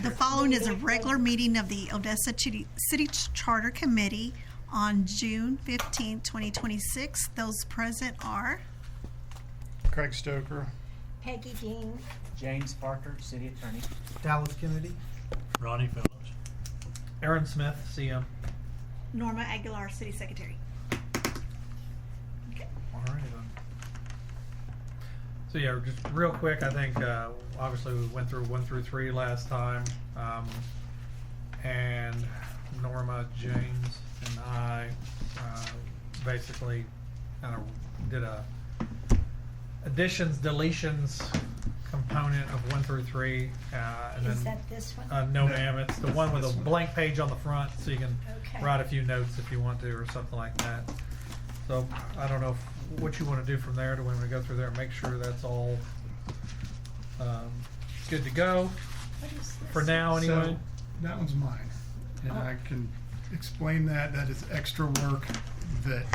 The following is a regular meeting of the Odessa City Charter Committee on June 15, 2026. Those present are Craig Stoker. Peggy Dean. James Parker, City Attorney. Dallas Kennedy. Ronnie Phillips. Aaron Smith, CM. Norma Aguilar, City Secretary. Okay. All right. So yeah, just real quick, I think obviously we went through 1 through 3 last time, and Norma, James, and I basically kind of did a additions, deletions component of 1 through 3, and Is then that this one? no, ma'am, it's the one with a blank page on the front, so you can Okay. write a few notes if you want to, or something like that. So I don't know what you want to do from there. Do we want to go through there and make sure that's all good to go What is this? for now, anyway? So that one's mine, and I can explain that. That is extra work that.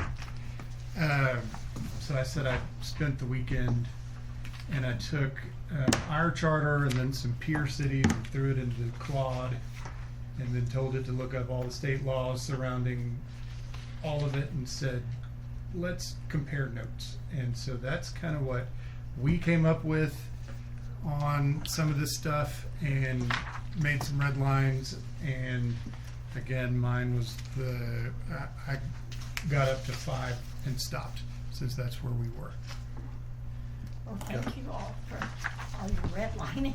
So I said I spent the weekend, and I took our charter and then some peer cities and threw it into Claude, and then told it to look up all the state laws surrounding all of it, and said, let's compare notes. And so that's kind of what we came up with on some of this stuff, and made some red lines. And again, mine was I got up to 5 and stopped, since that's where we were. Well, thank you all for all your redlining.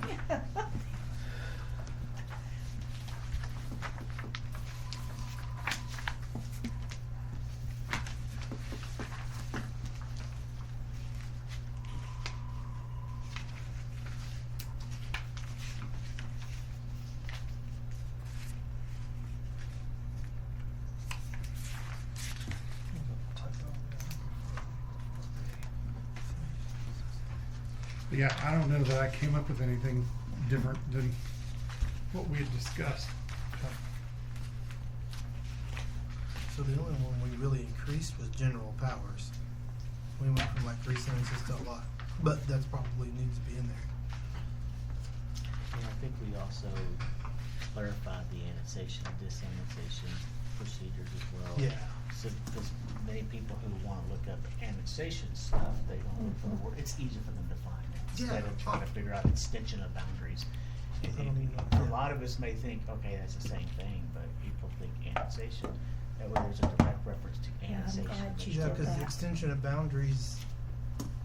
But yeah, I don't know that I came up with anything different than what we had discussed. So the only one we really increased was general powers. We went from like 3 sentences to a lot, but that's probably needs to be in there. And I think we also clarified the annexation and disannexation procedures as well. Yeah. So, because many people who want to look up annexation stuff, they don't look for the word, it's easier for them to find it, instead of trying to figure out extension of boundaries. I don't even know. A lot of us may think, okay, that's the same thing, but people think annexation, that way there's a direct reference to Yeah, I'm annexation. glad which you Yeah, did because the that. extension of boundaries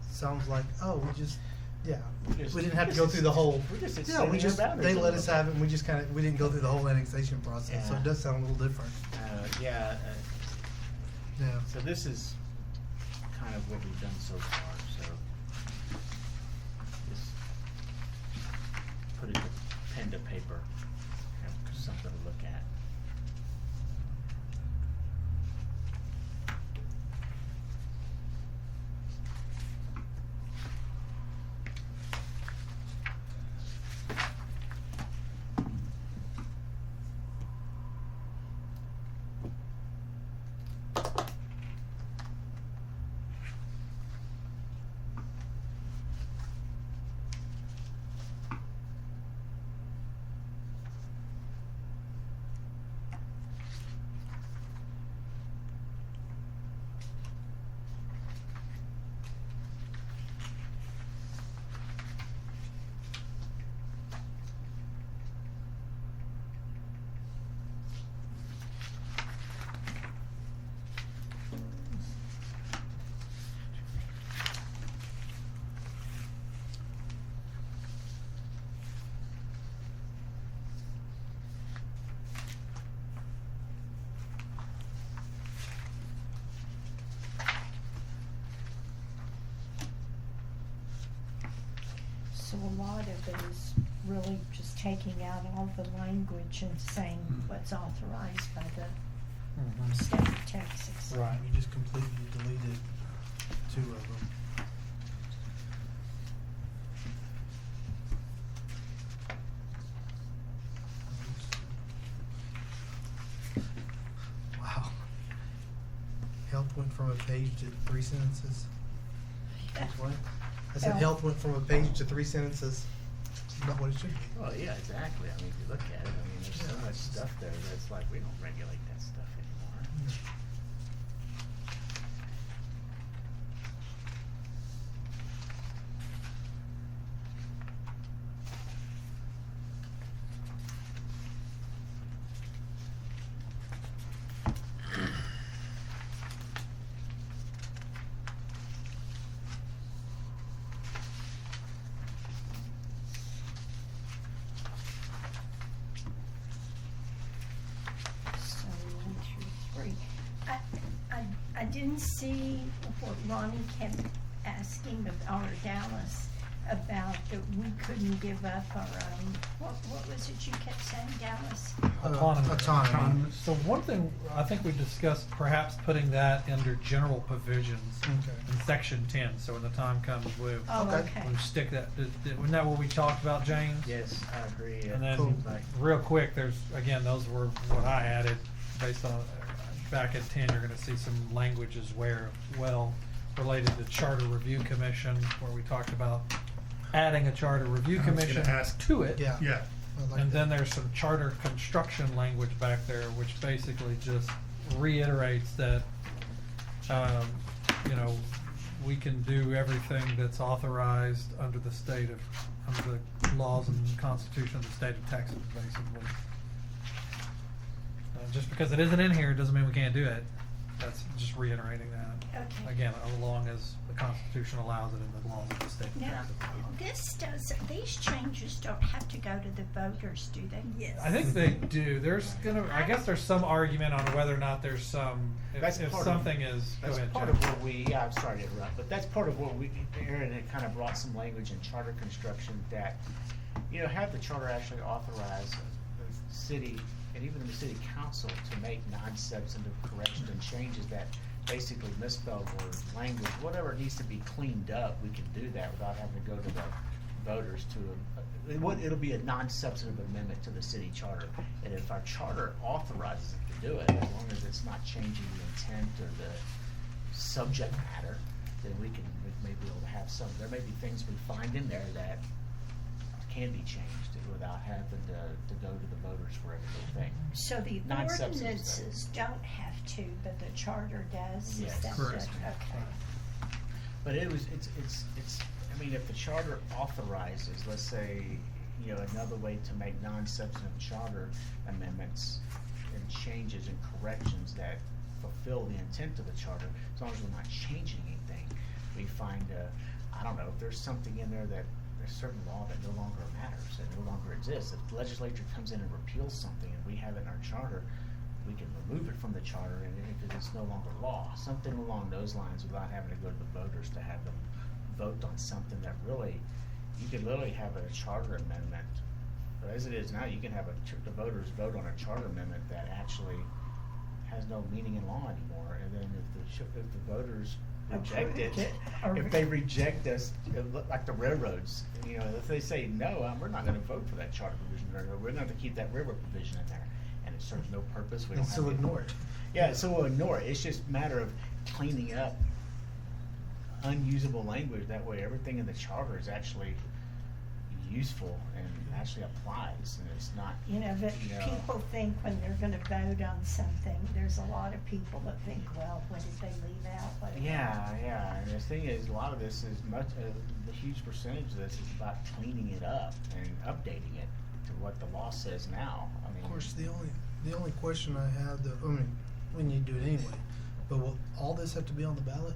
sounds like, oh, we just, yeah, Just- we didn't have to go through the whole. We're just Yeah, we extending our just, boundaries they a let little us bit. have it, and we just kind of, we didn't go through the whole annexation process, so Yeah. it does sound a little different. Yeah, Yeah. so this is kind of what we've done so far, so just put it pen to paper, have something to look at. So a lot of it is really just taking out all the language and saying what's authorized by the state of Texas. Right. You just completely deleted 2 of them. Wow. Health went from a page to 3 sentences. Yeah. What? I said Health. health went from a page to 3 sentences. about what it should be. Well, yeah, exactly. I mean, if you look at it, I mean, there's so Yeah. much stuff there that's like, we don't regulate that stuff anymore. So 1 through 3. I didn't see what Ronnie kept asking or Dallas about that we couldn't give up our, what was it you kept saying, Dallas? Autonomy. Autonomy. So one thing, I think we discussed perhaps putting that under general provisions Okay. in section 10, so when the time comes, we'll, Oh, Okay. okay. we'll stick that, wasn't that what we talked about, James? Yes, I agree. And then, Cool. Like, real quick, there's, again, those were what I added, based on, back at 10, you're gonna see some languages where, well, related to Charter Review Commission, where we talked about adding a Charter Review I was gonna Commission ask. to it. Yeah. Yeah, I like And that. then there's some charter construction language back there, which basically just reiterates that, you know, we can do everything that's authorized under the under the laws and constitution of the state of Texas, basically. Just because it isn't in here, doesn't mean we can't do it. That's just reiterating that. Okay. Again, as long as the constitution allows it in the laws of the state of Now, Texas. these changes don't have to go to the voters, do they? Yes. I think they do. I guess there's some argument on whether or not there's some, That's if part of- something is, go That's ahead, part Jeff. of what we, yeah, I'm sorry to interrupt, but that's part of what we, Aaron had kind of brought some language in charter construction that, you know, have the charter actually authorize the city and even the city council to make non-substantive corrections and changes that basically misspelled words, language, whatever needs to be cleaned up, we can do that without having to go to the voters it'll be a non-substantive amendment to the city charter. And if our charter authorizes it to do it, as long as it's not changing the intent or the subject matter, then we may be able to have some, there may be things we find in there that can be changed without having to go to the voters for every little thing. So the Non-substantive ordinances don't have to, but the charter does? Is Yes. that Correct. Okay. But it's, I mean, if the charter authorizes, let's say, you know, another way to make non-substantive charter amendments and changes and corrections that fulfill the intent of the charter, as long as we're not changing anything, we find, I don't know, if there's something in there that, there's certain law that no longer matters, that no longer exists. If the legislature comes in and repeals something and we have it in our charter, we can remove it from the charter and if it's no longer law, something along those lines without having to go to the voters to have them vote on something that really, you could literally have a charter amendment. But as it is now, you can have the voters vote on a charter amendment that actually has no meaning in law anymore. And then if the voters reject it, if they reject us, like the railroads, you know, if they say, no, we're not gonna vote for that charter provision, or we're gonna keep that railroad provision in there, and it serves no purpose, we don't And have. so to- ignore it. Yeah, so we'll ignore it, it's just a matter of cleaning up unusable language, that way everything in the charter is actually useful and actually applies, and it's not, You know, but you know. people think when they're gonna vote on something, there's a lot of people that think, well, what did they leave out? What did they-" Yeah, and the thing is, a lot of this is the huge percentage of this is about cleaning it up and updating it to what the law says now, I mean. Of course, the only question I have, I mean, we need to do it anyway, but will all this have to be on the ballot?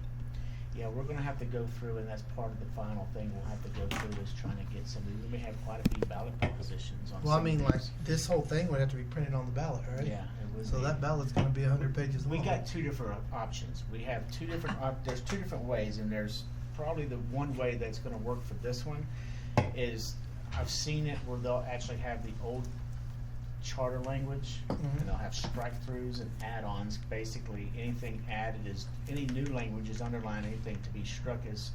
Yeah, we're gonna have to go through, and that's part of the final thing, we'll have to go through is trying to get we may have quite a few ballot propositions on Well, I some mean, of like, these. this whole thing would have to be printed on the ballot, right? Yeah, it would So be. that ballot's gonna be 100 pages long. We got two different options. We have two different, there's two different ways, and there's probably the one way that's gonna work for this one is, I've seen it where they'll actually have the old charter language, Mhm. and they'll have strike-throughs and add-ons. Basically, anything added is, any new language is underlined, anything to be struck is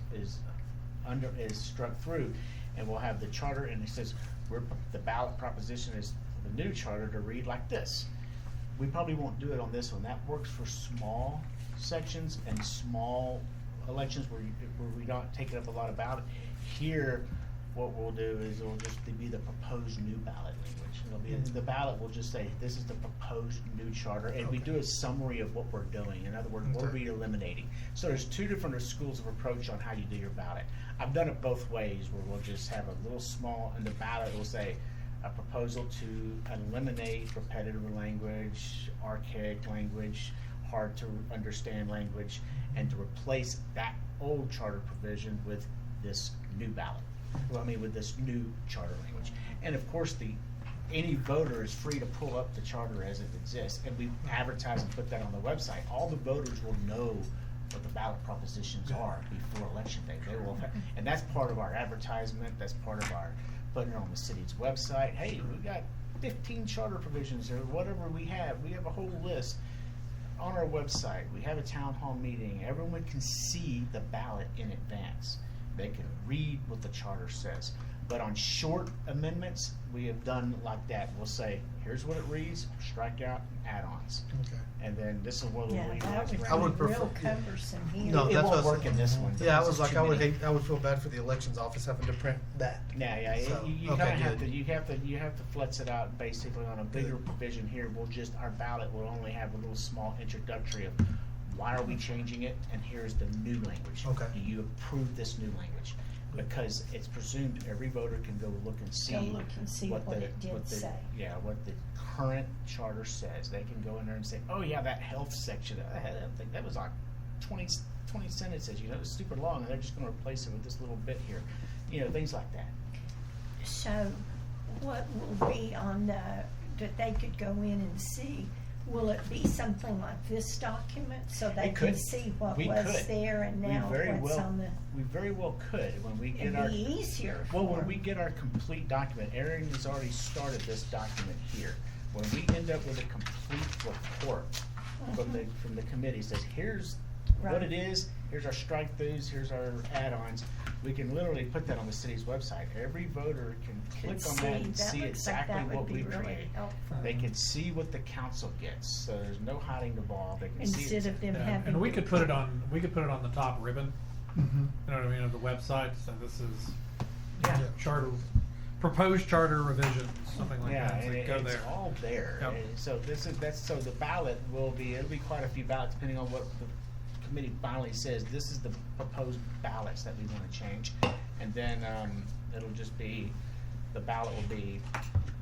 struck through. And we'll have the charter, and it says, the ballot proposition is the new charter to read like this. We probably won't do it on this one. That works for small sections and small elections where we don't take up a lot of ballot. Here, what we'll do is it'll just be the proposed new ballot language. It'll be, the ballot will just say, this is the proposed new charter, and we Okay. do a summary of what we're doing. In other words, what are Okay. we eliminating? So there's two different schools of approach on how you do your ballot. I've done it both ways, where we'll just have a little small, in the ballot, it will say, a proposal to eliminate repetitive language, archaic language, hard to understand language, and to replace that old charter provision with this new ballot. Well, I mean, with this new charter language. And of course, any voter is free to pull up the charter as it exists, and we advertise and put that on the website. All the voters will know what the ballot propositions are before election day. They will, and that's part of our advertisement, that's part of our putting it on the city's website. Hey, we got 15 charter provisions or whatever we have. We have a whole list on our website. We have a town hall meeting. Everyone can see the ballot in advance. They can read what the charter says. But on short amendments, we have done like that. We'll say, here's what it reads, strike out add-ons. Okay. And then this is what we'll Yeah, read. that would I would be real prefer- yeah. cumbersome here. No, It that's won't what I was work in this one. Yeah, I because was it's like, too I would feel bad for the elections office having to print that. Yeah, So, you okay, kinda have good. to, you have to flex it out basically on a bigger provision here. Our ballot will only have a little small introductory of why are we changing it, and here's the new language. Okay. Do you approve this new language? Because it's presumed every voter can go look and see. Go look and see what the- it did the- say. Yeah, what the current charter says. They can go in there and say, oh yeah, that health section, I think that was like 20 sentences, it was super long, and they're just gonna replace it with this little bit here. Things like that. So what will be on that they could go in and see? Will it be something like this document so they It can could. see what We was could. there and We now very what's well- on the? We very well could when we get our. It'd be easier for Well, when them. we get our complete document, Aaron has already started this document here. When we end up with a complete report from the committee, says, here's what Right. it is, here's our strike-throughs, here's our add-ons, we can literally put that on the city's website. Every voter can click on that and see looks like exactly that would what be we really created. helpful. They can see what the council gets, so there's no hiding the ball, they can see it. Instead of them Yeah, having. and we to- could put it on the top ribbon, Mm-hmm. you know what I mean, of the website, so this is Yeah. charter, proposed charter revisions, something like Yeah, that, so and go it's there. all there. Yep. And so so the ballot it'll be quite a few ballots depending on what the committee finally says. This is the proposed ballots that we wanna change. And then, it'll just be, the ballot will be,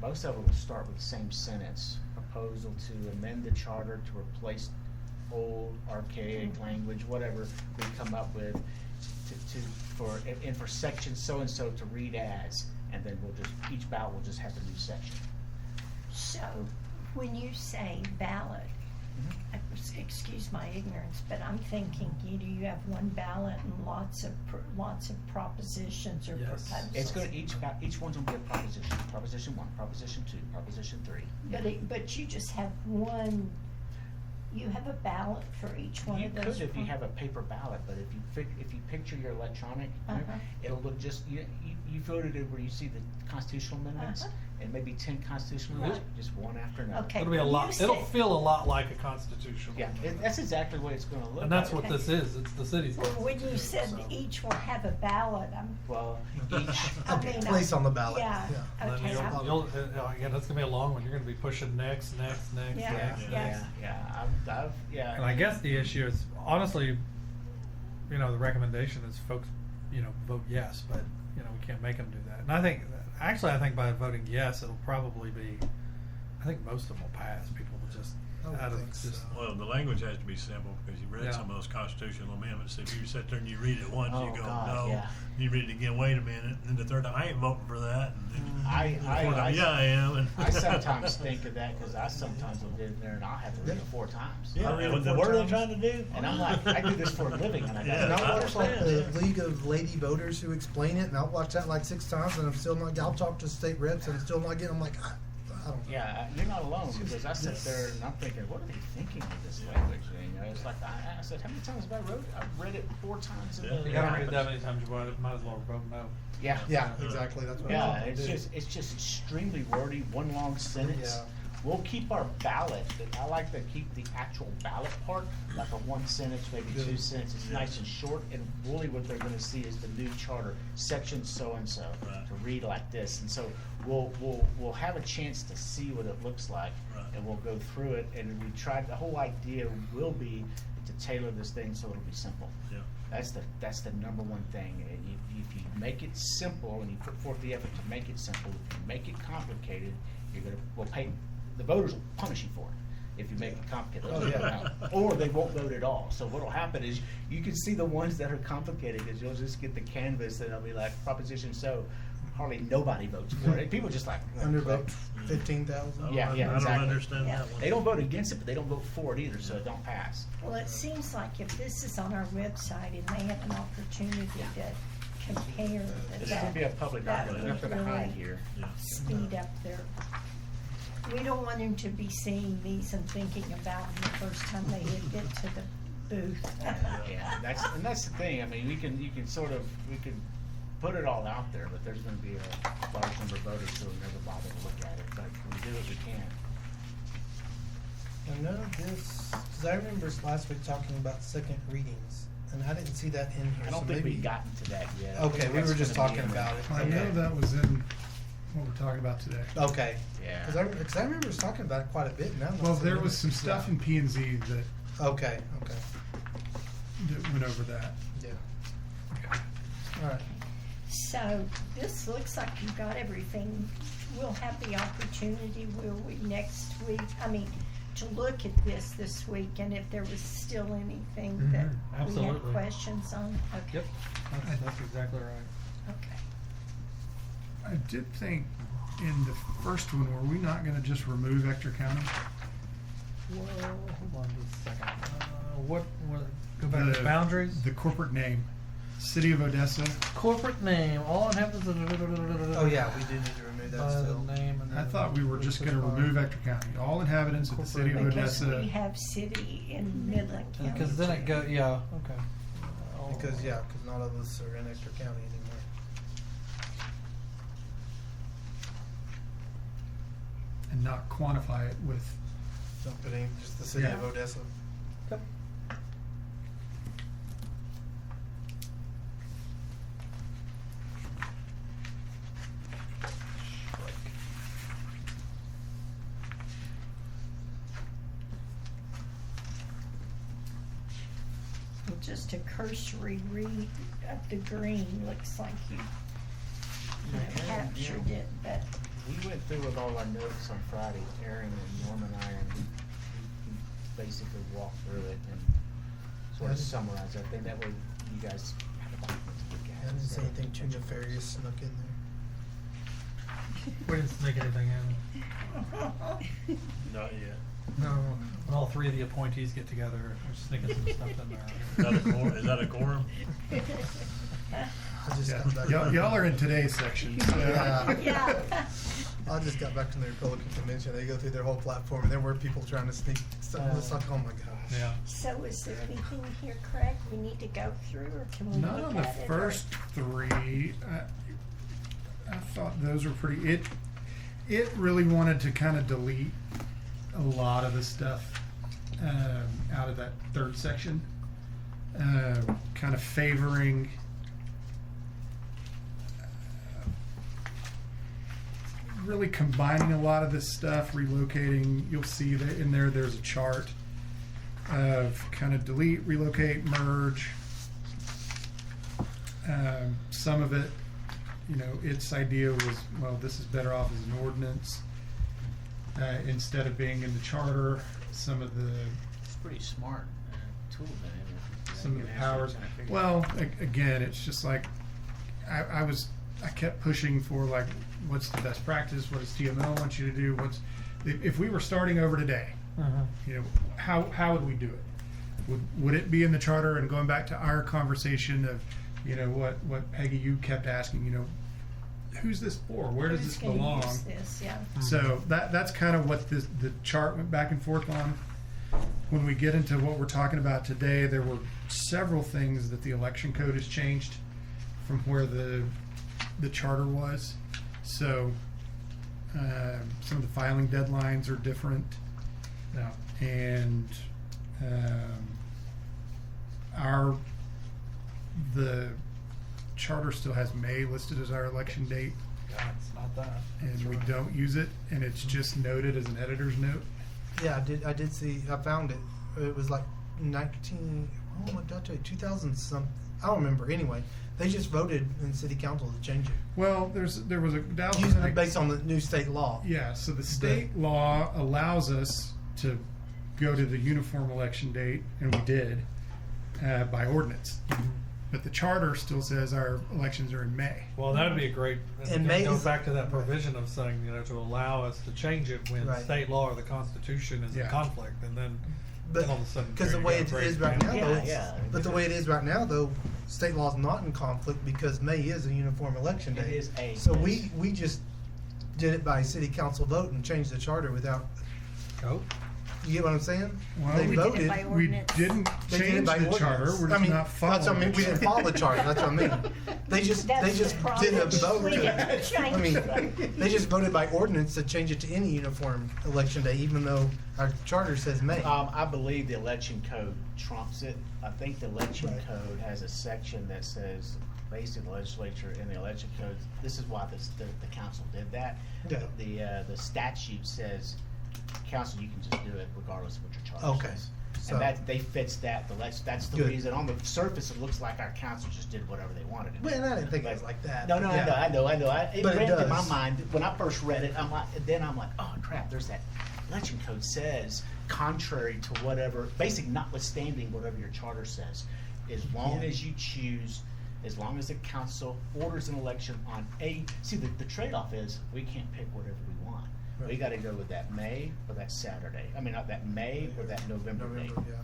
most of it will start with the same sentence. Proposal to amend the charter to replace old archaic language, whatever we come up with for section so-and-so to read as, and then each ballot will just have a new section. So, when you say ballot, excuse my ignorance, but I'm thinking, you have one ballot and lots of propositions or Yes. proposals. It's gonna, each one's gonna be a proposition, Proposition 1, Proposition 2, Proposition 3. But you just have one, you have a ballot for each one You of those. could if you have a paper ballot, but if you picture your electronic, Uh-huh. it'll look just, you voted it where you see the constitutional amendments, Uh-huh. and maybe 10 constitutional amendments, just one after another. Okay. It'll be a you lot, it'll said- feel a lot like a constitutional. Yeah, that's exactly what it's gonna look And that's like. what this is, it's the city's. Well, when you said so. each will have a ballot, Well, each, I mean, Place on the ballot. Yeah, And then okay. again, that's gonna be a long one, you're gonna be pushing next, Yeah. next. Yes. yeah. And I guess the issue is, honestly, the recommendation is folks, vote yes, but, we can't make them do that. And I think by voting yes, it'll probably be, I think most of them will pass, people will just, I would out of think so. just. Well, the language has to be simple, because you read Yeah. some of those constitutional amendments, if you sit there and you read it once, Oh, you go, God, no, yeah. you read it again, wait a minute, and then the third time, I ain't voting for that, and then yeah, I am, and I sometimes think of that, cause I sometimes will get in there and I'll have to read it 4 times. Yeah, I'll read it and 4 what are they times, trying to do? And I'm like, I do this for a living, and I Yeah, And gotta. I'll I watch like understand. the League of Lady Voters who explain it, and I'll watch that like 6 times, and I'm still not. I'll talk to state reps, and I'm still not getting. I'm like, I don't know. Yeah, you're not alone, because I sit there and I'm thinking, what are they thinking of this language? It's like, I said, how many times have I wrote it? I've read it 4 times. Yeah. You gotta read it that many times, you might as well vote no. Yeah. Yeah, exactly. That's what Yeah, I'm it's just extremely wordy, one long sentence, We'll keep our ballot, but I like to keep the actual ballot part, like a 1 sentence, maybe 2 sentences, it's nice and short, and really what they're gonna see is the new charter, section so-and-so, Right. to read like this, and so we'll have a chance to see what it looks like, Right. and we'll go through it, and we tried, the whole idea will be to tailor this thing so it'll be simple. Yeah. That's the number one thing. And if you make it simple and you put forth the effort to make it simple, if you make it complicated, the voters will punish you for it. If you make it complicated, they'll vote out. Or they won't vote at all. So what'll happen is you can see the ones that are complicated because you'll just get the canvas and it'll be like proposition so. Hardly nobody votes for it. People just like Undervote 15,000. Yeah, I yeah, don't exactly. understand Yeah. that one. They don't vote against it, but they don't vote for it either, so it don't pass. Well, it seems like if this is on our website and they have an opportunity to compare This that, would be a public that document. would Nothing to hide really here. Yeah. speed up their. We don't want them to be seeing these and thinking about them the first time they get to the booth. Yeah, that's the thing. I mean, you can we can put it all out there, but there's going to be a large number of voters who will never bother to look at it. But we do what we can. And none of this, because I remember last week talking about second readings, and I didn't see that in here. I don't so think maybe, we've gotten to that yet. I Okay, think we that's were just gonna be talking in there. about it. I Okay. know that was in what we're talking about today. Okay. Yeah. Because I remember us talking about it quite a bit. Now Well, there was some stuff in P and Z that Okay. went over that. Yeah. All right. So this looks like you've got everything. We'll have the opportunity, will we, next week, to look at this week, and if there was still anything that we had absolutely. questions on. Okay. Yep, that's exactly right. Okay. I did think in the first one, were we not going to just remove Ector County? Well, hold on just a second. Go back to boundaries? The corporate name, City of Odessa. Corporate name, all inhabitants. Oh yeah, we do need to remove that By the still. name and I then thought we were just going to remove Ector County. All inhabitants of the City of Because Odessa. we have city in Midland County. Because then it go, yeah, okay. Because none of us are in Ector County anymore. And not quantify it with. Don't put any, just the city of Yeah. Odessa. Yep. Just a cursory read of the green, looks like you captured it, but We went through with all our notes on Friday, Aaron and Norm and I, and we basically walked through it and sort of summarized everything. That way you guys have a document to look at. I didn't see anything too nefarious snuck in there. We didn't sneak anything in. Not yet. No, when all three of the appointees get together, we're sneaking some stuff in there. Is that a quorum? I just got back. Y'all are in today's section. So. Yeah. yeah. I just got back from the Republican convention. They go through their whole platform, and there were people trying to sneak stuff. It's like, oh my gosh. Yeah. So is there anything here, Craig, we need to go through, or can we Not look on the at it? first three. I thought those were pretty. It really wanted to kind of delete a lot of the stuff out of that third section, kind of favoring. Really combining a lot of this stuff, relocating. You'll see that in there. There's a chart of kind of delete, relocate, merge. Some of it, its idea was, well, this is better off as an ordinance instead of being in the charter. Some of the It's pretty smart tool then. some of the powers. Well, again, it's just like I kept pushing for like, what's the best practice? What does TML want you to do? If we were starting over today, how would we do it? Would it be in the charter? And going back to our conversation of, what Peggy, you kept asking, who's this for? Where does Who's this gonna belong? use this? Yeah. So that's kind of what the chart went back and forth on. When we get into what we're talking about today, there were several things that the election code has changed from where the charter was. So Some of the filing deadlines are different, Yeah. and the charter still has May listed as our election date, Yeah, it's not that. and we don't use it, and it's just noted as an editor's note. Yeah, I did see, I found it. It was like 2000 some, I don't remember. Anyway, they just voted in city council to change it. Well, there was a Dallas. Using it based on the new state law. Yeah, so the state law allows us to go to the uniform election date, and we did, by ordinance. But the charter still says our elections are in May. Well, that'd be a great, And it May goes is- back to that provision of saying, to allow us to change it when Right. state law or the Constitution is in Yeah. conflict, and then But all of a sudden. because the there you way go, it great is right now, example. though, Yeah, it's, yeah. but the way it is right now, though, state law is not in conflict because May is a uniform election It day. is a- So yes. we just did it by city council vote and changed the charter without. Oh, You get what I'm saying? Well, They we did it voted. by We ordinance. didn't They did it change by the ordinance. charter, we're I just mean, not following. that's what I mean. the We didn't charter. follow the charter. That's what I mean. They just That's the did a problem. vote. We didn't change I mean, it. they just voted by ordinance to change it to any uniform election day, even though our charter says May. I believe the election code trumps it. I think the election Right. code has a section that says, basically the legislature in the election code, this is why the council did that. Yeah. The statute says, council, you can just do it regardless of what your charter Okay. says. So- And they fixed that, that's the Good. reason. On the surface, it looks like our council just did whatever they wanted to do. Well, I didn't think it was like that. No, no, Yeah. I know. It But it ran through my does. mind, when I first read it, I'm like, oh crap, there's that election code says, contrary to whatever, basically notwithstanding whatever your charter says, as long Yeah. as you choose, as long as the council orders an election on see, the trade-off is, we can't pick whatever we want. We Right. gotta go with that May or that Saturday, I mean, not that May or that November date. November, yeah.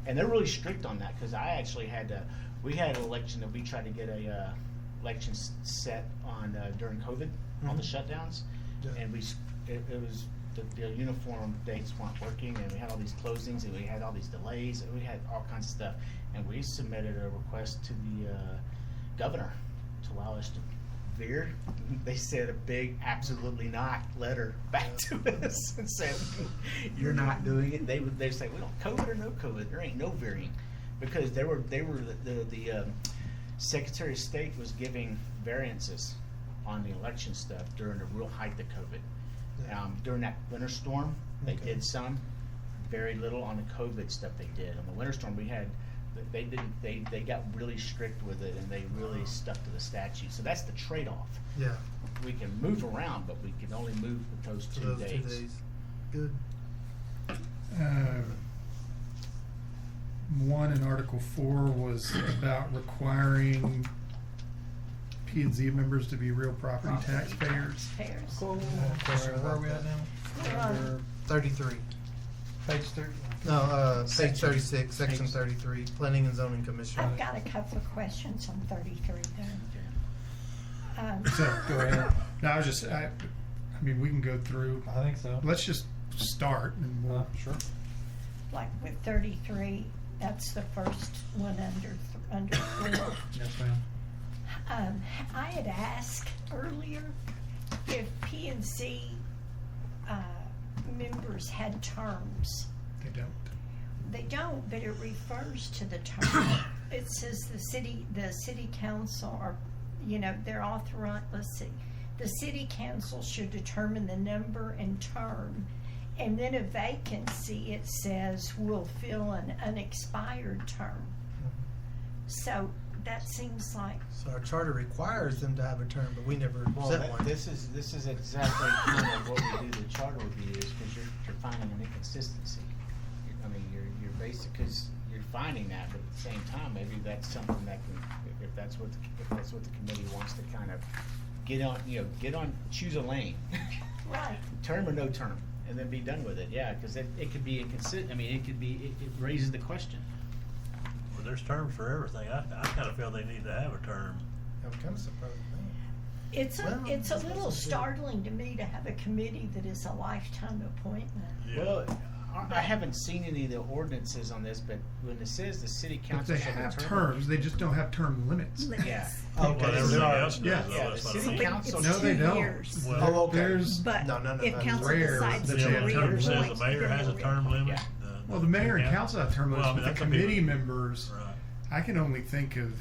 And they're really strict on that, because I actually we had an election that we tried to get election set on during COVID, all the shutdowns. Yeah. And it was, the uniform dates weren't working, and we had all these closings, and we had all these delays, and we had all kinds of stuff. And we submitted a request to the governor to allow us to veer. They said a big absolutely not letter back to us and said, you're not doing it. They say, well, COVID or no COVID, there ain't no veering, because the Secretary of State was giving variances on the election stuff during the real height of COVID. Yeah. During that winter storm, they Okay. did some, very little on the COVID stuff they did. On the winter storm, they got really strict with it, and they really stuck to the statute. So that's the trade-off. Yeah. We can move around, but we can only move with those For 2 those days. 2 days. Good. One in Article 4 was about requiring P&Z members to be real property taxpayers. Taxpayers. where are we at now? We're on- Number- 33. Page 3. No, page 36, section 33, Planning and Zoning Commission. I've got a couple of questions on 33 then. So, Go ahead. no, I mean, we can go through, I think so. let's just start and we'll, Sure. Like with 33, that's the first one under 4. Yes, ma'am. I had asked earlier if P&Z members had terms. they don't. They don't, but it refers to the term. It says the city council are, they're authorized, let's see. The city council should determine the number and term. And then a vacancy, it says, will fill an unexpired term. So that seems like, So our charter requires them to have a term, but we never Well, set one. this is exactly kind of what we do the charter review is, because you're finding an inconsistency. I mean, you're basic, because you're finding that, but at the same time, maybe that's something that can, if that's what the committee wants to kind of get on, choose a lane. right, Term or no term, and then be done with it, yeah, because it could be inconsistent, I mean, it raises the question. Well, there's terms for everything. I kind of feel they need to have a term. I'm kind of surprised with that. it's Well, a that's little also true. startling to me to have a committee that is a lifetime appointment. Yeah. Well, I haven't seen any of the ordinances on this, but when it says the city But council they shall have determine. terms, they just don't have term limits. Yeah. Well, Okay, everybody so else does, yeah. though, Yeah, that's the what I city mean. council. It's No, they 2 don't. years. Well, Oh, okay. There's, But No, no, no, if no. council Rare decides that to they Yeah, have the term term says reappoint, the mayor has a then term they'll limit. Yeah. well, the mayor and council have term Well, I limits, mean, but the that's what committee people- members, Right. I can only think of,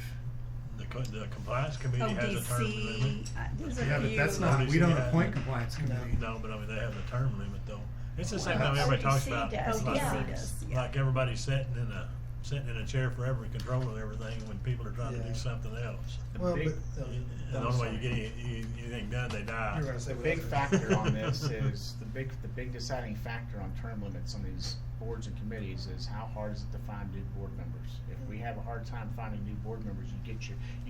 The compliance committee has a term limit. ODC, there's a yeah, but few. that's not, we ODC don't has- appoint compliance committee. No, but I mean, they have the term limit though. It's the same Well, thing everybody talks ODC about. does, It's yeah. like, does, yeah. like everybody sitting in a chair forever and controlling everything when people are trying to Yeah. do something else. The Well, big, but, And the only way you get anything done, they die. You're gonna say the what big else? factor on this is, the big deciding factor on term limits on these boards and committees is how hard is it to find new board members? If we have a hard time finding new board members, you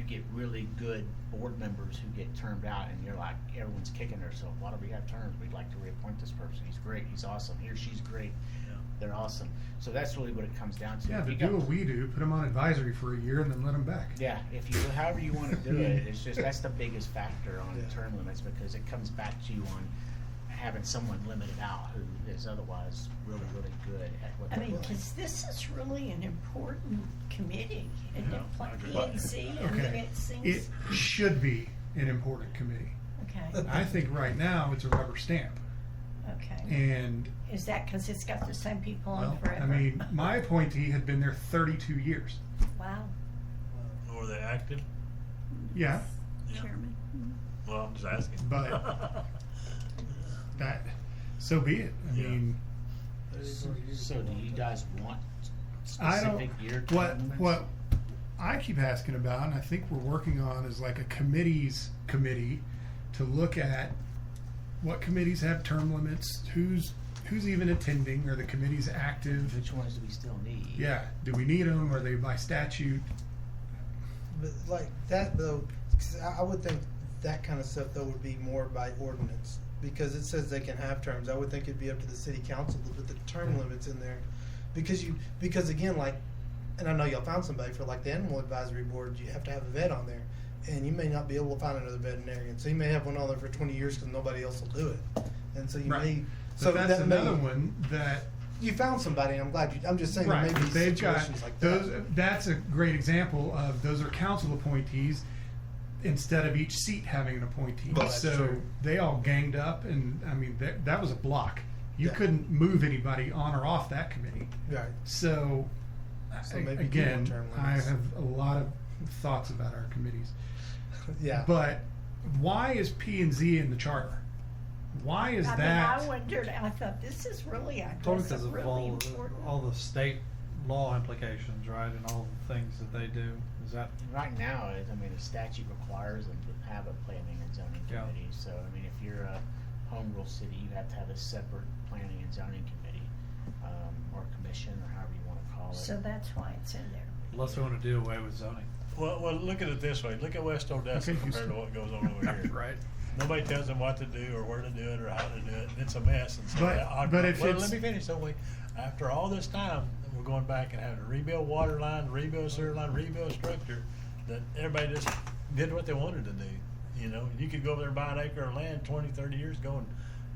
get really good board members who get termed out, and you're like, everyone's kicking themselves, why do we have terms? We'd like to reappoint this person, he's great, he's awesome, he or she's great, Yeah. they're awesome. So that's really what it comes down to. Yeah, If to you do got- what we do, put them on advisory for a year and then let them back. Yeah, if you, however you wanna do it, it's just, that's the biggest factor on Yeah. term limits, because it comes back to you on having someone limited out who is otherwise really, really good at what I they're mean, doing. because this is really an important committee, and Yeah, like I agree. PNC, I mean, Okay, it seems, it should be an important committee. okay, I think right now it's a rubber stamp. okay. And, Is that because it's got the same people on well, forever? I mean, my appointee had been there 32 years. Wow. Or they active? Yeah, Yeah. Chairman. Well, I'm just asking. But- that, so be it. I Yeah. mean, So do you guys want I don't, specific year term what, limits? what I keep asking about, and I think we're working on, is like a committee to look at what committees have term limits, who's even attending, are the committees active? Which ones do we still need? Yeah, do we need them, are they by statute? But like that though, 'cause I would think that kind of stuff though would be more by ordinance, because it says they can have terms. I would think it'd be up to the city council to put the term limits in there, because again, like, and I know y'all found somebody for like the animal advisory board, you have to have a vet on there, and you may not be able to find another veterinarian, so you may have one on there for 20 years because nobody else will do it, and so you Right. may. So So that's that may, another one that, you found somebody, and I'm glad you. I'm just saying right, there may be they've got, situations like that. those, that's a great example of, those are council appointees instead of each seat having an appointee. Well, that's So true. they all ganged up, and I mean, that was a block. You Yeah. couldn't move anybody on or off that committee. Right. So, So maybe do again, more term I limits. have a lot of thoughts about our committees. Yeah. But why is P and Z in the charter? Why is I that? mean, I wondered, I thought, this is really, I Probably guess, a because of really important. all the state law implications, right, and all the things that they do. Is that, Right now, I mean, the statute requires them to have a planning and zoning Yeah. committee, so, I mean, if you're a home rule city, you have to have a separate planning and zoning committee, or commission, or however you wanna call it. So that's why it's in there. unless we want to do away with zoning? Well, look at it this way. Look at West Odessa Okay, compared to what goes on over here. Right. Nobody tells them what to do or where to do it or how to do it. It's a mess. And so But if well, it's- let me finish. So after all this time, we're going back and having to rebuild water line, rebuild sewer line, rebuild structure, that everybody just did what they wanted to do. You know, you could go over there and buy an acre of land 20, 30 years ago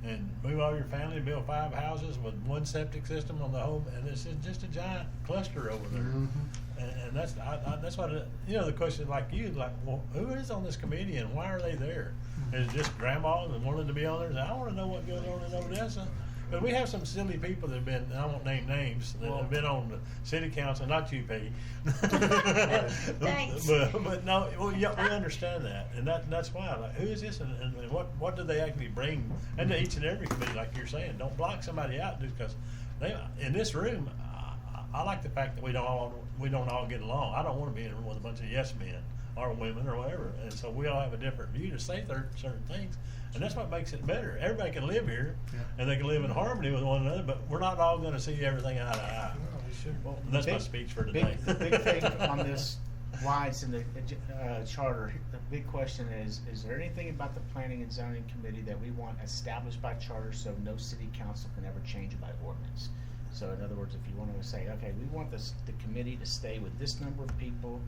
and move all your family, build 5 houses with one septic system on the home, and it's just a giant cluster over there. And that's that's what you know. The question, like you, like, well, who is on this committee and why are they there? Is it just grandma and wanting to be on there? I want to know what goes on in Odessa. But we have some silly people that have been, and I won't name names, that have been on the city council, not you, Peggy. Thanks. But no, well, yeah, we understand that, and that's why. Like, who is this, and what do they actually bring? And to each and every committee, like you're saying, don't block somebody out just because they in this room. I like the fact that we don't all get along. I don't want to be in a room with a bunch of yes men or women or whatever, and so we all have a different view to say certain things, and that's what makes it better. Everybody can live here, Yeah. and they can live in harmony with one another, but we're not all going to see everything eye to eye. No, we should. Well, And that's my big- speech for today. The big thing on this, why it's in the charter, the big question is there anything about the planning and zoning committee that we want established by charter so no city council can ever change it by ordinance? So in other words, if you want to say, okay, we want the committee to stay with this number of people,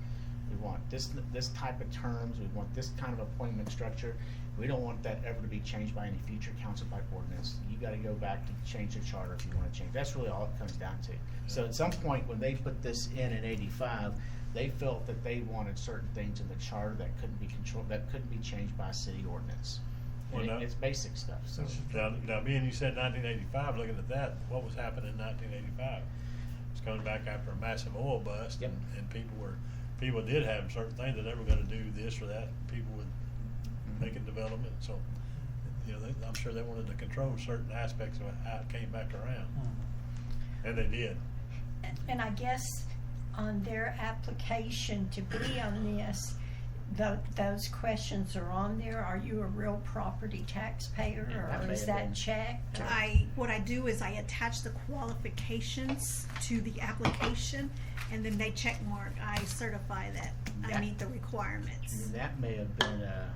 we want this type of terms, we want this kind of appointment structure, We don't want that ever to be changed by any future council by ordinance. You gotta go back to change the charter if you wanna change. That's really all it comes down to. So at some point, when they put this in 85, they felt that they wanted certain things in the charter that couldn't be controlled, that couldn't be changed by city ordinance. Well, And no. it's basic stuff, so. Now, being you said 1985, looking at that, what was happening in 1985? It's coming back after a massive oil bust, Yep. and people did have certain things that they were gonna do this or that. People would make a development, so, you know, I'm sure they wanted to control certain aspects of how it came back around, and they did. And I guess on their application to be on this, those questions are on there. Are you a real property taxpayer, Yeah, that or may is have that been- checked? or- What I do is I attach the qualifications to the application, and then they check mark, I certify that I That- meet the requirements. And that may have been a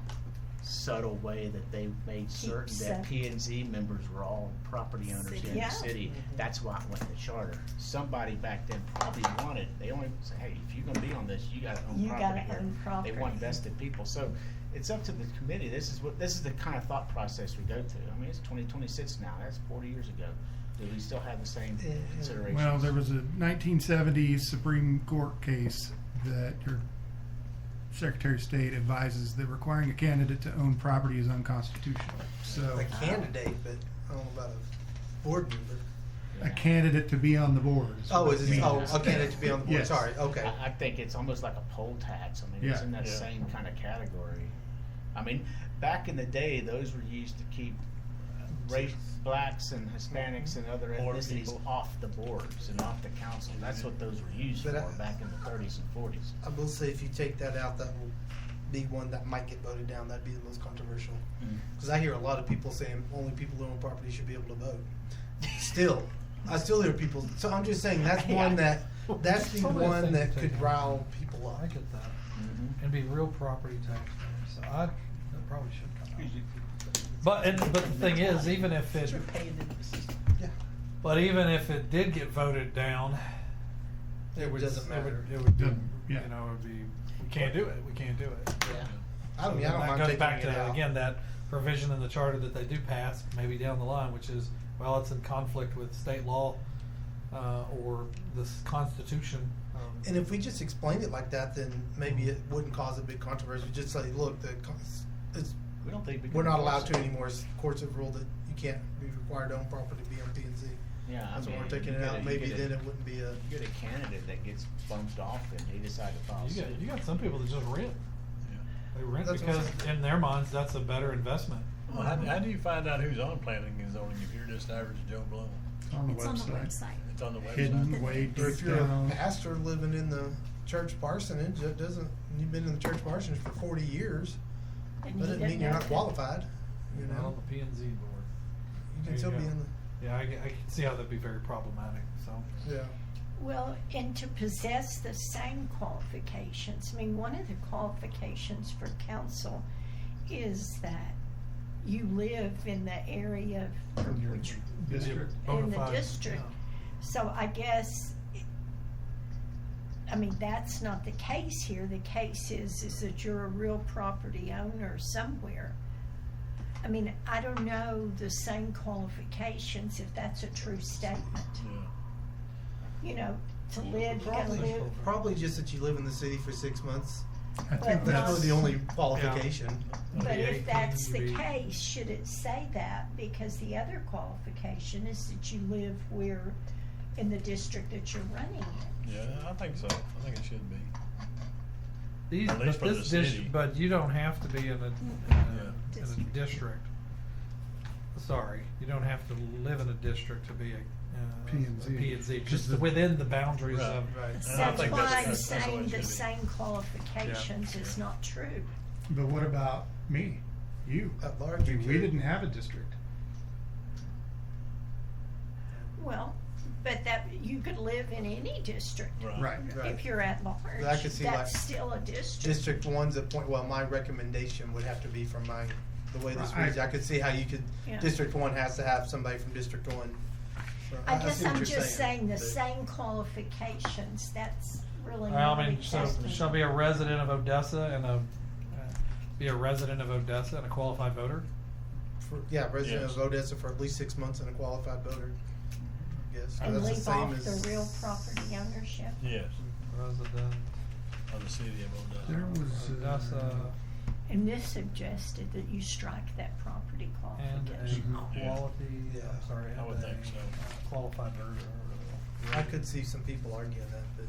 subtle way that they made certain that P and Z members were all property owners in Yeah. the city. That's why it went to charter. Somebody back then probably wanted, they only say, hey, if you're gonna be on this, you gotta own You property gotta here. own property. They want vested people. So it's up to the committee. This is the kind of thought process we go to. I mean, it's 2026 now. That's 40 years ago. Do we still have the same considerations? Well, there was a 1970s Supreme Court case that your Secretary of State advises that requiring a candidate to own property is unconstitutional. So A candidate, but I don't know about a board member. a candidate to be on the board. is Oh, what is it it, means. oh, a candidate to be on the board, Yes. sorry, okay. I think it's almost like a poll tax. I mean, it's Yeah. in that Yeah. same kind of category. I mean, back in the day, those were used to keep race, blacks and Hispanics and other Board ethnicities people. off the boards and off the council. That's what those were used But for back in the 30s and 40s. I will say if you take that out, that will be one that might get voted down, that'd be the most controversial. Cause I hear a lot of people saying only people who own property should be able to vote. Still, I still hear people, so I'm just saying, that's one that, that's the Probably a one thing that to could take rile people up. I get that. Mhm. And be real property taxpayers, so that probably should come out. But the thing is, even if it, Yeah. but even if it did get voted down, It would- doesn't matter. It would be, Doesn't- you yeah. know, it would be, we can't do it, we can't do it. Yeah. I mean, I don't That mind goes taking back it to, out. again, that provision in the charter that they do pass, maybe down the line, which is, well, it's in conflict with state law, or this constitution. And if we just explained it like that, then maybe it wouldn't cause a big controversy. Just say, look, it's, We don't think we can we're not enforce allowed it. to anymore. Courts have ruled that you can't be required to own property to be on P and Z. Yeah, I That's why mean, we're taking you it get out. a- Maybe you get a- then it wouldn't be a. You get a candidate that gets bumped off and they decide to file suit. You got some people that just rent. They rent That's what I'm because saying. in their minds, that's a better investment. Well, how do you find out who's on planning and zoning if you're just average Joe Blow? On the It's on the website. website. It's on the website. Hidden way Or if deep you're down. a pastor living in the church parsonage, that doesn't, you've been in the church parsonage for 40 years, And you doesn't didn't mean you're not have to- qualified. You Not on know, the P and Z board. you There can you still be go. in Yeah, I can see how that'd be very problematic, so. the, yeah. Well, and to possess the same qualifications, I mean, one of the qualifications for council is that you live in the area In your which, district. Bona in the fide, district. yeah. So I guess, I mean, that's not the case here. The case is that you're a real property owner somewhere. I mean, I don't know the same qualifications if that's a true statement. Yeah. You know, to live, you gotta live. Probably just that you live in the city for 6 months. I think But That's that's really the only qualification. But Maybe if 18, that's the maybe- case, should it say that? Because the other qualification is that you live where, in the district that you're running in. Yeah, I think so. I think it should be. These, At least but for this the dis, city. but you don't have to be in a district. Sorry, you don't have to live in a district to be a P&Z. P and Z, Just just the- within the boundaries Right. of. And I That's think why I'm that's the way saying it the should be. same qualifications is not true. But what about me? You? At large, you We could. didn't have a district. Well, but that, you could live in any district. Right. Right. If you're at large, But I could see, that's like, still a district. District one's a point, well, my recommendation would have to be from the way this Right. reads. I could see how you could, Yeah. District one has to have somebody from District one. So I see guess what I'm you're just saying the but- same qualifications, that's really Well, not I mean, so acceptable. shall be a resident of Odessa and a, be a resident of Odessa and a qualified voter? Resident Yes. of Odessa for at least 6 months and a qualified voter. Yes, 'cause And that's the leave same off as the real property ownership. Yes, Resident of the city of Odessa. There was, Odessa And this suggested that you strike that property and a qualification. quality, Yeah, I'm sorry, I would and think so. qualified voter. I could see some people arguing that, but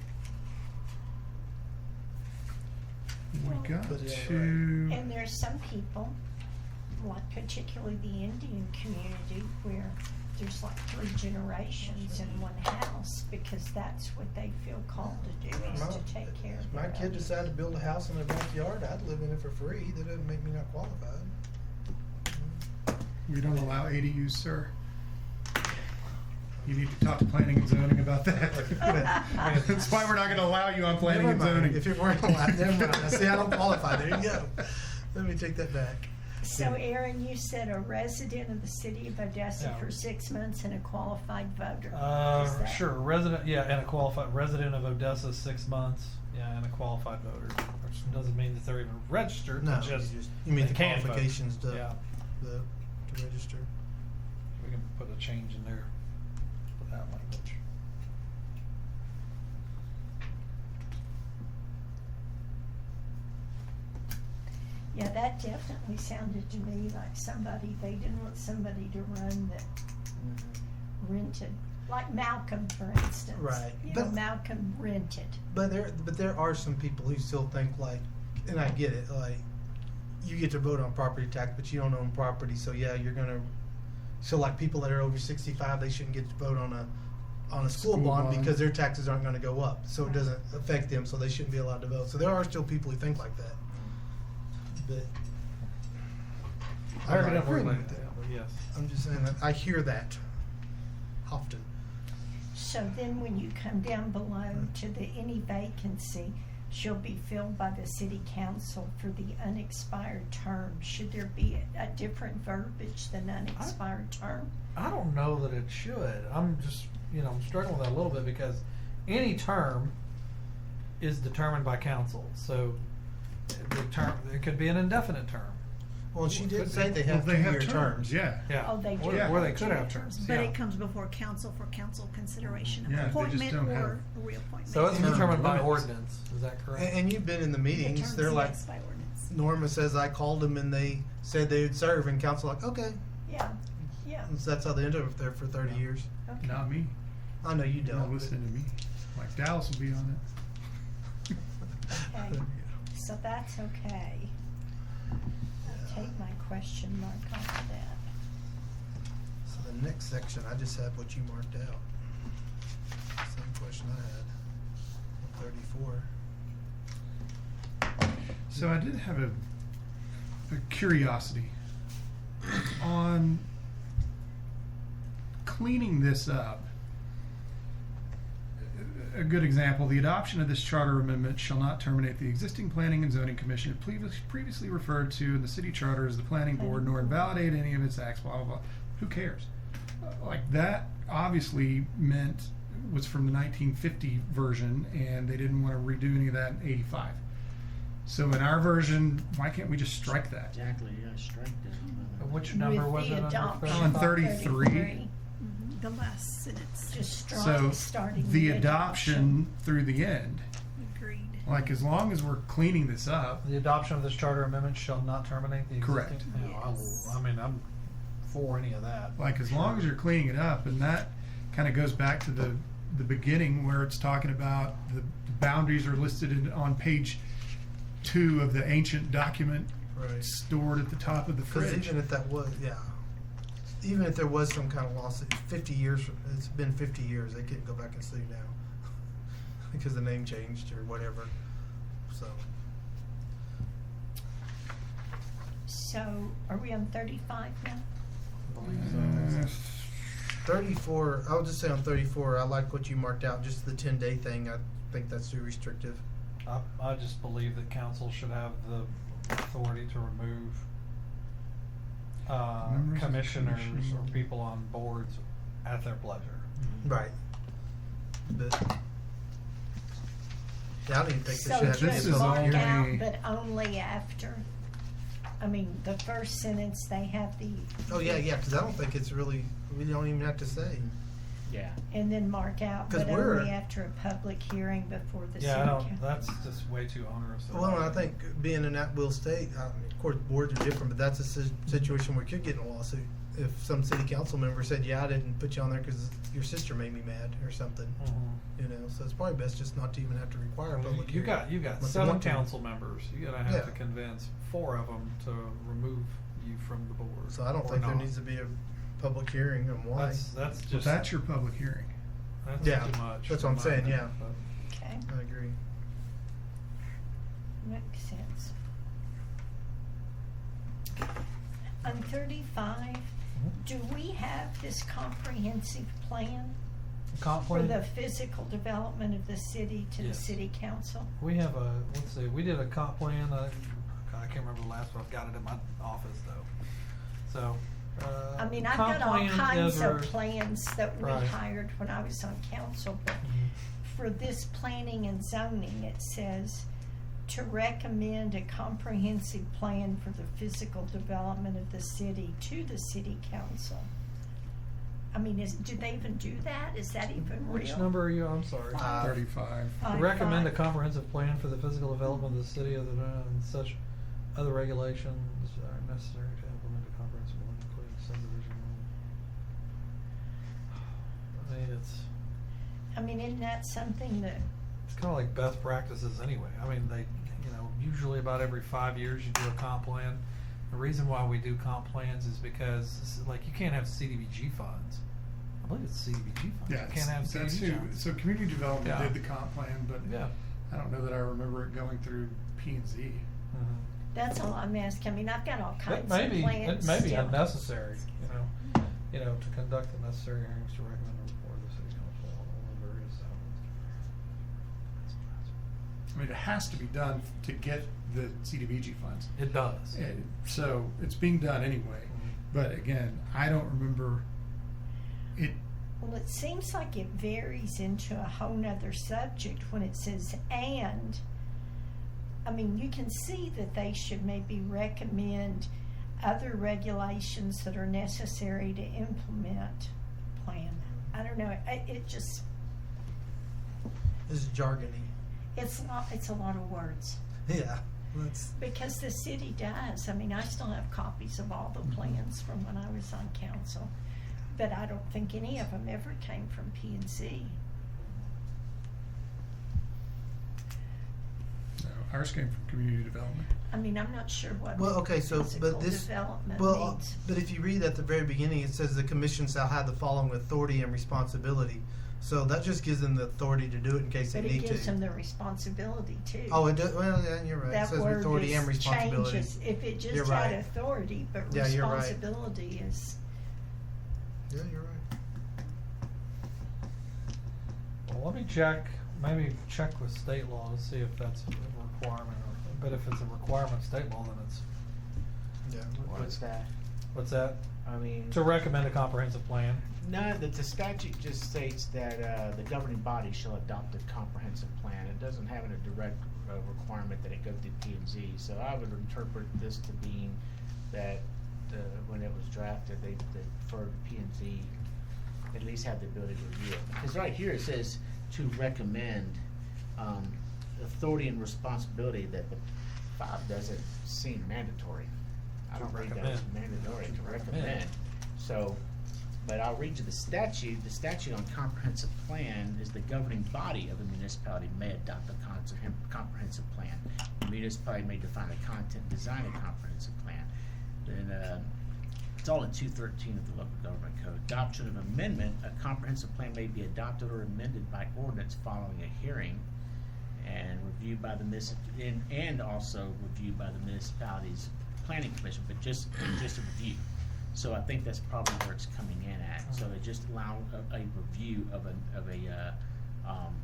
we got But yeah, to. And there's some people, like particularly the Indian community, where there's like 3 generations in one house, because that's what they feel called to do, is My- to take care of if my their kid elders. decided to build a house in their backyard, I'd live in it for free. That doesn't make me not qualified. We don't allow ADUs, sir. You need to talk to planning and zoning about that. That's why we're not gonna allow you on planning Never and mind. zoning. If you weren't allowed, never mind. See, I don't qualify. There you go. Let me take that back. So Aaron, you said a resident of the city of Odessa Yeah. for 6 months and a qualified voter. Is that- Sure, resident, yeah, and a qualified, resident of Odessa, 6 months, yeah, and a qualified voter, which doesn't mean that they're even registered, No, but just. you mean they the can vote. qualifications to, Yeah, to register. we can put a change in there for that language. Yeah, that definitely sounded to me like somebody, they didn't want somebody to run that rented, like Malcolm, for instance. Right. You know, But- Malcolm rented. But there are some people who still think like, and I get it, like, you get to vote on property tax, but you don't own property, so yeah, you're gonna. So like people that are over 65, they shouldn't get to vote on a school School bond bond. because their taxes aren't going to go up, so it doesn't affect them, so they shouldn't be allowed to vote. So there are still people who think like that. But I'm not Evidently, agreeing like with that, that. but yes. I'm just saying that I hear that often. So then when you come down below to the any vacancy shall be filled by the city council for the unexpired term. Should there be a different verbiage than unexpired term? I don't know that it should. I'm just, I'm struggling with that a little bit because any term is determined by council. So the term, it could be an indefinite term. Well, she did Could say be. they have Well, they have 2-year terms. Yeah. Yeah. Oh, they do. Or, have or they could two have terms. terms. But yeah. it comes before council for council consideration of Yeah, they just appointment don't have- or reappointment. So it's Term determined by limits. ordinance. Is that correct? And you've been in the meetings. The terms, They're like, yes, by ordinance. Norma says I called them and they said they would serve, and council like, okay. Yeah, yeah, And so that's how they ended up there for 30 years. okay. Not me. I know you You're don't. not but- listening to me. Like Dallas will be on it. Okay. So that's okay. I'll take my question mark off of that. So the next section, I just have what you marked out. Same question I had. 34. So I did have a curiosity on cleaning this up. A good example, the adoption of this charter amendment shall not terminate the existing planning and zoning commission previously referred to in the city charter as the planning board, nor invalidate any of its acts, blah, blah, blah. Who cares? Like that obviously was from the 1950 version, and they didn't want to redo any of that in 85. So in our version, why can't we just strike that? Exactly, yeah, strike that. Which number With was the it under? adoption On of 33. Mhm, the last sentence. Just So starting the adoption through the end, Agreed. like as long as we're cleaning this up, The adoption of this charter amendment shall not terminate the existing. Correct. Yes. I'm for any of that. like as long as you're cleaning it up, and that kind of goes back to the beginning where it's talking about the boundaries are listed on page 2 of the ancient document Right. stored at the top of the Because fridge. even if that was, yeah. Even if there was some kind of lawsuit, 50 years, it's been 50 years, they couldn't go back and sue now. Because the name changed or whatever. So, So are we on 35 now? 34, I'll just say on 34, I like what you marked out, just the 10-day thing. I think that's too restrictive. I just believe that council should have the authority to remove Members of the commissioners commission. or people on boards at their pleasure. Right. But, yeah, I don't even think So they should have this just is mark only- out, but only after I mean, the first sentence, they have the. Oh, yeah, because I don't think it's really, we don't even have to say. Yeah. And then mark out, 'Cause but we're- only after a public hearing before the city Yeah, I don't, council. that's just way too onerous. of a- Well, and I think being in that will state, I mean, of course, boards are different, but that's a situation where you could get in a lawsuit. If some city council member said, yeah, I didn't put you on there because your sister made me mad or something, Mhm. you know, so it's probably best just not to even have to require a Well, public You hearing. got unless you 7 want to. council members, you gotta have Yeah. to convince 4 of them to remove you from the board. So I don't or think there not. needs to be a public hearing on why. That's But just, that's your public hearing. that's Yeah, too much. that's for what I'm my saying, opinion, yeah. but- Okay, I agree. makes sense. On 35, do we have this comprehensive plan Comp for plan? the physical development of the city to the Yes. city council? We have a, let's see, we did a comp plan, I can't remember the last one, I've got it in my office though. So, I mean, I've comp got all plan kinds is of our- plans that we Right. hired when I was on council, but for this planning and zoning, it says to recommend a comprehensive plan for the physical development of the city to the city council. I mean, do they even do that? Is that even real? Which number are you, I'm sorry? 35. Recommend a thought- comprehensive plan for the physical development of the city of the, and such other regulations are necessary to implement a comprehensive plan, including subdivision. I mean, I mean, isn't that something that, it's kinda like best practices anyway. I mean, they, you know, usually about every 5 years you do a comp plan. The reason why we do comp plans is because, like, you can't have CDBG funds. I believe it's CDBG funds. Yeah, You can't have that's CDBG who, funds. so community development Yeah. did the comp plan, but Yeah. I don't know that I remember it going through P&Z. Mhm. that's all I'm asking. I mean, I've got all It kinds may of be, plans. it may be still. unnecessary, you know, to conduct the necessary hearings to recommend a report of the city council on all the various I mean, it has to be done to get the CDBG funds. It does. So it's being done anyway. Mhm. But again, I don't remember it. Well, it seems like it varies into a whole nother subject when it says and. I mean, you can see that they should maybe recommend other regulations that are necessary to implement plan. I don't know, it just, This is jargony. it's a lot of words. Yeah, that's, Because the city does. I mean, I still have copies of all the plans from when I was on council. But I don't think any of them ever came from P&Z. No, ours came from community development. I mean, I'm not sure what well, okay, so, physical but this, development well, means. but if you read at the very beginning, it says the commission shall have the following authority and responsibility. So that just gives them the authority to do it in case they But it need gives them to. the responsibility too. Oh, it does, well, yeah, you're right. It That says word authority and just responsibility. changes. If it You're just right. had authority, but Yeah, you're right. responsibility is, Yeah, you're right. Well, let me maybe check with state law to see if that's a requirement, but if it's a requirement of state law, then it's, Yeah. What's that? what's that? I mean. To recommend a comprehensive plan. No, the statute just states that the governing body shall adopt a comprehensive plan. It doesn't have a direct requirement that it go through P&Z. So I would interpret this to mean that when it was drafted, they deferred to P&Z, at least have the ability to review it. Because right here it says to recommend authority and responsibility, that the 5 doesn't seem mandatory. I To don't read that as recommend. mandatory, To to recommend. recommend. So, but I'll read you the statute. The statute on comprehensive plan is the governing body of a municipality may adopt a comprehensive plan. The municipality may define the content and design a comprehensive plan. Then, it's all in 213 of the local government code. Adoption of amendment, a comprehensive plan may be adopted or amended by ordinance following a hearing and reviewed by the and also reviewed by the municipality's planning commission, but just a review. So I think that's probably where it's coming in at. So they just allow a review of a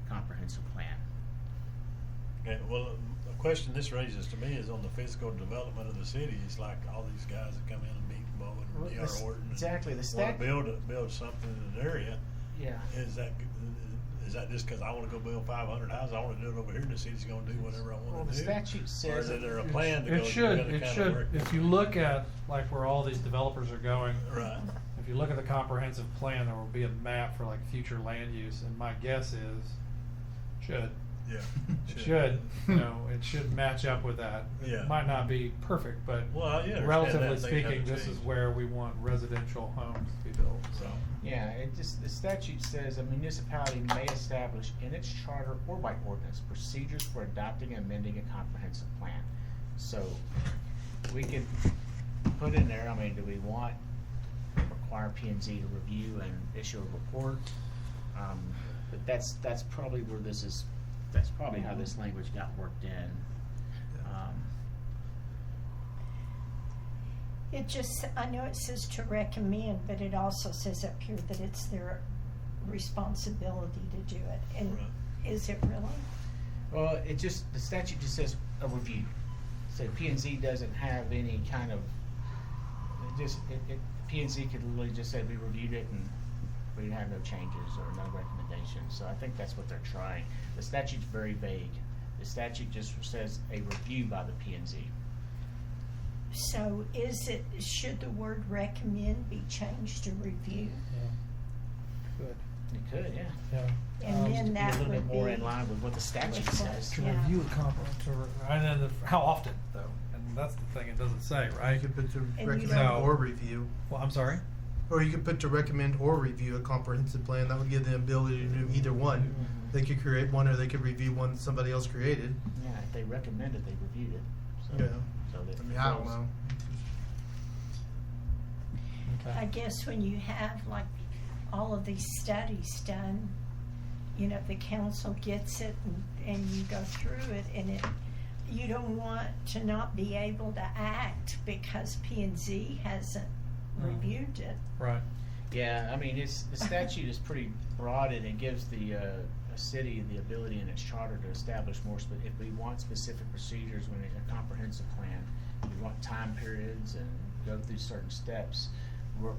comprehensive plan. Okay, well, the question this raises to me is on the physical development of the city. It's like all these guys that come in and meet Bo and D.R. Horton. Exactly, the Want stat. to build something in an area, Yeah. Is that just because I want to go build 500 houses? I want to do it over here, and the city's going to do whatever I Well, want the to do. statute Or says. is there a plan to go? It should, together it kind of should, work? if you look at like where all these developers are going, Right. if you look at the comprehensive plan, there will be a map for like future land use, and my guess is, should, Yeah. it should, you know, it should match up with that. Yeah. It might not be perfect, but Well, yeah. relatively speaking, this is where we want residential homes to be built, so. Yeah, the statute says a municipality may establish in its charter or by ordinance procedures for adopting and amending a comprehensive plan. So, we could put in there, I mean, do we want, require P and Z to review and issue a report? But that's probably where that's probably how this language got worked in. It just, I know it says to recommend, but it also says up here that it's their responsibility to do it. And Right. is it really? Well, the statute just says a review. So P and Z doesn't have any kind of, P and Z could literally just say we reviewed it and we have no changes or no recommendations. So I think that's what they're trying. The statute's very vague. The statute just says a review by the P and Z. So should the word recommend be changed to review? Good. It could, yeah. Yeah. And then Be a that little bit would more be. in line with what the statute with what- says. To Yeah. review a and then how often though, and that's the thing, it doesn't say, You right? could put to you recommend don't- or review, Well, I'm sorry? or you could put to recommend or review a comprehensive plan. That would give them the ability to do either one. Mhm. They could create one, or they could review one somebody else created. Yeah, if they recommended, they reviewed it. So, Yeah. So that I mean, I don't know. I guess when you have like all of these studies done, you know, the council gets it and you go through it and you don't want to not be able to act because P and Z hasn't reviewed it. Right. Yeah, I mean, the statute is pretty broad and it gives the a city the ability in its charter to establish more, if we want specific procedures when a comprehensive plan, we want time periods and go through certain steps, we're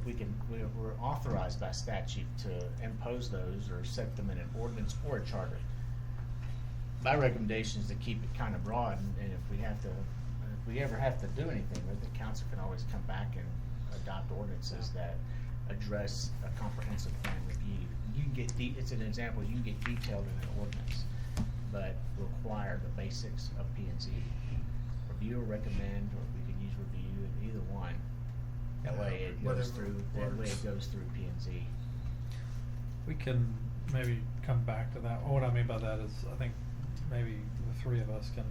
authorized by statute to impose those or set them in an ordinance or a charter. My recommendation is to keep it kind of broad, and if we ever have to do anything, the council can always come back and adopt ordinances that address a comprehensive plan review. You can get it's an example, you can get detailed in an ordinance, but require the basics of P and Z. Review or recommend, or we can use review in either one. That way it goes Whatever through, P and Z. We can maybe come back to that. What I mean by that is, I think maybe the three of us can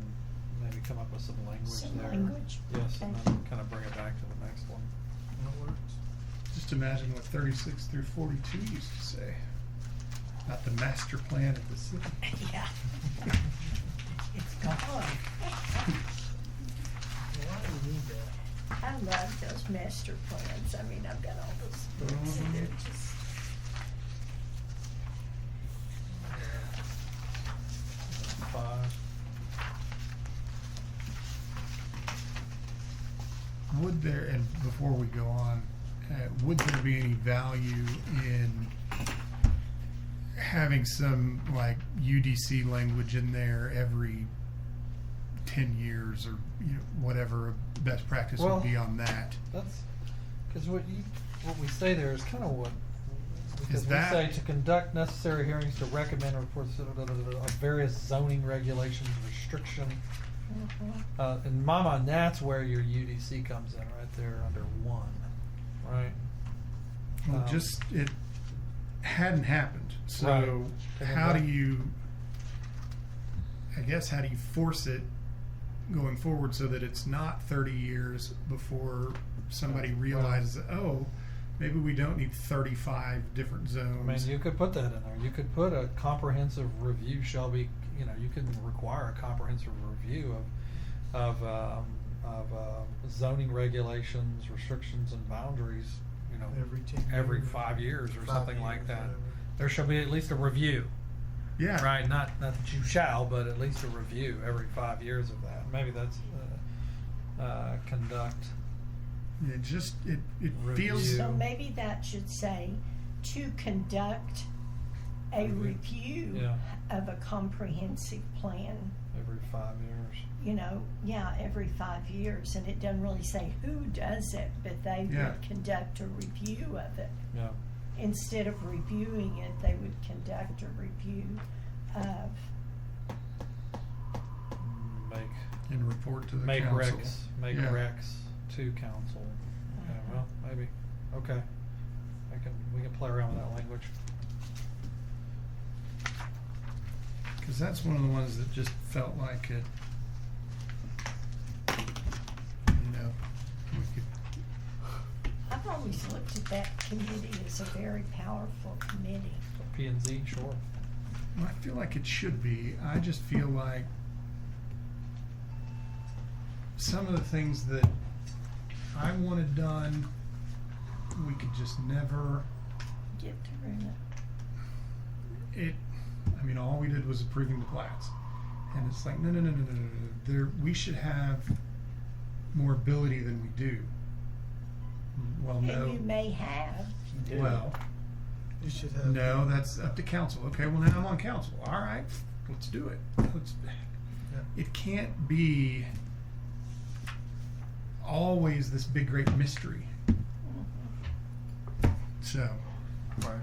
maybe come up with some language Some there. language, Yes, and okay. then kind of bring it back to the next one. That works. Just imagine what 36 through 42 used to say about the master plan of the city. Yeah. It's gone. Why do we need that? I love those master plans. I mean, I've got all those books and they're just. Five. Would there, and before we go on, would there be any value in having some like UDC language in there every 10 years or whatever best practice Well, would be on that? That's because what we say there is kind of what because we that- say to conduct necessary hearings to recommend reports of various zoning regulations, restriction. In my mind, that's where your UDC comes in, right there under 1, right? Well, just it hadn't happened. So Right. how do you? I guess how do you force it going forward so that it's not 30 years before somebody realizes, oh, maybe we don't need 35 different I zones. mean, you could put that in there. You could put a comprehensive review shall be, you can require a comprehensive review of zoning regulations, restrictions, and boundaries. Every 10 every years. 5 years or 5 something like years, that. whatever. There shall be at least a review, Yeah. right? Not that you shall, but at least a review every 5 years of that. Maybe that's conduct. It just it Review. feels So maybe that should say to conduct a review Yeah. of a comprehensive plan, Every 5 years. you know, yeah, every 5 years. And it doesn't really say who does it, but they Yeah. would conduct a review of it. Yeah. Instead of reviewing it, they would conduct a review of, Make And report to the make council. recs. Make Yeah. recs to council. Yeah. Well, maybe. Okay. We can play around with that language. Because that's one of the ones that just felt like it, you know, we could, I've always looked at that committee as a very powerful committee. P and Z, sure. I feel like it should be. I just feel like some of the things that I wanted done, we could just never, Get through it. I mean, all we did was approving the plats. And it's like, no. There, we should have more ability than we do. Well, And no. you may have, Do. Well, You should have. no, that's up to council. Okay, well, now I'm on council. All right, let's do it. It can't be always this big, great mystery. So, Right.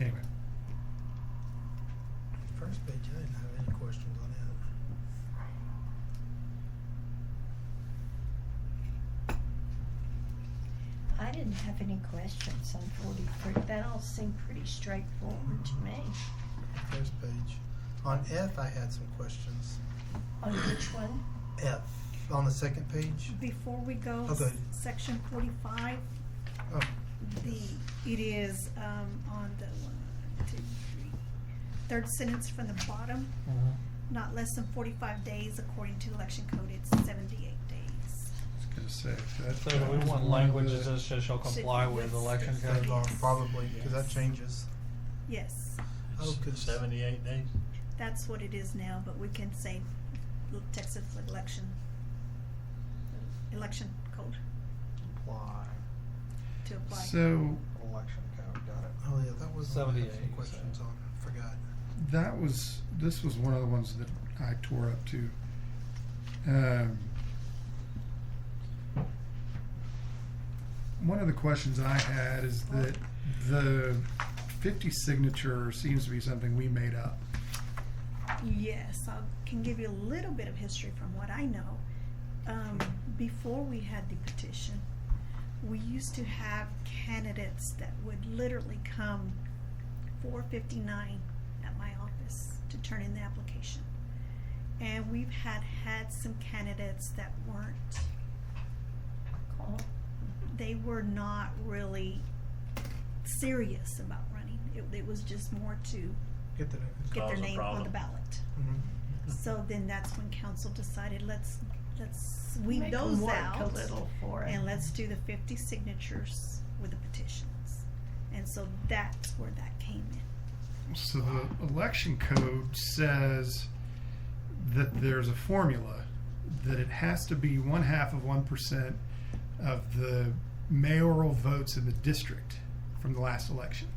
anyway. First page, I didn't have any questions on it. I didn't have any questions on 43. That all seemed pretty straightforward to me. First page. On F, I had some questions. On which one? F, on the second page. Before we go, Okay. section 45, Oh, it is on the 1, 2, 3, third sentence from the bottom. Not less than 45 days, according to election code, it's 78 days. I was gonna say that. So do we was want one language of that the- says shall comply with election Yes. code? Probably, because that changes. Yes, Oh, 'cause- 78 days. that's what it is now, but we can say Texas election code Comply. to apply. So Election code, got it. Oh, yeah, that was one I had 78, some questions so. on. Forgot. this was one of the ones that I tore up too. One of the questions I had is that the 50 signature seems to be something we made up. Yes, I can give you a little bit of history from what I know. Before we had the petition, we used to have candidates that would literally come 4:59 at my office to turn in the application. And we've had some candidates that weren't, they were not really serious about running. It was just more to Get the. get their Cause a name on the problem. ballot. Mhm. So then that's when council decided, let's weed Make 'em those work out. a little for it. And let's do the 50 signatures with the petitions. And so that's where that came in. So the election code says that there's a formula that it has to be 1/2% of the mayoral votes in the district from the last election,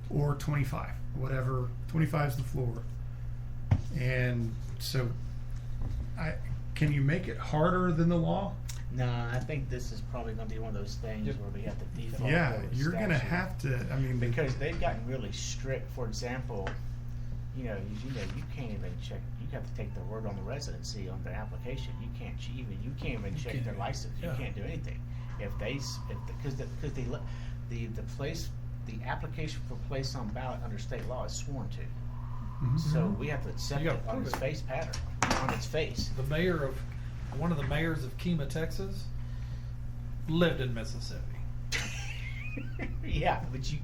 or 25, whatever. 25 is the floor. And so, can you make it harder than the law? No, I think this is probably gonna be one of those things Yep. where we have to default. Yeah, to the you're gonna statute. have to. I mean, Because they've gotten really strict. For example, you can't even check. You have to take their word on the residency on their application. You can't even check can't their do- license. You yeah. can't do anything. The application for place on ballot under state law is sworn to. Mhm. So we have to accept You it gotta on prove its it. face pattern, on its face. One of the mayors of Kemah, Texas, lived in Mississippi. Yeah, but you.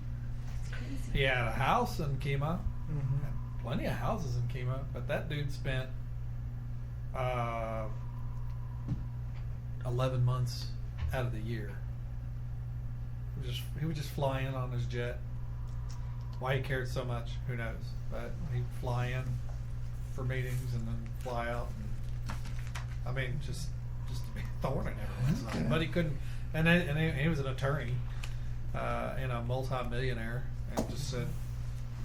He had a house in Kemah, Mhm. had plenty of houses in Kemah, but that dude spent 11 months out of the year. He would just fly in on his jet. Why he cared so much, who knows? But he'd fly in for meetings and then fly out. And, I mean, just to be a thorn in everyone's side. Okay. But he couldn't. he was an attorney, and a multi-millionaire, and just said,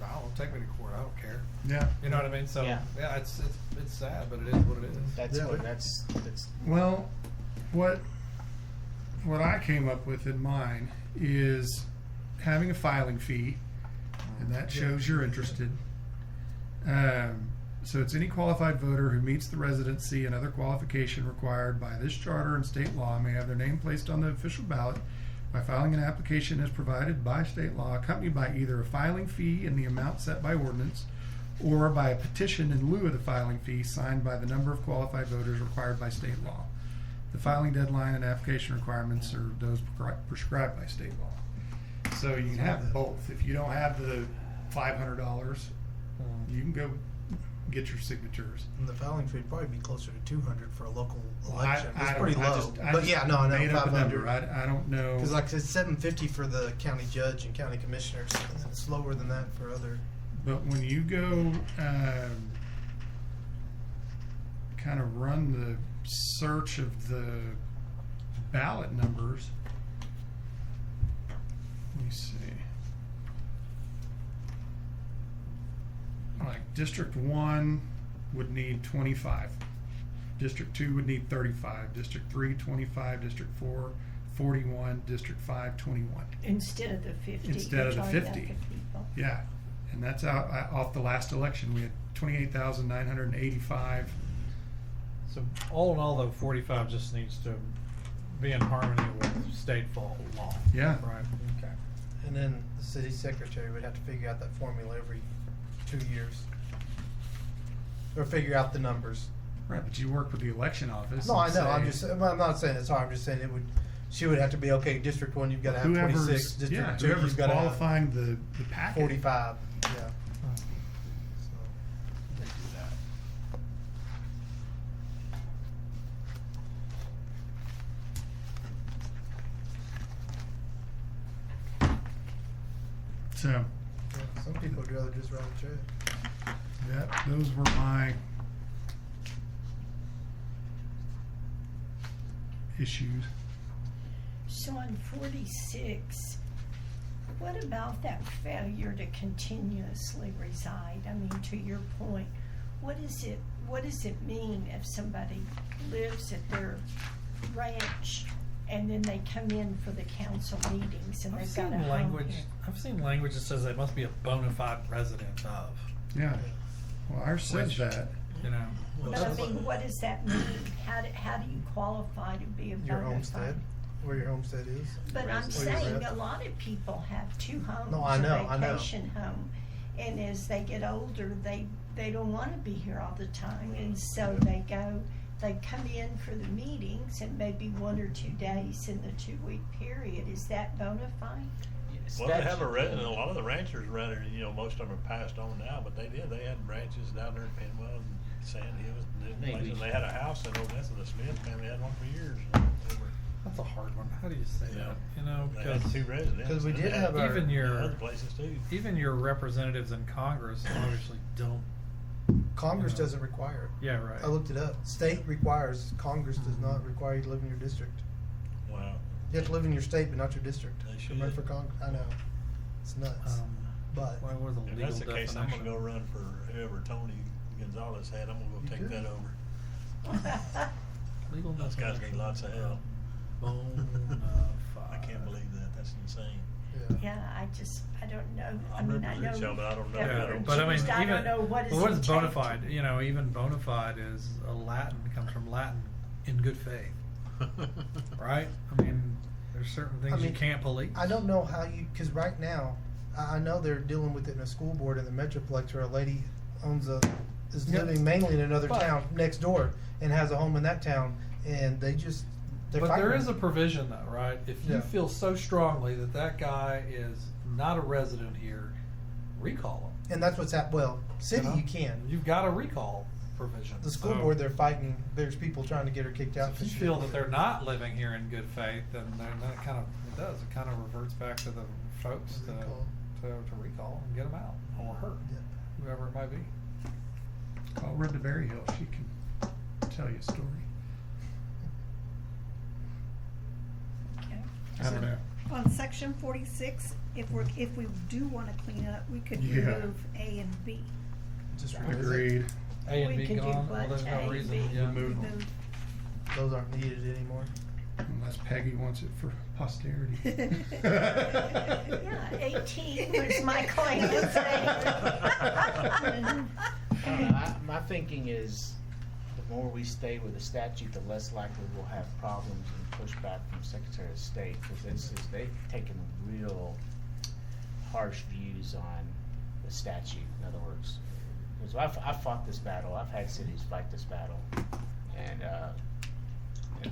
"I'll take me to court. I don't care." Yeah. You know what I mean? So Yeah. it's sad, but it is what it is. That's Yeah. what, that's, Well, what I came up with in mine is having a filing fee, and that shows you're interested. So it's any qualified voter who meets the residency and other qualification required by this charter and state law may have their name placed on the official ballot by filing an application as provided by state law, accompanied by either a filing fee in the amount set by ordinance, or by a petition in lieu of the filing fee signed by the number of qualified voters required by state law. The filing deadline and application requirements are those prescribed by state law. So you can have both. If you don't have the $500, you can go get your signatures. And the filing fee would probably be closer to 200 for a local Well, election. I It's don't- pretty I low. just- I But just yeah, no, I know, made up a 500. number. I don't know. Because like it's 750 for the county judge and county commissioners, and then it's lower than that for other. But when you go kind of run the search of the ballot numbers, let me see. Like District 1 would need 25. District 2 would need 35. District 3, 25. District 4, 41. District 5, 21. Instead of the 50. Instead of the which are 50. people. Yeah, and that's out off the last election. We had 28,985. So all in all, though, 45 just needs to be in harmony with state law. Yeah. Right. Okay. And then the city secretary would have to figure out that formula every 2 years. Or figure out the numbers. Right, but you work with the election office. No, I and know, I'm say- I'm not saying it's hard, I'm just saying she would have to be, okay, District 1, you've gotta have Whoever's 26, yeah, District 2, whoever's you've gotta have qualifying the packet. 45, yeah. So, They do that. So, yeah, some people would rather just write a check. that those were my issues. So on 46, what about that failure to continuously reside? I mean, to your point, what does it mean if somebody lives at their ranch and then they come in for the council meetings and I've they've got a seen home language. here? I've seen language that says they must be a bona fide resident of. Yeah. Well, ours says Which- that. You know. Well, But I that's mean, what does that mean? How do you qualify to be a bona Your fide? homestead, where your homestead is. But I'm Where you're saying at. a lot of people have two homes, No, I a know, I know. vacation home. And as they get older, they don't wanna be here all the time, and so they come in for the meetings and maybe 1 or 2 days in the 2-week period. Is that bona fide? Well, they have a resident, a lot of the ranchers around here, you know, most of them are passed on now, but they had ranches down there in Penwell and Sand Hills, and different Maybe. places. They had a house in Odessa, the Smith family had one for years. That's a hard one. How do you say Yeah. that? You know, They had because 2 residents. 'Cause we and did they have had our- even your other places too. even your representatives in Congress obviously don't. Congress Yeah. doesn't require it. Yeah, right. I looked it up. State requires, Congress does not require you to live in your district. Wow. You have to live in your state, but not your district. They To run should. for Congress, I know. It's nuts. What was the If legal that's the case, I'm definition? gonna go run for whoever Tony Gonzalez had. I'm gonna You go take could. that over. Legal Those guys definition need lots of help. bona I can't believe that. That's insane. Yeah. Yeah, I don't know. I I'm mean, I representing know. y'all, but I don't know. Yeah, everyone's but I mean, used. I even don't know what is well, what is bona it fide? take? You know, even bona fide is a Latin, comes from Latin, in good faith, right? I mean, there's certain things I mean, you can't police. I don't know how you, because right now, I know they're dealing with it in a school board in the Metroplex where a lady is Yep. living mainly in another But- town next door and has a home in that town, and they're But fighting. there is a provision though, right? If you Yeah. feel so strongly that that guy is not a resident here, recall him. And that's what's city know? you can. You've got a recall provision. The school So- board, they're fighting, there's people trying to get her kicked So out. if you 'cause she feel lives that they're there. not living here in good faith, then that kind of reverts back to the folks to recall and get them out, or her, Yeah. whoever it might be. Call Rhonda Berryhill. She can tell you a story. Okay. on section 46, if we do wanna clean up, we could Yeah. remove A and B. Just Agreed. A and We B can do gone, well, what, there's A no and reason, B? yeah. Remove. Remove. Those aren't needed anymore. Unless Peggy wants it for posterity. Yeah, 18 was my claim to fame. My thinking is, the more we stay with the statute, the less likely we'll have problems and pushback from Secretary of State, because they've taken real harsh views on the statute, in other words. Because I've fought this battle, I've had cities fight this battle, and the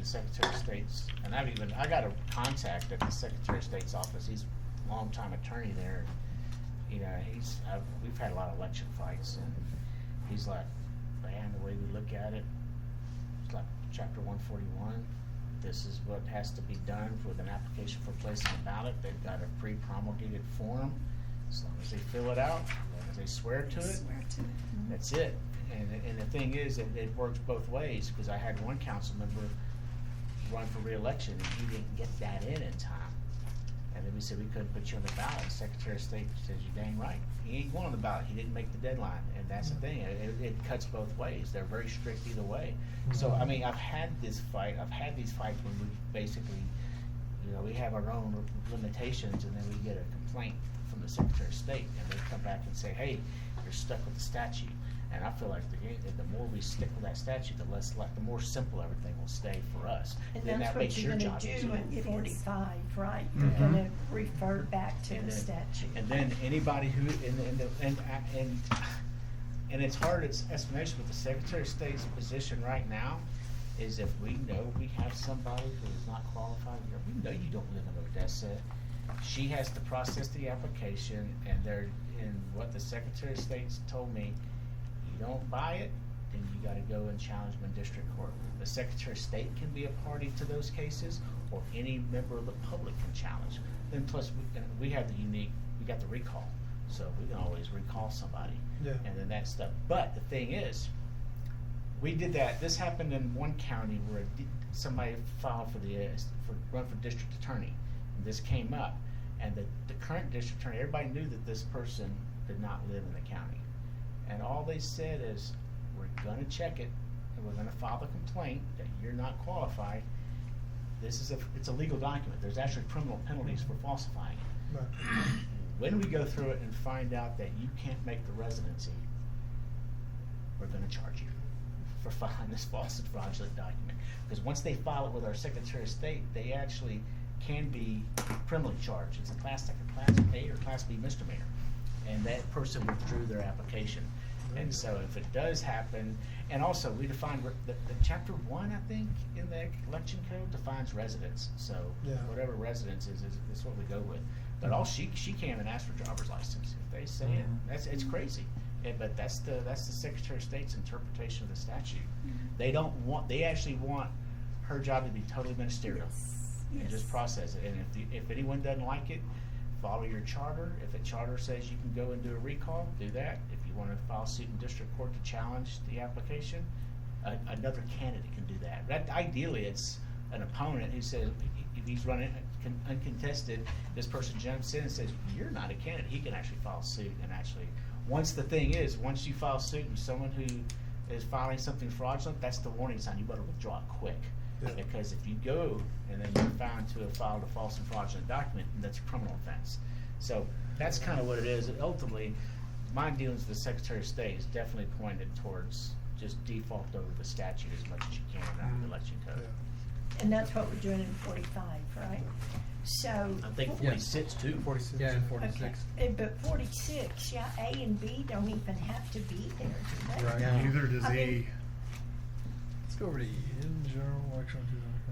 Secretary of State's, and I got a contact at the Secretary of State's office, he's a longtime attorney there, you know, we've had a lot of election fights, and he's like, man, the way we look at it, it's like chapter 141, this is what has to be done with an application for placing a ballot, they've got a pre-promulgated form, as long as they fill it out, as long as they swear to it, Swear to it. that's it. And the thing is, it works both ways, because I had one council member run for re-election, and he didn't get that in time. And then we said we couldn't put you on the ballot. The Secretary of State says, you're dang right. He ain't going on the ballot. He didn't make the deadline. And that's the thing. It cuts both ways. They're very strict either way. So, I mean, I've had this fight. I've had these fights when we basically, you know, we have our own limitations, and then we get a complaint from the Secretary of State, and they come back and say, hey, you're stuck with the statute. And I feel like the more we stick with that statute, the more simple everything will stay for us. And Then that's that what makes you're your gonna job do easier. in It is. 45, right? You're Mhm. gonna refer back to And the then- statute. And then anybody who, and it's hard, it's estimation, but the Secretary of State's position right now is if we know we have somebody who is not qualified, we know you don't live in Odessa, she has to process the application, and what the Secretary of State's told me, you don't buy it, then you gotta go and challenge them in district court. The Secretary of State can be a party to those cases, or any member of the public can challenge. Then plus, we have we got the recall, so we can always recall somebody. Yeah. And then that stuff, but the thing is, we did that, this happened in one county where somebody filed for run for district attorney, and this came up, and the current district attorney, everybody knew that this person did not live in the county. And all they said is, we're gonna check it, and we're gonna file the complaint that you're not qualified. It's a legal document, there's actually criminal penalties for falsifying it. Right. When we go through it and find out that you can't make the residency, we're gonna charge you for filing this false and fraudulent document. Because once they file it with our Secretary of State, they actually can be criminally charged. It's a Class A or Class B misdemeanor. And that person withdrew their application. And so if it does happen, and also we define, the chapter 1, I think, in the election code defines residence. So Yeah. whatever residence is what we go with. But all she came and asked for a driver's license. If they say it, it's crazy. But that's the Secretary of State's interpretation of the statute. They actually want her job to be totally ministerial. And Yes. just process it. And if anyone doesn't like it, follow your charter. If a charter says you can go and do a recall, do that. If you want to file suit in district court to challenge the application, another candidate can do that. Ideally, it's an opponent who says, if he's running uncontested, this person jumps in and says, you're not a candidate. He can actually file suit, and actually, once you file suit and someone who is filing something fraudulent, that's the warning sign. You better withdraw it quick. Yeah. Because if you go and then you're found to have filed a false and fraudulent document, that's a criminal offense. So that's kind of what it is. And ultimately, my dealings with the Secretary of State is definitely pointed towards just default over the statute as much as you can in the election code. And that's what we're doing in 45, right? So. I think Yeah. 46 too. 46. Yeah, in Okay, 46. But 46, yeah, A and B don't even have to be there, do they? Right. Neither does I E. mean- Let's go over to E, in general election.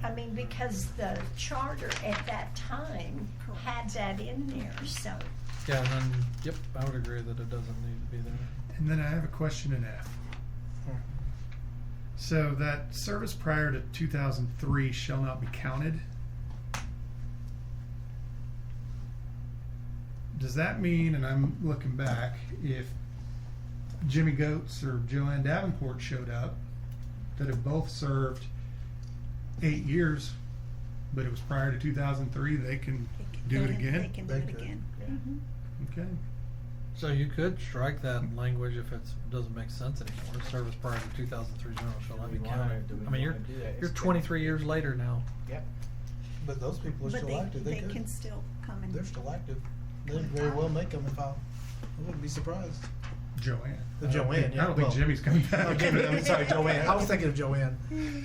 I mean, because the charter at that time had that in there, so. Yeah, and then, yep, I would agree that it doesn't need to be there. And then I have a question in F. So that service prior to 2003 shall not be counted. Does that mean, and I'm looking back, if Jimmy Goetz or Joanne Davenport showed up, that have both served 8 years, but it was prior to 2003, they can They can- do it They again? can do They it could. again. Yeah. Mhm. Okay. So you could strike that language if it doesn't make sense anymore. Service prior to 2003 general shall not Do be we wanna- counted. do we I mean, you're, wanna do that? you're It's 23 years later now. Yep. But those people are But still active. They they could. can still come and. They're still active. They'd very well make them if I wouldn't be surprised. Joanne. The I don't Joanne, think- yeah. I don't think well- Jimmy's coming back. Oh, Jimmy, I'm sorry, Joanne. I was thinking of Joanne.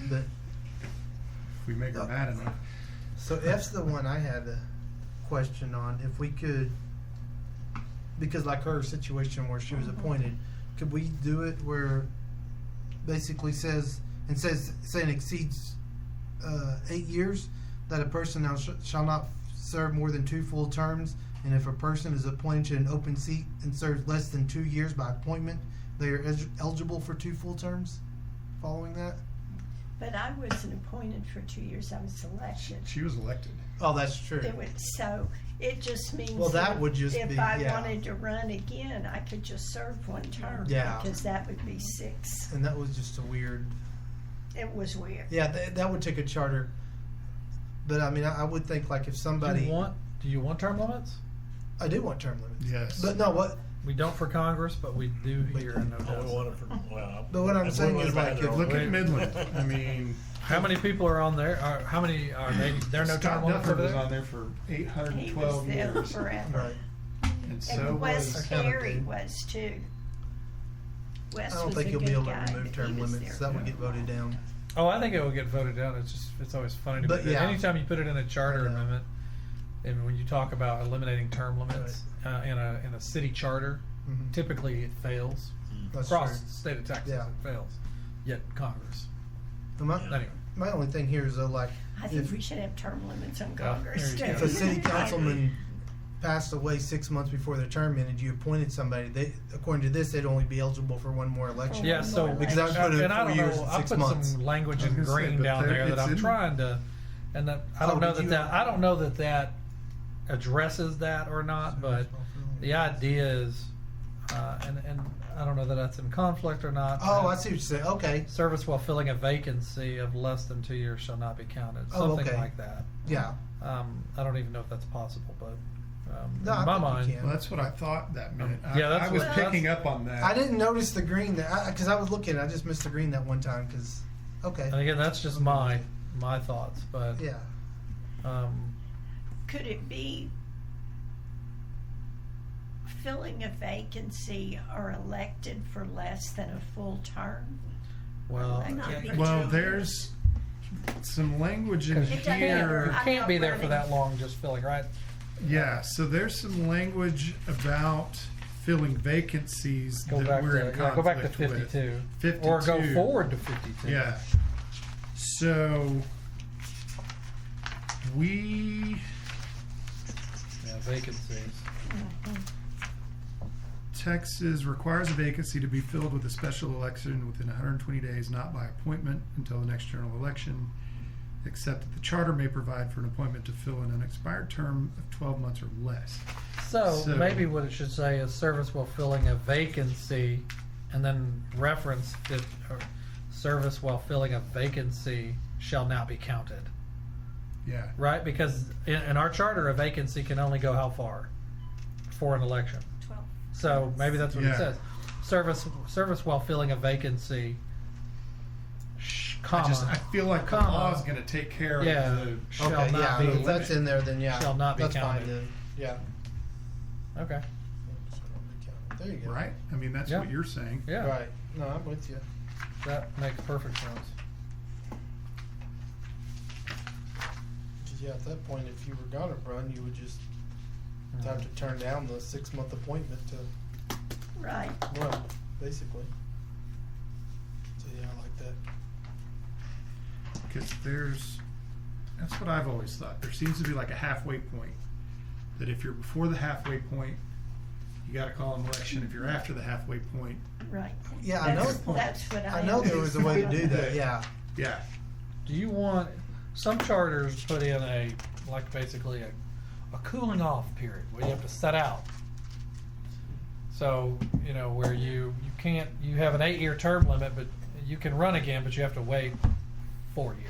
But If we make her mad enough. so F's the one I had a question on. If we could, because like her situation where she was appointed, could we do it where basically says saying exceeds 8 years that a person now shall not serve more than 2 full terms, and if a person is appointed to an open seat and serves less than 2 years by appointment, they are eligible for 2 full terms. Following that. But I wasn't appointed for 2 years, I was elected. She was elected. Oh, that's true. So it just means. Well, that would just if be- I yeah. wanted to run again, I could just serve 1 term. Yeah. Because that would be 6. And that was just a weird. It was weird. Yeah, that would take a charter. But I mean, I would think like if somebody. Do you want term limits? I do want term limits. Yes. But no, what? We don't for Congress, but we do We here do. in No Oh, we Doubt. want it for, well. But what I'm if saying we is, would've like, had if- it Look already. at Midland. I mean, How many people are on there? How many are they? They're no Scott term limits Dufford over was there? on there for He 812 was there years. forever. Right. And so And was. Wes I Terry counted. was too. Wes I don't was think a you'll good be able guy, to remove but term he was limits. there That would for get a while. voted down. Oh, I think it will get voted down. It's always funny to But me. yeah. Anytime you put it in a charter Yeah. amendment, and when you talk about eliminating term limits in a city charter, Mhm. typically it fails. That's Across true. the state of Texas, Yeah. it fails. Yet Congress. And my, Anyway. my only thing here is though, like, I think if, we should have term limits on Yeah, Congress. there you too. go. if a city councilman passed away 6 months before their term ended, you appointed somebody. They, according to this, they'd only be eligible for 1 more election. Yeah, One so more Because I was putting and I 4 don't years know. and I 6 put months. some language I was in gonna say, green but down there that it's I'm in- trying to, and that I don't Oh, know did that you- I don't know that addresses that or not, but the idea is, and I don't know that that's in conflict or not. Oh, I see what you're saying. Okay. Service while filling a vacancy of less than 2 years shall not be counted. Oh, Something okay. like that. Yeah. I don't even know if that's possible, but No, I in my think you mind, can. Well, that's what I thought that meant. Yeah, that's I was what- picking up on that. I didn't notice the green there because I was looking. I just missed the green that one time. Because okay. and again, that's just my thoughts, but Yeah. Could it be filling a vacancy or elected for less than a full term? well, Not yeah, be Well, 2 there's some language in 'cause It doesn't you here. I'm can't not be there for running. that long just filling, right? Yeah, so there's some language about filling vacancies Go that back we're to in go back to conflict with. 52, 52. or go forward to 52. Yeah. So we Yeah, vacancies. Texas requires a vacancy to be filled with a special election within 120 days, not by appointment until the next general election, except that the charter may provide for an appointment to fill an unexpired term of 12 months or less. So, So- maybe what it should say is service while filling a vacancy, and then reference that or service while filling a vacancy shall not be counted, Yeah. right? Because in our charter, a vacancy can only go how far for an election. 12. So maybe that's what Yeah. it says. Service while filling a vacancy, comma, I feel like the comma, law is going to take care of Yeah. the. shall Okay. not Yeah. be If that's in there, then yeah. shall not be that's counted. fine then. Yeah. Okay. There you go. Right? I mean, that's Yeah. what you're saying. Yeah. Right. No, I'm with you. That makes perfect sense. 'Cause, yeah, at that point, if you were gonna run, you would just have to turn down the 6-month appointment to Right. run, basically. So yeah, I like that. Because that's what I've always thought. There seems to be like a halfway point. That if you're before the halfway point, you got to call an election. If you're after the halfway point, Right. Yeah, I know. That's what I. I know there was a way to do that. Yeah. yeah. Do you want, some charters put in basically a cooling off period where you have to set out. So, where you have an 8-year term limit, but you can run again, but you have to wait 4 years.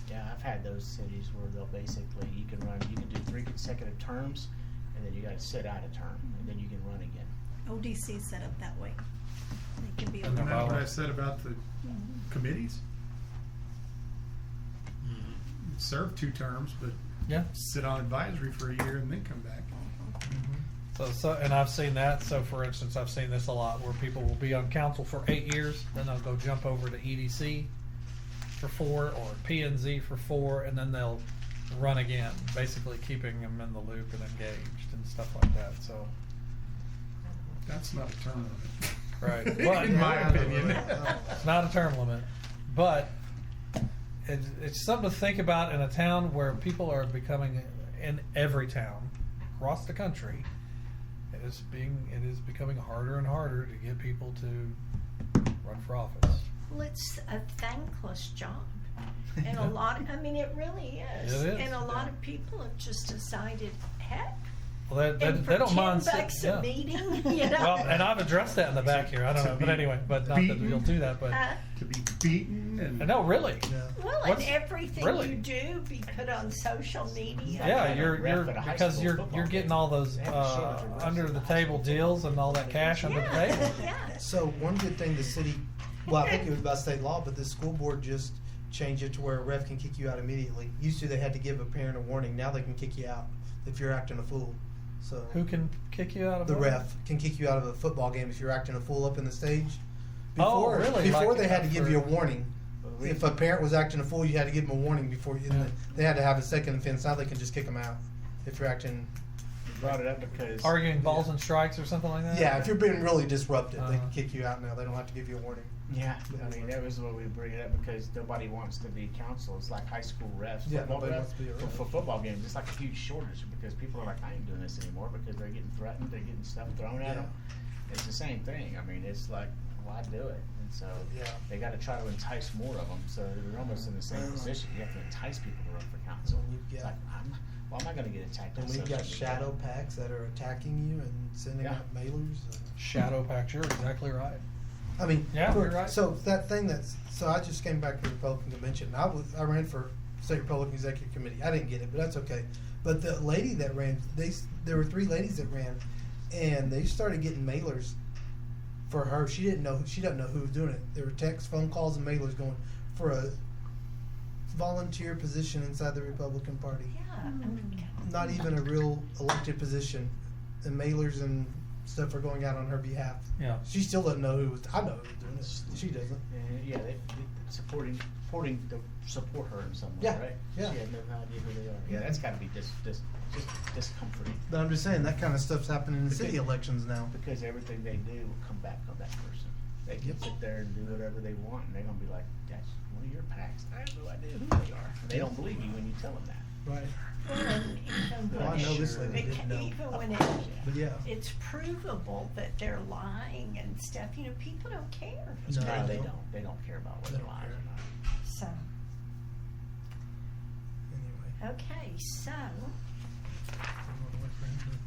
Yeah, I've had those cities where they'll basically, you can do 3 consecutive terms, and then you gotta sit out a term, and then you can run again. ODC is set up that way. They can be. Isn't that what I overrun. said about the committees? Serve 2 terms, but Yeah. sit on advisory for a year and then come back. So, and I've seen that, so for instance, I've seen this a lot, where people will be on council for 8 years, then they'll go jump over to EDC for 4, or P and Z for 4, and then they'll run again, basically keeping them in the loop and engaged and stuff like that, so. That's not a term limit. Right. But- In my opinion. It's not a term limit, but it's something to think about in a town where people are becoming, in every town across the country, it is becoming harder and harder to get people to run for office. Well, it's a thankless job. And a lot, I mean, it really is. It is, And a lot yeah. of people have just decided, heck, Well, and they for don't mind. $10 yeah. a meeting, you know? Well, and I've addressed that in the back here. I don't To know, but be anyway, but not that beaten. you'll do that. But To be beaten and no, really. Well, and What's- everything really? you do be put on social media. Yeah, Like a you're ref at a high because school you're football you're getting game. all those They have a shortage of refs under at the high table school. deals and all that cash under the table. Yeah. So one good thing the city, well, I think it was by state law, but the school board just changed it to where a ref can kick you out immediately. Used to they had to give a parent a warning. Now they can kick you out if you're acting a fool. So Who can kick you out of the a- ref can kick you out of a football game if you're acting a fool up in the stage. Oh, really? Before Like they had to give for- you a warning. we- If a parent was acting a fool, you had to give them a warning before you. Yeah. They had to have a second offense. Now they can just kick them out if you're acting. You brought it up because. Arguing balls and strikes or something like that. Yeah, if you're being really disruptive, they can Uh-huh. kick you out now. They don't have to give you a warning. Yeah, I mean, that was what we bring it up because nobody wants to be counsel. It's like high school refs, Yeah, football nobody refs. wants to be a ref. For football games, it's like a huge shortage because people are like, I ain't doing this anymore because they're getting threatened, they're getting stuff thrown at Yeah. them. It's the same thing. I mean, it's like, why do it? And so Yeah. they got to try to entice more of them. So they're almost in the same position. You have to entice people to run for council. And you've It's got- like, why am I going to get attacked on And we've social got media? shadow packs that are attacking you and sending Yeah. out mailers. Shadow pact. You're exactly right. I mean, Yeah, you're right. So that thing so I just came back to the Republican convention. I ran for state Republican executive committee. I didn't get it, but that's okay. But the lady that ran, there were 3 ladies that ran, and they started getting mailers for her. She doesn't know who was doing it. There were texts, phone calls, and mailers going for a volunteer position inside the Republican Party. Yeah, I mean, Not even a real elected position. And mailers and stuff are going out on her behalf. Yeah. She still doesn't know who was. I know who was doing it. She doesn't. Yeah, they supporting to support her in some way, Yeah, right? yeah. She had no idea who they are. Yeah, that's got to be just discomforting But I'm just saying that kind of stuff's happening in city elections now. because everything they do will come back on that person. They can Yep. sit there and do whatever they want, and they're gonna be like, "That's one of your packs. I have no idea who they are." And they don't believe you when you tell them that. Right. well, and even Well, I know this when lady it- didn't know. even when But yeah. it's provable that they're lying and stuff, you know, people don't care. No, No, they they don't. don't. They don't care about They whether don't lies care. or not. So, Anyway. okay, so,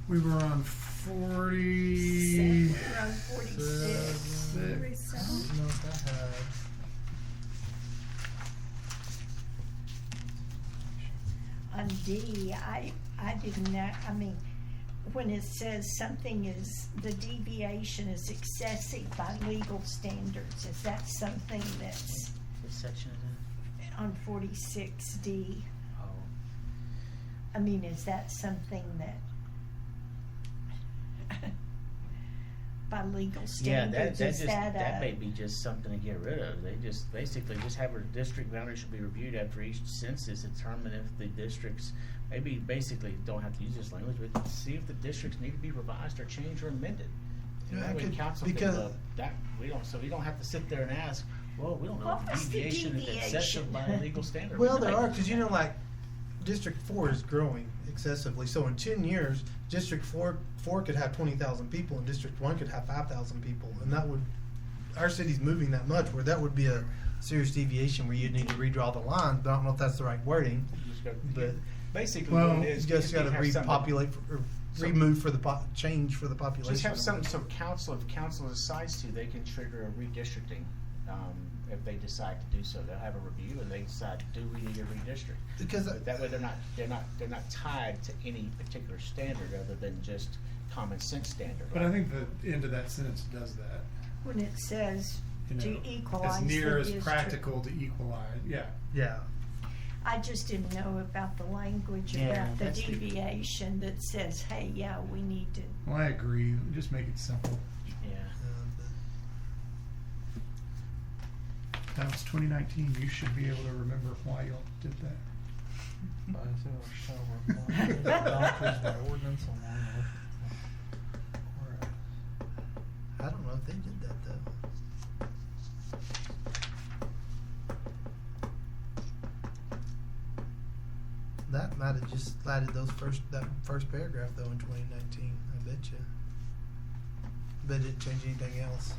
We were on 40. we're on 46. No, I had. On D, I didn't know, I mean, when it says something is, the deviation is excessive by legal standards, is that something that's What section is it? on 46D? Oh. I mean, is that something that, by legal Yeah, standards, is that that may be just something to get rid of. They just basically just have a district boundary should be reviewed after each census, determine if the districts, maybe basically don't have to use this language, but see if the districts need to be revised or changed or amended. Yeah, That way could- council because- can, that, we don't have to sit there and ask, well, we don't know What if was the the deviation is excessive by deviation? legal standard. Well, We there might- are, because you know, like, District 4 is growing excessively. So in 10 years, District 4 could have 20,000 people, and District 1 could have 5,000 people. And that would, our city's moving that much, where that would be a serious deviation where you'd need to redraw the lines, but I don't know if that's the right wording. Just go- But Basically, Well, what it you is. just got to have something- repopulate, or So- remove for the, change for the population. Just have some, so council, if council decides to, they can trigger a redistricting, if they decide to do so. They'll have a review and they decide, do we need to redistrict? Because But that way they're not tied to any particular standard other than just common sense standard. But I think the end of that sentence does that. When it says You to know, equalize as near the as district. practical to equalize. Yeah. yeah, I just didn't know about the language Yeah, about the that's the- deviation that says, hey, yeah, we need to. Well, I agree. Just make it simple. Yeah. That was 2019. You should be able to remember why y'all did that. By or shall require adopted by ordinance along with- whereas- I don't know if they did that though. That might have just added that first paragraph though in 2019. I bet you. Bet it didn't change anything else.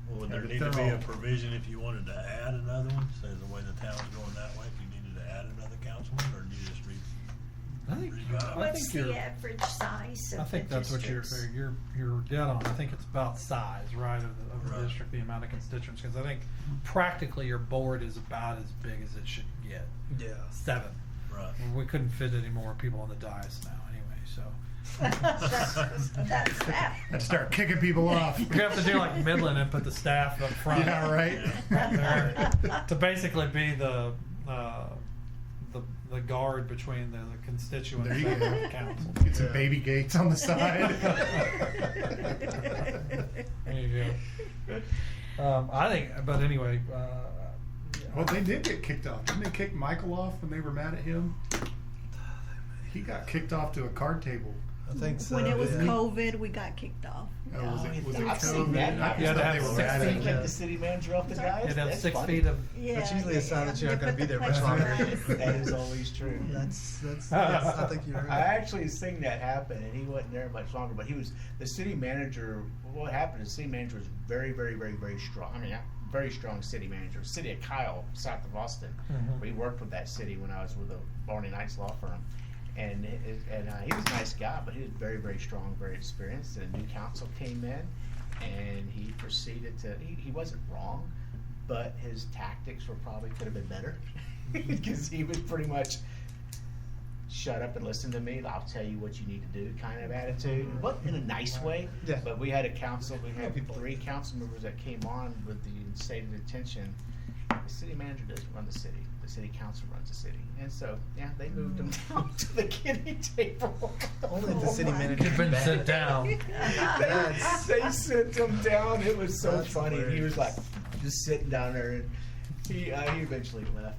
Well, would Yeah, there but need to they're be a all- provision if you wanted to add another one? Say the way the town's going that way, if you needed to add another councilman, or do you just read? I think, I What's think the you're, average size of I think the that's what districts? you're dead on. I think it's about size, right, of the Right. district, the amount of constituents, because I think practically your board is about as big as it should get. Yeah. 7. Right. We couldn't fit any more people on the dais now anyway, so. That's that. I'd start kicking people off. We have to do like Midland and put the staff up front. Yeah, right. There, to basically be the guard between the constituents There you and go. the council. Get some baby gates on the side. There you go. I think, but anyway, Well, they did get kicked off. Didn't they kick Michael off when they were mad at him? He got kicked off to a card table. I think so. When it was yeah. COVID, we got kicked off. Oh, was it I've seen COVID? that I happen. You had to thought have they were 6 mad at feet. him. Kick the city manager off the guys? you'd have That's 6 funny. feet of. Yeah, That's usually a sign that you're not You going to put be there the much place on longer. ice. That is always true. That's I think you're I right. actually seen that happen, and he wasn't there much longer. But he was the city manager. What happened? The city manager was very, very, very, very strong. I mean, very strong city manager. City of Kyle, south of Austin. Mhm. We worked with that city when I was with the Barney Knights law firm, and he was a nice guy, but he was very, very strong, very experienced. And a new council came in, and he proceeded to. He wasn't wrong, but his tactics were probably could have been better because he was pretty much shut up and listen to me. I'll tell you what you need to do kind of attitude. But in a nice way. Yeah. But we had a council, we had people 3 council members that came on with the stated intention. The city manager doesn't run the city. The city council runs the city. And so, yeah, they moved him down to the kiddie table. Only if the city my manager. You've been sit down. That's- They sent him down. It was so That's funny. He was hilarious. like just sitting down there, and he eventually left.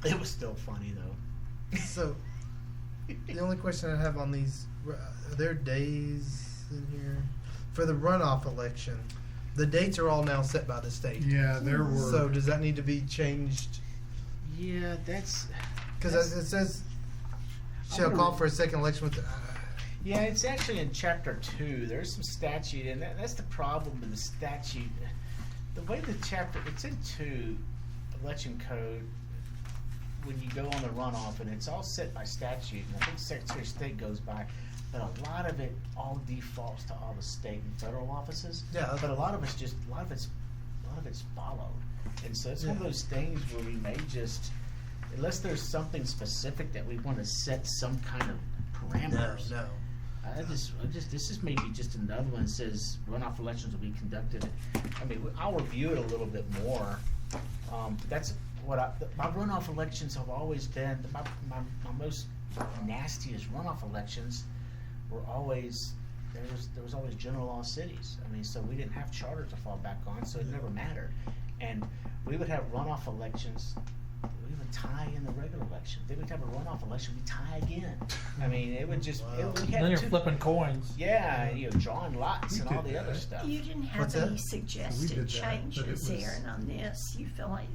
It was still funny though. So, the only question I have on these, are there days in here for the runoff election? The dates are all now set by the state. Yeah, there were. So does that need to be changed? Yeah, that's Because it says, I'm shall gonna call re- for a second election with. yeah. It's actually in chapter 2. There's some statute, and that's the problem with the statute. The way the chapter, it's in 2 election code. When you go on the runoff, and it's all set by statute, and I think Secretary of State goes by, but a lot of it all defaults to all the state and federal offices. Yeah. But a lot of it's followed, and so it's one of Yeah. those things where we may just, unless there's something specific that we want to set some kind of parameters. No. I just, this is maybe just another one that says runoff elections will be conducted. I mean, I'll review it a little bit more. That's what my runoff elections have always been, my most nastiest runoff elections were always, there was always general law cities. I mean, so we didn't have charters to fall back on, so it never mattered. And we would have runoff elections, we would tie in the regular election. Then we'd have a runoff election, we'd tie again. I mean, it would just, Wow. we had Then you're two- flipping coins. yeah, you know, drawing lots We and all did the other that. stuff. You didn't have What's any that? We did suggested that, but it changes, was- Aaron, on this. You feel like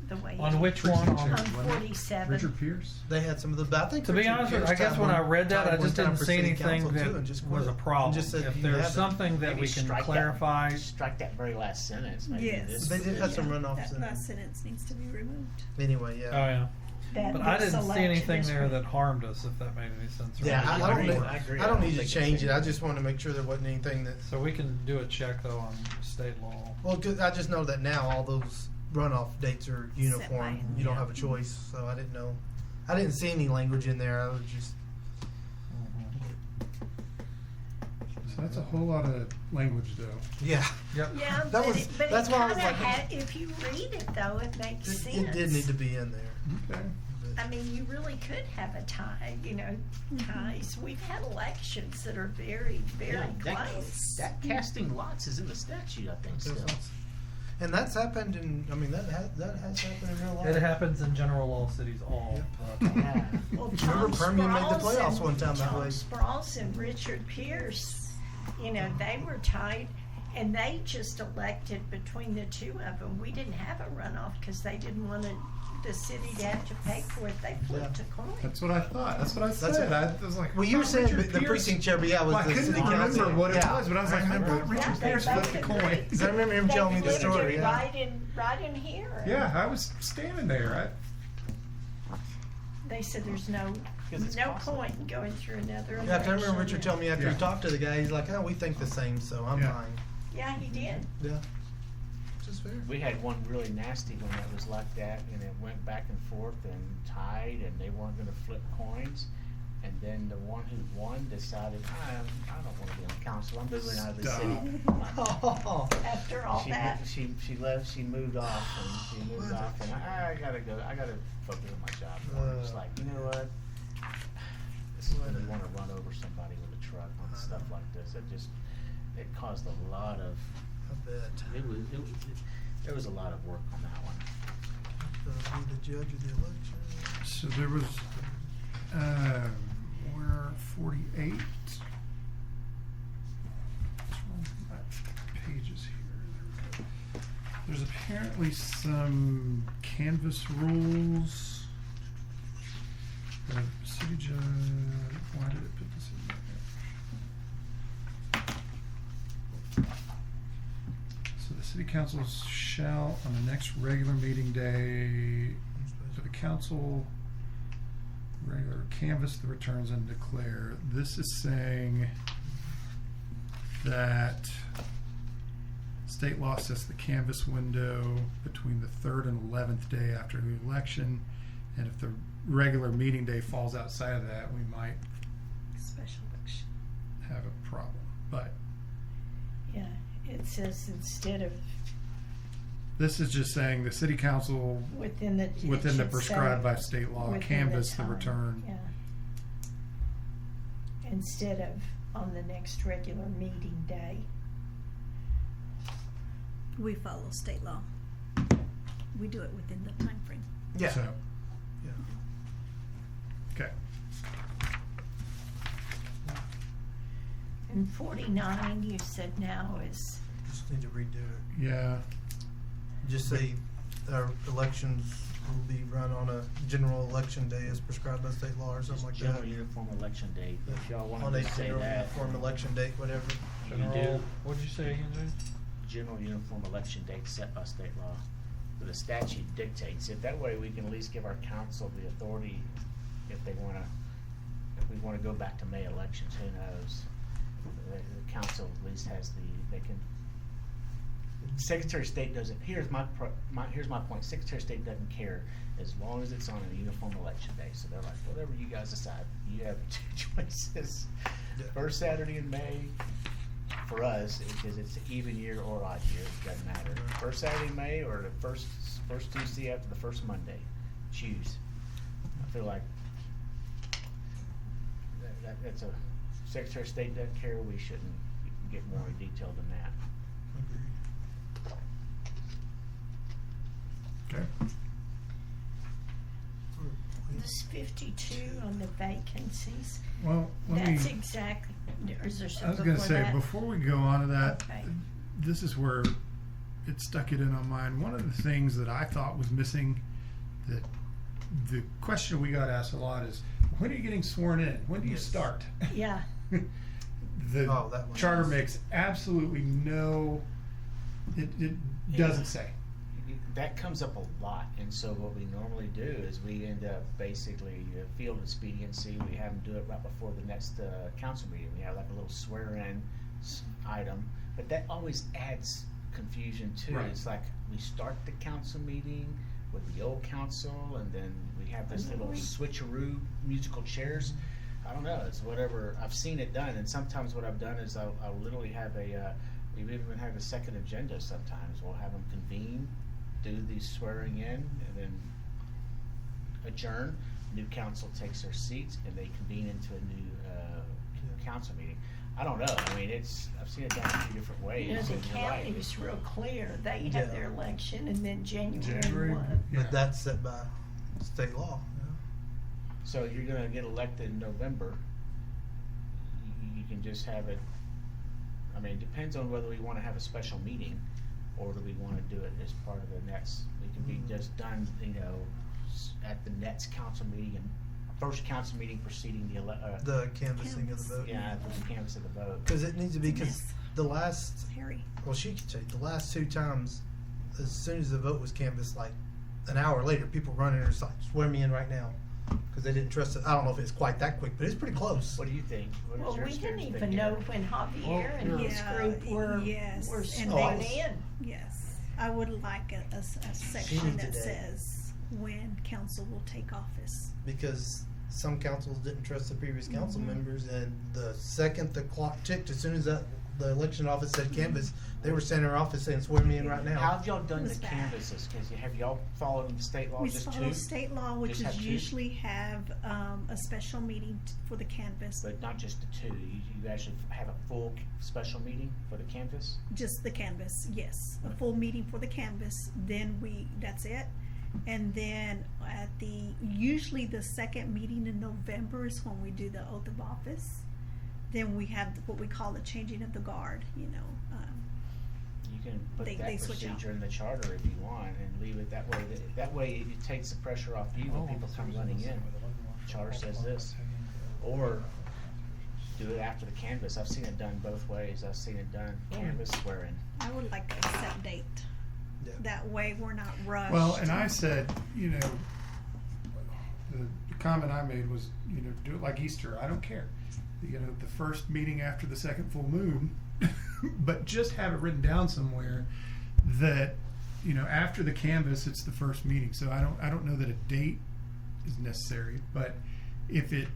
the way On you- which one? on On, 47. Richard Pierce? They had some of the. I think to be Richard honest with you, Pierce I guess tied when I one- read that, tied I one just time didn't for see city anything council, too, that and just was quit. a problem. And just said If you there's have it. something that Maybe we can strike clarify, Strike that very last sentence. Maybe Yes. this They did have some Yeah, runoffs that in last there. sentence needs to be removed. Anyway, oh yeah. yeah. that But I this didn't see election anything is there right. that harmed us, if that made any sense. Yeah, right? I don't agree. need, I agree. I don't need to think it's change it. I any- just want to make sure there wasn't anything that. So we can do a check though on state law. Well, 'cause I just know that now all those runoff dates are uniform. by- You don't yeah. have a choice, so I didn't know. I didn't see any language in there. I was just. So that's a whole lot of language, though. Yeah. Yep. Yeah, That but was- it, but that's it why I was kinda like- had, if you read it though, it makes sense. It did need to be in there. Okay. I mean, you really could have a tie, you know, ties. We've had elections that are very, very Yeah, close. that casting lots is in the statute, I think, still. And that's happened in. I mean, that has happened in real life. It happens in general law cities all the time. Yeah. Well, Remember Tom Permian made the Sprouse playoffs and- one time that Tom way. Sprouse and Richard Pierce, you know, they were tied, and they just elected between the two of them. We didn't have a runoff because they didn't want the city to have to pay for it. They flipped a coin. That's what I thought. That's what I That's said. it. I was like, Well, you were I thought saying Richard the Pierce- precinct chair, but yeah, was Well, I the couldn't city council. remember what it Yeah. was, but I was like, I remember. thought Richard Yeah, they Pierce flipped the voted coin. right. Because I remember him They telling me the flipped story. it Yeah. right in here. Yeah, I was standing there. They said there's no 'Cause it's costly. point in going through another election. Yeah, 'cause I remember Richard telling me after he Yeah. talked to the guy, he's like, "Oh, we think the same, so I'm Yeah. fine." Yeah, he did. Yeah, which is fair. We had one really nasty one that was like that, and it went back and forth and tied, and they weren't gonna flip coins. And then the one who won decided, I don't wanna be on council, I'm moving out of the city. Oh, After all She, that. she left, she moved off, and I gotta go, I gotta focus on my job more. It's like, you know what? This is when you wanna run over somebody with a truck on stuff like this, it caused a lot of, I bet. there was a lot of work on that one. Be the judge of the election. So there was, we're 48. What's wrong with my pages here? There we go. There's apparently some canvas rules. The city judge, why did it put this in there? So the city council shall, on the next regular meeting day, for the council, regular canvass the returns and declare. This is saying that state law sets the canvass window between the 3rd and 11th day after the election, and if the regular meeting day falls outside of that, we might Special election. have a problem. But Yeah, it says instead of this is just saying the city council, within the. it within the should prescribed say by state law, within canvass the time, return. Yeah. Instead of on the next regular meeting day. We follow state law. We do it within the time frame. Yeah. So, Yeah. okay. And 49, you said now is, Just need to redo it. Yeah. Just say our elections will be run on a general election day as prescribed by state law or something like that. General uniform election date, if y'all On wanted a to say general that. uniform election date, whatever. You General, do. what'd you say again, Jay? General uniform election date set by state law. So the statute dictates it. That way we can at least give our council the authority if we wanna go back to May elections, who knows? The council at least has they can. Secretary of State doesn't, here's my point, Secretary of State doesn't care as long as it's on a uniform election day. So they're like, whatever you guys decide, you have two choices. Yeah. First Saturday in May, for us, because it's an even year or odd year, it doesn't matter. First Saturday in May or the first Tuesday after the first Monday, choose. I feel like that's a, Secretary of State doesn't care, we shouldn't get more detailed than that. Okay. this 52 on the vacancies. Well, let me. That's exactly, or is there I was something gonna before say, that? before we go on to that, Okay. this is where it stuck it in on mine. One of the things that I thought was missing, that the question we got asked a lot is, when are you getting sworn in? When do you Yes. start? Yeah, The Oh, that one. charter makes absolutely no, it doesn't say. that comes up a lot, and so what we normally do is we end up basically field expediency. We have them do it right before the next council meeting. We have like a little swear-in item, but that always adds confusion too. Right. It's like we start the council meeting with the old council, and then we have this little switcheroo musical chairs. I don't know. It's whatever. I've seen it done, and sometimes what I've done is I'll literally have a. We've even had a second agenda. Sometimes we'll have them convene, do the swearing in, and then adjourn. New council takes their seats, and they convene into a new council meeting. I don't know. I mean, I've seen it done a few different ways. You know, the and you're right. county was real clear. They Yeah. have their election and then January January. 1. Yeah. But that's set by state law. So you're gonna get elected in November. You can just have it, I mean, it depends on whether we wanna have a special meeting, or do we wanna do it as part of the next, it can be just done, at the next council meeting, and first council meeting preceding The canvassing of the vote. yeah, the canvass of the vote. Because it needs to be, because Yes. the last, Harry. well, she could tell you, the last 2 times, as soon as the vote was canvassed, like an hour later, people running and it's like, swear me in right now. Because they didn't trust it. I don't know if it's quite that quick, but it's pretty close. What do you think? What is Well, your we didn't experience even thinking? know when Javier and his Yeah, group were yes, and sworn they- in. Yes, I would like a section needs that a date. says when council will take office. Because some councils didn't trust the previous council Mhm. members, and the second the clock ticked, as soon as the election office said canvass, they were sitting in their office saying, swear me in right now. How have y'all done It the was bad. canvasses? Have y'all followed the state law, We just follow two? state law, which Just have is two? usually have a special meeting for the canvas, But not just the two, you actually have a full special meeting for the canvas? just the canvas, yes. A full meeting for the canvas, then that's it. And then usually the second meeting in November is when we do the oath of office. Then we have what we call the changing of the guard, You can put They that switch out. procedure in the charter if you want and leave it that way. That way it takes the pressure off you when people come running in. Charter says this. Or do it after the canvas. I've seen it done both ways. I've seen it done canvas swearing. I would like a set date. Yeah. That way we're not rushed. Well, and I said, the comment I made was, do it like Easter. I don't care. The first meeting after the second full moon, but just have it written down somewhere that, after the canvas, it's the first meeting. So I don't know that a date is necessary, but if it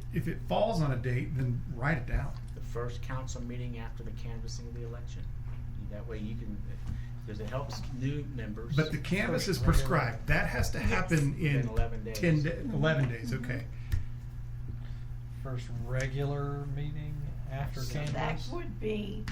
falls on a date, then write it down. The first council meeting after the canvassing of the election. That way you can, because it helps new members. But the canvas is prescribed. That has to happen Within in 11 days. 11 days. Okay. First regular meeting after So canvas? That would be,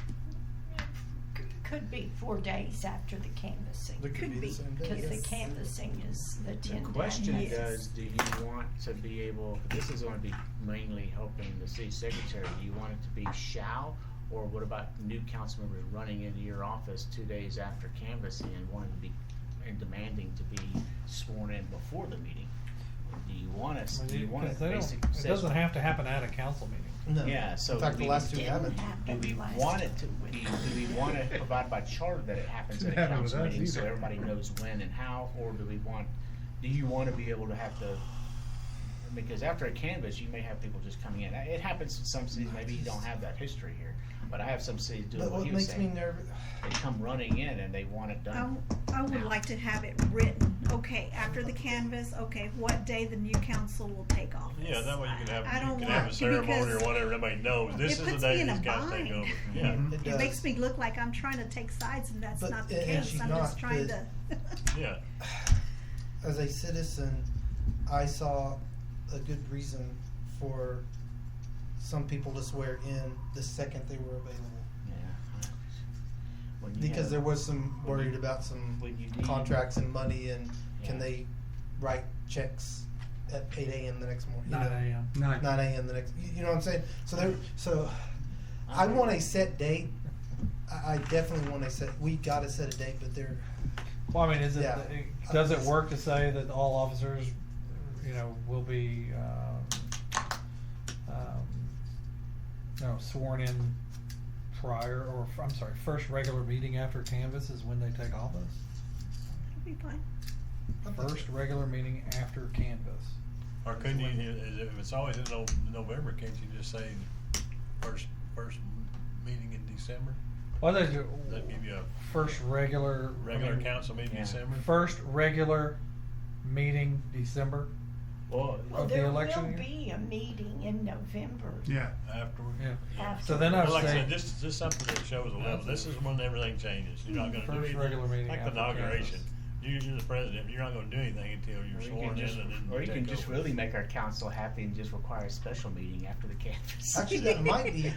could be 4 days after the canvassing. It could be the same day, Because yes. the canvassing is the 10 The days. question Yes. does, do you want to be able, this is gonna be mainly helping the city secretary, do you want it to be shall? Or what about new council members running into your office 2 days after canvassing and wanting to be, and demanding to be sworn in before the meeting? Do you want us, do you want it basically? It doesn't have to happen at a council meeting. No. Yeah, so In fact, do the we- last 2 Didn't haven't. happen Do we last want it to time. be, do we want to provide by charter that it happens at Didn't a happen with council us meeting so either. everybody knows when and how, or do you want to be able to have to, because after a canvas, you may have people just coming in. It happens in some cities, maybe you don't have that history here, but I have some cities doing But what what he was makes me saying. nervous, They come running in and they want it done. I would like to have it written, okay, after the canvas, okay, what day the new council will take office. Yeah, that way you I don't can have a want- ceremony or because whatever, everybody knows, this it is the puts day me in these a guys take bind. over. Yeah. It It does. makes me look like I'm trying to take sides and that's But- not the and case, she's I'm just not, trying to. Yeah. as a citizen, I saw a good reason for some people to swear in the second they were available. Yeah. When you Because have- there was some when you- worried about some when you need- contracts and money and can Yeah. they write checks at 8 a.m. the next morning? 9 a.m. 9 a.m. the next, you know what I'm saying? So I want a set date. I definitely want a set, we gotta set a date, but they're, Well, I mean, Yeah. does it work to say that all officers, will be, sworn in prior, or, I'm sorry, first regular meeting after canvas is when they take office? be fine. First regular meeting after canvas. Or couldn't you, if it's always in November, can't you just say first meeting in December? Well, Does that give you a first regular. regular council meeting in Yeah. December? First regular meeting Well, December. Well, Of the there election will year? be a meeting in November. Yeah. Afterward? Yeah. After. So then I Well, would like I say, said, just something that shows a level. This is when everything changes. You're not gonna do First anything. regular meeting Like the after inauguration. canvas. You're the president, you're not gonna do anything until Or you're you sworn can in just, and then or you take can just over. really make our council happy and just require a special meeting after the canvas. Actually,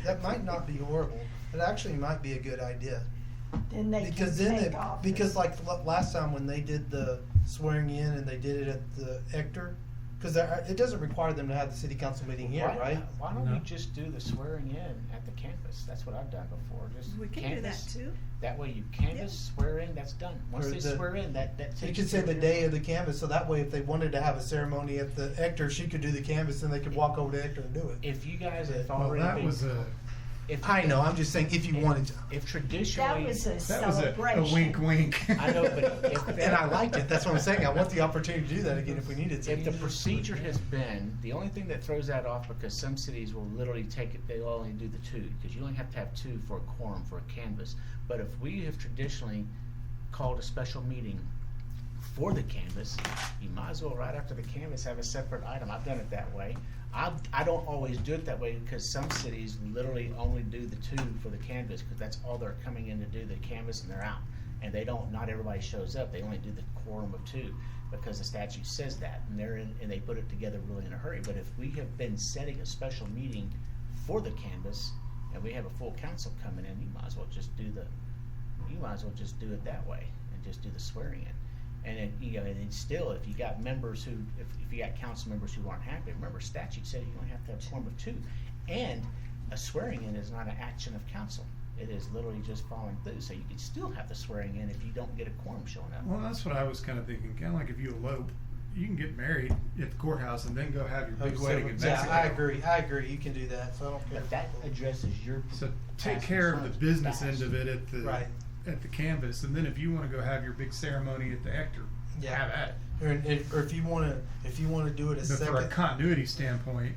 that might not be horrible. It actually might be a good idea. Then they can Because then, take office. because like last time when they did the swearing in and they did it at the Ector, because it doesn't require them to have the city council meeting here, right? Why don't we No. just do the swearing in at the canvas? That's what I've done before, just We can do that canvas. too. That way you canvas, swear in, that's done. Once Or they the- swear in, that You takes. could say the care day of the canvas, so that way if they wanted to have a ceremony at the Ector, she could do the canvas and they could walk over to Ector and do it. If you guys have Well, already that been. was a, if- I know, I'm just saying if you wanted to. If That traditionally. was a that was a celebration. wink wink. I know, but if. And I liked it, that's what I'm saying, I want the opportunity to do that again if we needed to. If the procedure has been, the only thing that throws that off, because some cities will literally take it, they'll only do the two, because you only have to have two for a quorum for a canvas. But if we have traditionally called a special meeting for the canvas, you might as well right after the canvas have a separate item. I've done it that way. I don't always do it that way because some cities literally only do the two for the canvas, because that's all they're coming in to do, the canvas, and they're out. And they don't, not everybody shows up, they only do the quorum of two, because the statute says that, and and they put it together really in a hurry. But if we have been setting a special meeting for the canvas, and we have a full council coming in, you might as well just do it that way, and just do the swearing in. And then, and then still, if you got members who, if you got council members who aren't happy, remember statute said you only have to have a quorum of two. And a swearing in is not an action of council. It is literally just following through, so you can still have the swearing in if you don't get a quorum showing up. Well, that's what I was kind of thinking. Kind of like if you elope, you can get married at the courthouse and then go have your big wedding in Yeah, Mexico. I agree, you can do that, so I don't care. But that addresses your. So take past care of the concerns business fast. end of it Right. at the canvas, and then if you want to go have your big ceremony at the Ector, Yeah. have at it. Or if you wanna do it a But for a second, continuity standpoint,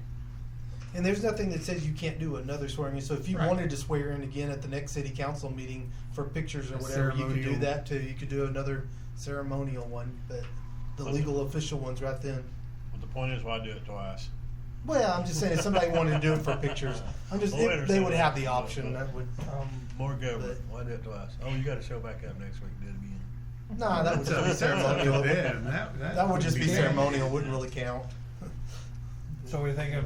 and there's nothing that says you can't do another swearing in, so if you Right. wanted to swear in again at the next city council meeting for pictures or A whatever, you could do ceremonial. that too, you could do another ceremonial one, but the legal official one's right then. But the point is, why do it twice? Well, I'm just saying, if somebody wanted to do it for pictures, Well, I they would have the understand option, that, that would, More government, why do it twice? Oh, you gotta show back up next week, do it again. nah, that would that's just be ceremonial. Then. That would just be wouldn't ceremonial, wouldn't really count. So we thinking,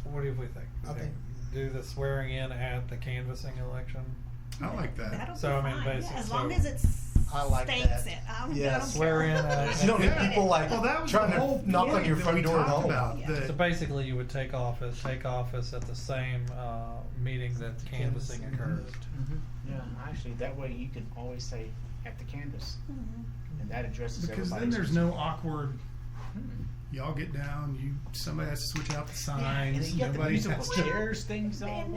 what do we think? I think- Do the swearing in at the canvassing election? I like that. That'll So, I be mean, fine, basic- yeah, as so- long as it I like states that. it. I don't Yeah, care. Swear in at. You don't need Yeah. people like Well, that was trying the whole to knock on point your that front we door at talked home. about. Yeah. So basically, you would take office at the same, meeting that canvassing occurs. Yeah, actually, that way you can always say at the canvas, Mhm. and that addresses Because everybody's. then there's no awkward. Hmm. Y'all get down. Somebody has to switch out the Yeah, and signs. then you got the Nobody musical has to. chairs things all And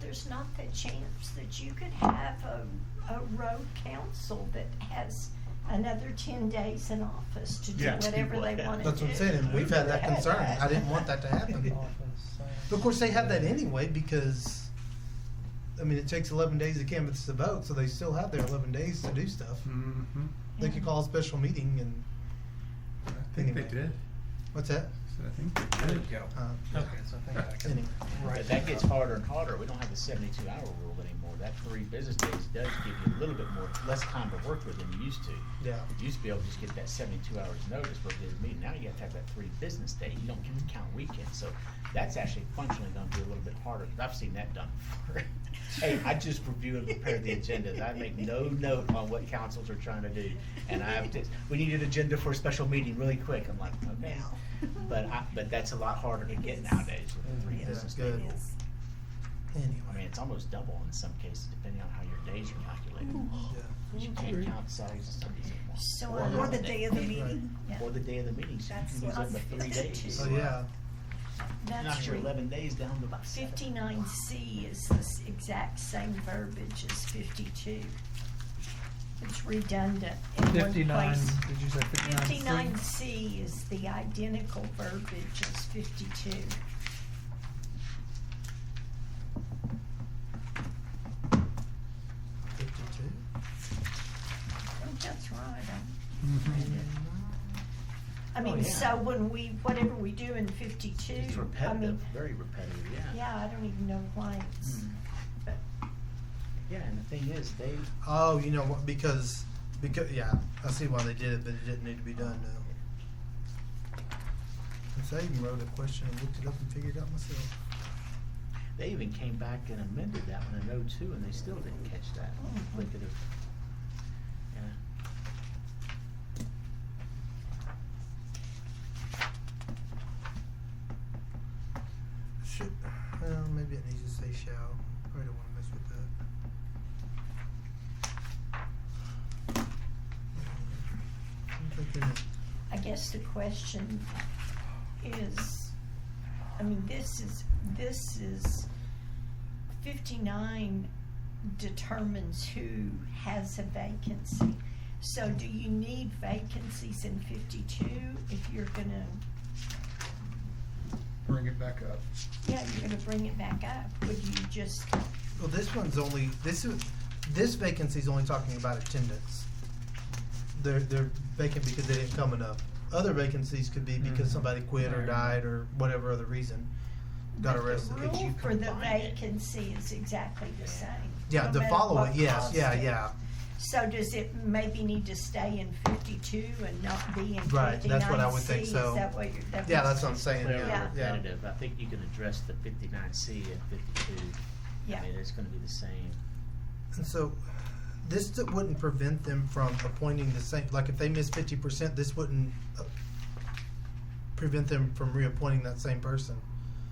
there's not the chance that you could have a road council that has another 10 days in office to do Yeah. whatever they want to do. That's what I'm saying, and we've had that concern, I didn't want that to happen. Office, But of course, they have that anyway because, I mean, it takes 11 days to canvass the vote, so they still have their 11 days to do stuff. Mm-hmm. They could call a special meeting and, I think Anyway. they did. what's that? So I think they There did. you go. Uh, Okay, so I think I can. Anyway. But that gets harder and harder. We don't have the 72-hour rule anymore. That 3 business days does give you a little bit less time to work with than you used to. Yeah. You used to be able to just get that 72 hours notice for a business meeting. Now you have to have that 3 business days. You don't get to count weekends. So that's actually functionally going to be a little bit harder. I've seen that done before. Hey, I just review and prepare the agendas. I make no note on what councils are trying to do. And we need an agenda for a special meeting really quick. I'm like, okay. Now. But that's a lot harder to get nowadays with the 3 Yeah, business good. days. It is. I mean, Anyway, it's almost double in some cases, depending on how your days are calculated. yeah. 'Cause you can't count Saturdays and Sundays anymore. So Or I Or the holiday. day of the meeting. Yeah. Or the day of the meeting, so That's you can use what up to I 3 figured days. So, yeah, That's Knock your right. 11 days down to about 7. 59C is the exact same verbiage as 52. It's redundant in one 59, place. did you say 59? 59C is the identical verbiage as 52. I think that's right. I Oh, mean, yeah. so when whatever we do in 52, It's I repetitive, mean, very repetitive, yeah. yeah, I don't even know why it's, Mm. but, Yeah, and the thing is, they, Oh, you know what? Because yeah, I see why they did it, but it didn't need to be done now. Cause I even wrote a question and looked it up and figured it out myself. they even came back and amended that one in '02, and they still didn't catch that duplicative. Yeah. Should well, maybe it needs to say shall. Probably don't want to mess with that. I'm thinking it- I guess the question is, I mean, this is 59 determines who has a vacancy. So do you need vacancies in 52 if you're gonna, Bring it back up. yeah, you're gonna bring it back up? Would you just, Well, this one's only this vacancy's only talking about attendance. They're vacant because they didn't come enough. Other vacancies could be because Mhm. somebody quit or Right. died or whatever other reason, got but arrested. the Could you rule for the combine it? vacancy is exactly the same. Yeah, no to matter follow what it, yes, caused yeah, it. yeah. So does it maybe need to stay in 52 and not be in 59C? Right, that's what I would think, so. Is that what you're, that Yeah, was- that's what I'm saying. Clearly Yeah. repetitive, I think you can address the 59C and 52. Yeah. I mean, it's gonna be the same. And so, this wouldn't prevent them from appointing the same. Like if they miss 50%, this wouldn't prevent them from reappointing that same person.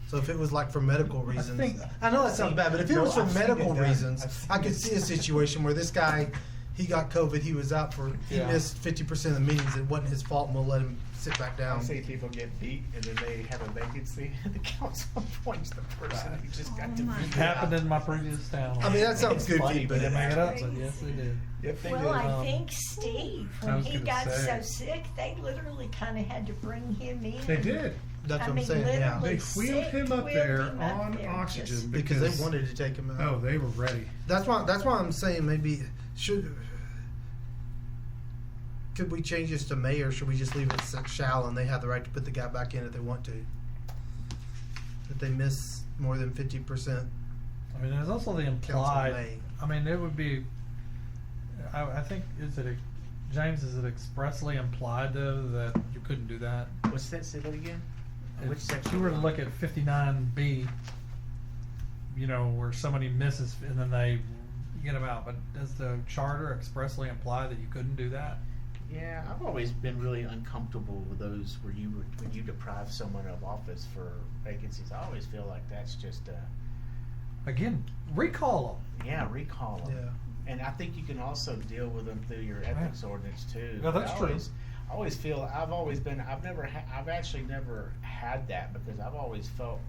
So if it was like for medical reasons, think- I know that sounds bad, but if it No, was for I've seen it medical done. reasons, I've seen I could it. see a situation where this guy, he got COVID, he was out for, he Yeah. missed 50% of the meetings. It wasn't his fault, and we'll let him sit back down. I've seen people get beat and then they have a vacancy and the council appoints the person who just got Oh my It defeated. happened in my previous town. I mean, that sounds It's goofy, funny, but They didn't make it up, but Crazy. yes, they did. If they Well, did, I um, think Steve, I when was he gonna got say. so sick, they literally kind of had to bring him in. They did. That's I what I'm mean, saying, yeah. literally They wheeled sick, him up wheeled there him up on there, oxygen just- Because they wanted to take him out. Oh, they were ready. That's why I'm saying maybe could we change this to may, or should we just leave it as shall and they have the right to put the guy back in if they want to? If they miss more than 50%. I mean, there's also the may. implied, I mean, it would be, I think, James, is it expressly implied though that you couldn't do that? what's that, say that again? Which If section? you were to look at 59B, you know, where somebody misses and then they get them out, but does the charter expressly imply that you couldn't do that? Yeah, I've always been really uncomfortable with those where when you deprive someone of office for vacancies. I always feel like that's just Again, recall recall them. Yeah. And I think you can also deal with them through your ethics ordinance too. Yeah, that's I true. I always feel I've actually never had that because I've always felt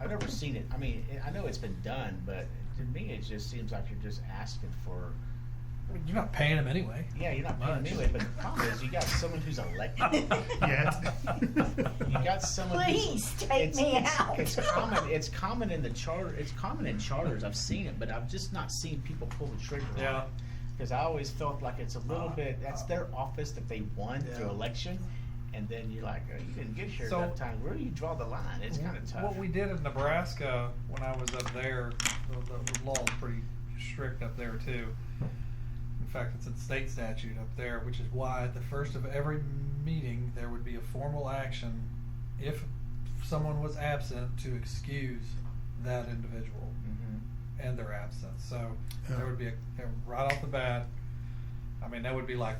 I've never seen it. I mean, I know it's been done, but to me it just seems like you're just asking for. them. You're not paying them anyway. Yeah, you're not paying them Much. anyway. But the problem is, you got someone who's elected. Yet. You got someone. Please take me out. It's common. It's common in the charter. It's common in charters. I've seen it, but I've just not seen people pull the trigger on Yeah. it. Because I always felt like it's a little bit. That's their office that they won through Yeah. election, and then you're like, oh, you didn't get here So- enough time. Where do you draw the line? It's kind of tough. What we did in Nebraska when I was up there, the law is pretty strict up there too. In fact, it's in state statute up there, which is why at the first of every meeting, there would be a formal action if someone was absent to excuse that individual Mhm. and their absence. So there would be right off the bat, I mean, that would be like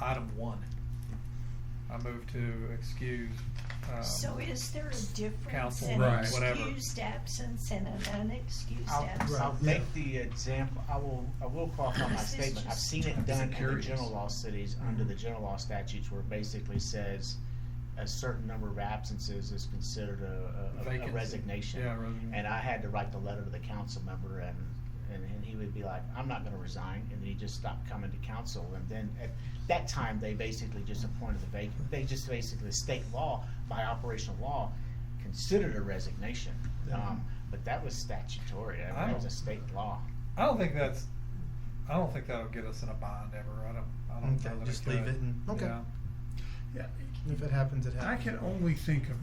item 1. I move to excuse. So is there a difference Counsel, in right, whatever. excused absence and an unexcused I'll absence? make the example. I will qualify my This is statement. I've just- seen it done in the curious. general law cities under the general law statutes, where it basically says a certain number of absences is considered a Vacancy. resignation. Yeah, resignation. And I had to write the letter to the council member, and and he would be like, I'm not gonna resign, and then he just stopped coming to council, and then at that time, they basically just appointed they just basically, state law, by operational law, considered a resignation. But that was statutory, I mean, that was a state law. I don't think that'll get us in a bond ever. I don't know Okay, that just it leave could. it and, okay. Yeah. Yeah, If it happens, it I happens. can only think of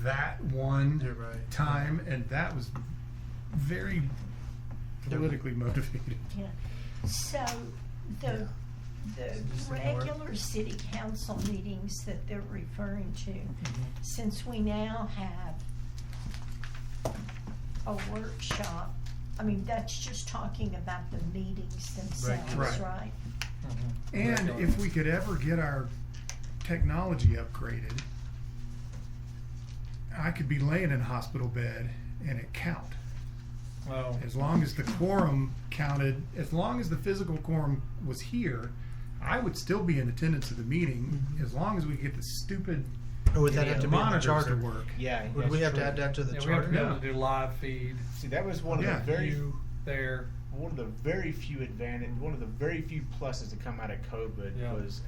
that one You're right. time, and that was very politically motivated. Yeah. So the Just ignore it. regular city council meetings that they're referring to, Mm-hmm. since we now have a workshop, I mean, that's just talking about the meetings themselves, Right. right? And if we could ever get our technology upgraded, I could be laying in a hospital bed and it count. Well, As long as the quorum counted, as long as the physical quorum was here, I would still be in attendance of the meeting, as long as we get the stupid Or would that Yeah, have to be in the monitors charter? to work. Yeah. Would that's we have to true. add that to the yeah, we have to be charter? able to do live feed. See, that was one of Yeah. the very You there. one of the very few pluses to come out of COVID Yeah. was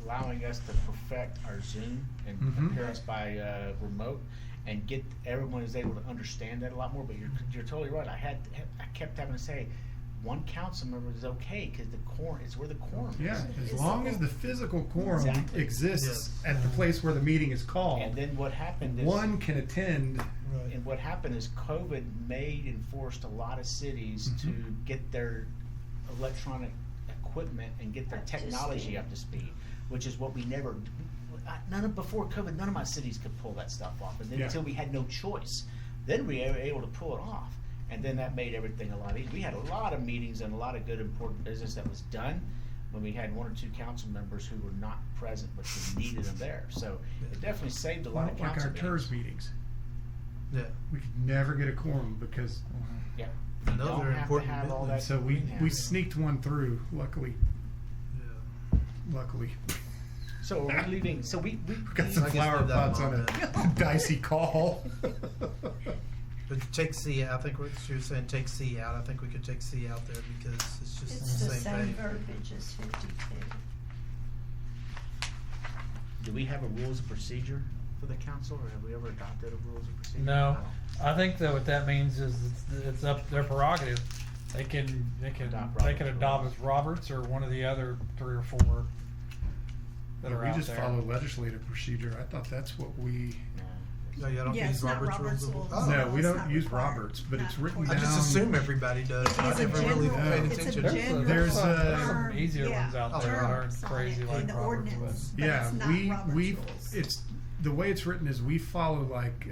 allowing us to perfect our Zoom and Mhm. appear us by remote, and get everyone is able to understand that a lot more. But you're totally right. I kept having to say, one council member is okay because the quorum is where the quorum is. Yeah, as long as the physical quorum Exactly. exists Yes. at the place where the meeting is called, And then what happened is one can attend. Right. And what happened is COVID made and forced a lot of cities to Mhm. get their electronic equipment and get their Up to technology speed. up to speed, which is what we never. Before COVID, none of my cities could pull that stuff off, and then Yeah. until we had no choice, then we were able to pull it off, and then that made everything a lot easier. We had a lot of meetings and a lot of good important business that was done when we had one or two council members who were not present, but we needed them there. So it definitely saved a lot of Like council our TERS meetings. meetings. Yeah. We could never get a quorum because, Yeah. And You those don't are have important to have all business. that. so we greenhouse. sneaked one through, luckily. So are we leaving? So we Got some I guess flower leave that pots on alone a dicey call. But take C, I think what she was saying, take C out. I think we could take C out there because it's just It's the the same same thing. verbiage as 52. Do we have a rules of procedure for the council, or have we ever adopted a rules of procedure? No, I think that what that means is it's up their prerogative. They can adopt Roberts or one of the other 3 or 4 that are We out just there. follow legislative procedure. I thought that's what we. No, you don't Yeah, use it's not Robert's Robert's rules. rules. Oh. No, we it's don't not use required. Roberts, but it's Not written I according- down. just assume everybody does. It I is a never really general- paid it's a attention to general it. There's term, some easier yeah, ones out there that aren't terms on crazy it like in the Robert's, ordinance, but- but Yeah, it's not Robert's we rules. it's the way it's written is we follow like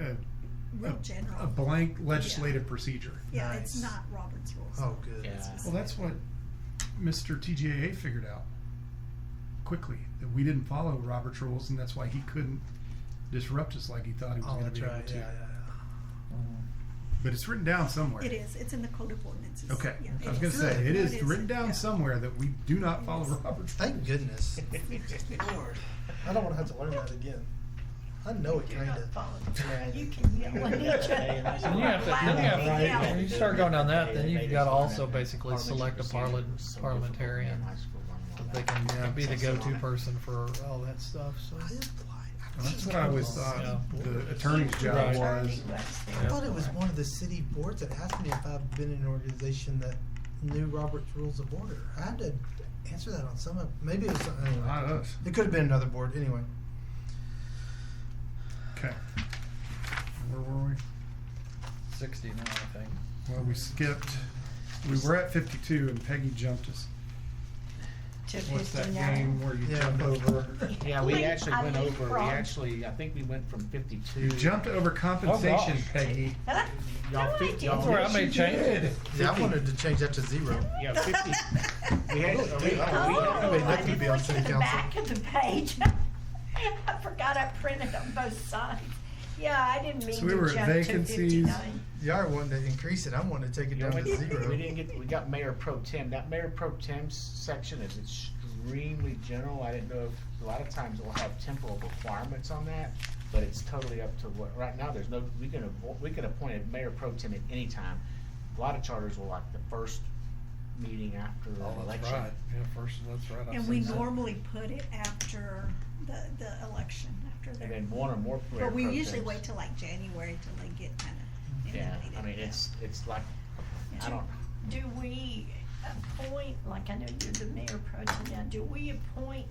Real general. a blank legislative procedure. Yeah, it's Nice. not Robert's rules. Oh, good. Yeah. It's Well, that's what Mr. TGAA figured out quickly, that we didn't follow Robert's rules, and that's why he couldn't disrupt us like he thought he was Oh, going to that's be able right. to. Yeah. But it's written down somewhere. It is, it's in the code of ordinances. Okay, Yeah, I was it going to say, Good. it No, is written down yeah. somewhere that we do not follow It is. Robert's Thank rules. goodness. Lord, I don't want to have to learn that again. I know it You're kind not of. following. You can yell at each other. Then you have to, when you start going down that, then you've got to also basically select a parliamentarian. That they can be the go-to person for all that stuff, so. I applied. Well, that's what I always thought Yeah. the attorney's job Right. was. I thought it was one of the city boards that asked me if I've been in an organization that knew Robert's Rules of Order. I had to answer that on some of, maybe it was, anyway. Not us. It could have been another board, anyway. Okay. Where were we? 60 now, I think. Well, we skipped. We were at 52, and Peggy jumped us. To What's that 59. game where you Yeah. jump over? Yeah, we Wait, actually I went leave over. from- I think we went from 52. You jumped over compensation, gosh. Peggy. Huh? Y'all No, I fit- didn't. y'all That's where I made changes. Yeah, I wanted to change that to 0. Yeah, 50. We had. Oh, Wait, that I could didn't be on look city at the council. back of the page. I forgot I printed on both sides. Yeah, I didn't mean So we to were at jump to vacancies. 59. You are wanting to increase it. I'm wanting to take it You know, down to we 0. didn't get. We got mayor pro tem. That mayor pro tem section is extremely general. I didn't know if a lot of times we'll have temporal requirements on that, but it's totally up to what. Right now, there's no. We can appoint a mayor pro tem at any time. A lot of charters will like the first meeting after the Oh, that's election. right. Yeah, first, that's right. I've And we seen that. normally put it after the election, after And their. then one or more mayor But we pro usually tems. wait till like January till they get kinda Yeah, inundated. I mean, it's like, I don't, Do we appoint, like I know you're the mayor pro tem now, do we appoint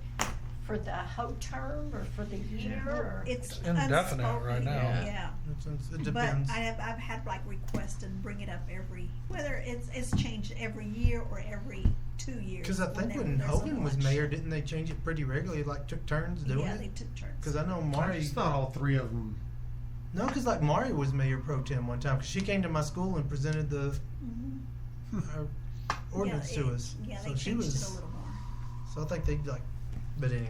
for the whole term or for the year or? It's indefinite right unspoken, now. Yeah. It But depends. I've had like requests and bring it up whether it's changed every year or every 2 years. Because I think whenever when there's an Hogan was election. mayor, didn't they change it pretty regularly? Like took turns doing Yeah, they it. took turns. Because I know I Mari. just thought all three of them. No, because like Mari was mayor pro tem one time. Because she came to my school and presented the Mhm. ordinance Yeah, to us. Yeah, so they she changed was. it a little more. So I think they like. But anyway.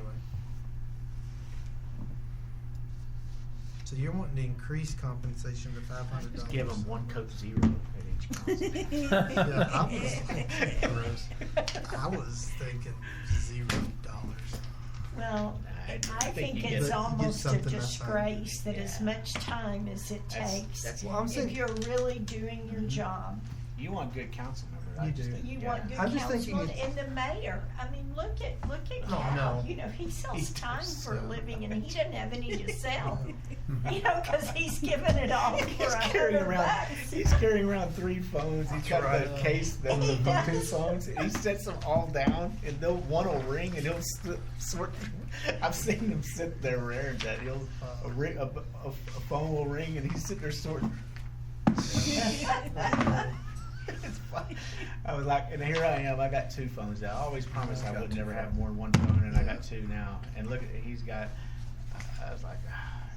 So you're wanting to increase compensation to $500? just give them one Coke Zero at each council. Yeah, I was thinking $0. Well, I I think think you it's get- almost a something that time. disgrace that as Yeah. much time as it takes, That's- Well, I'm if saying. you're really doing your job, You want good council members. I You just do. think you gotta- want good I'm just thinking council it's- and the mayor. I mean, look at Oh, Cal. no. You know, he sells He's time for a so- living and he doesn't have any to sell. You know, because he's giving it all for He's carrying $100 around. bucks. He's carrying around 3 phones. He's got right. the case, the He Bluetooth does. phones. He sets them all down, and one will ring, and he'll sort. I've seen him sit there wearing that. He'll a phone will ring, and he's sitting there sorting. It's funny. I was like, and here I am. I got 2 phones now. I always promised I got would 2 never have phones. more than 1 phone, and I got 2 now. And look, he's got. I was like,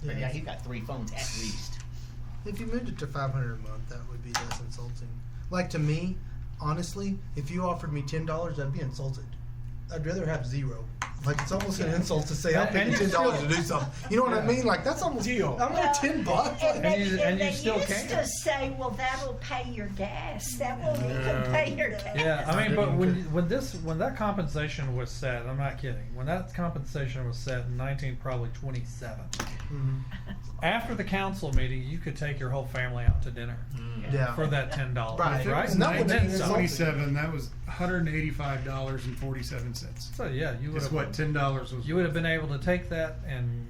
but Yeah. yeah, he's got 3 phones at least. If you moved it to $500 a month, that would be less insulting. Like to me, honestly, if you offered me $10, I'd be insulted. I'd rather have 0. Like it's almost an insult to say I'll pay you $10 to do something. You know what I mean? Like that's almost Deal. I'm like $10. And Like, they, you- and and you they still used can. to say, well, that'll pay your gas. That won't even pay your gas. Yeah, I mean, but when that compensation was set, I'm not kidding. When that compensation was set in 1927, mhm. after the council meeting, you could take your whole family out to dinner Yeah. for that $10, Right. right? And that would be then some. 1927, that was $185.47. So yeah, you would Is have what $10 was. you would have been able to take that, and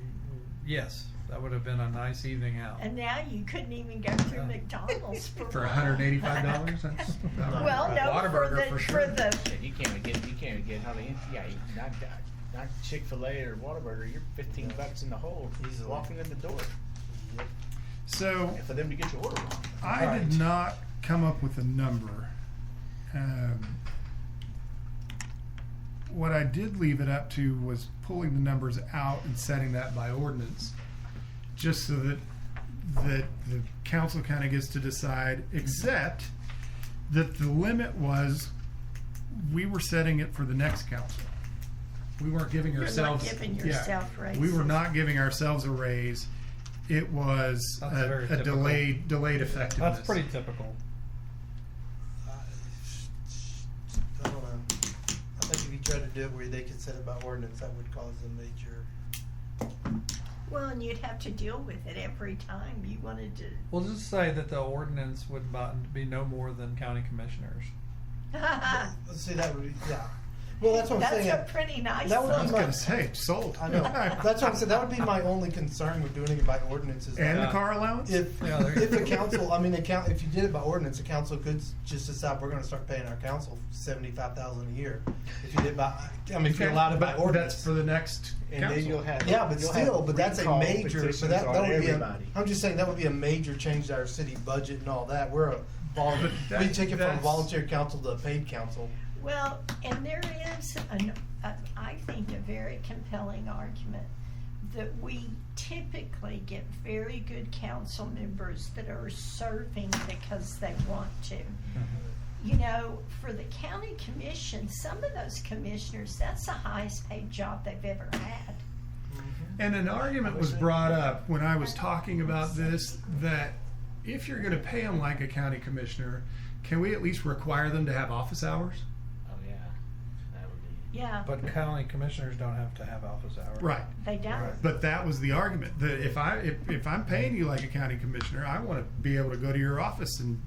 yes, that would have been a nice evening out. And now you couldn't even go through Yeah. McDonald's for For one. $185. That's about Well, right. no, Whataburger for for sure. the Yeah, you can't get hardly any, yeah, not Chick-fil-A or Whataburger, you're $15 in the hole Easily. walking in the door. So And for them to get your order wrong. I Right. did not come up with a number. What I did leave it up to was pulling the numbers out and setting that by ordinance, just so that the council kind of gets to decide. Except that the limit was we were setting it for the next council. We weren't giving You're not ourselves. giving yeah, yourself we were raises. not giving ourselves a raise. It was That's very a typical. delayed effectiveness. That's pretty typical. I don't know. I think if you try to do it where they could set it by ordinance, that would cause a major. well, and you'd have to deal with it every time you wanted to. We'll just say that the ordinance would be no more than county commissioners. Let's see, that would be yeah. Well, that's what I'm That's saying. a pretty nice That would I was be one. gonna say sold. I know. That's what I'm saying. That would be my only concern with doing it by ordinance. Is And that the car allowance. if Yeah, there you if the go. council, I mean, if you did it by ordinance, the council could just decide we're going to start paying our council $75,000 a year. If you did by, I mean, if you allowed it by But ordinance. that's for the next And council. then you'll have. Yeah, but you'll still, have but that's a recall major. petitions So that on would be. everybody. I'm just saying that would be a major change to our city budget and all that. We're a volunteer. But We take it from that's- volunteer council to a paid council. Well, and there is, I think, a very compelling argument that we typically get very good council members that are serving because they want to. You know, for the county commission, some of those commissioners, that's the highest paid job they've ever had. And an argument was brought up when I was talking about this that if you're going to pay them like a county commissioner, can we at least require them to have office hours? Oh, yeah. That would be. Yeah, But county commissioners don't have to have office hours. Right. they don't. Right. But that was the argument, that if I'm paying you like a county commissioner, I wanna be able to go to your office and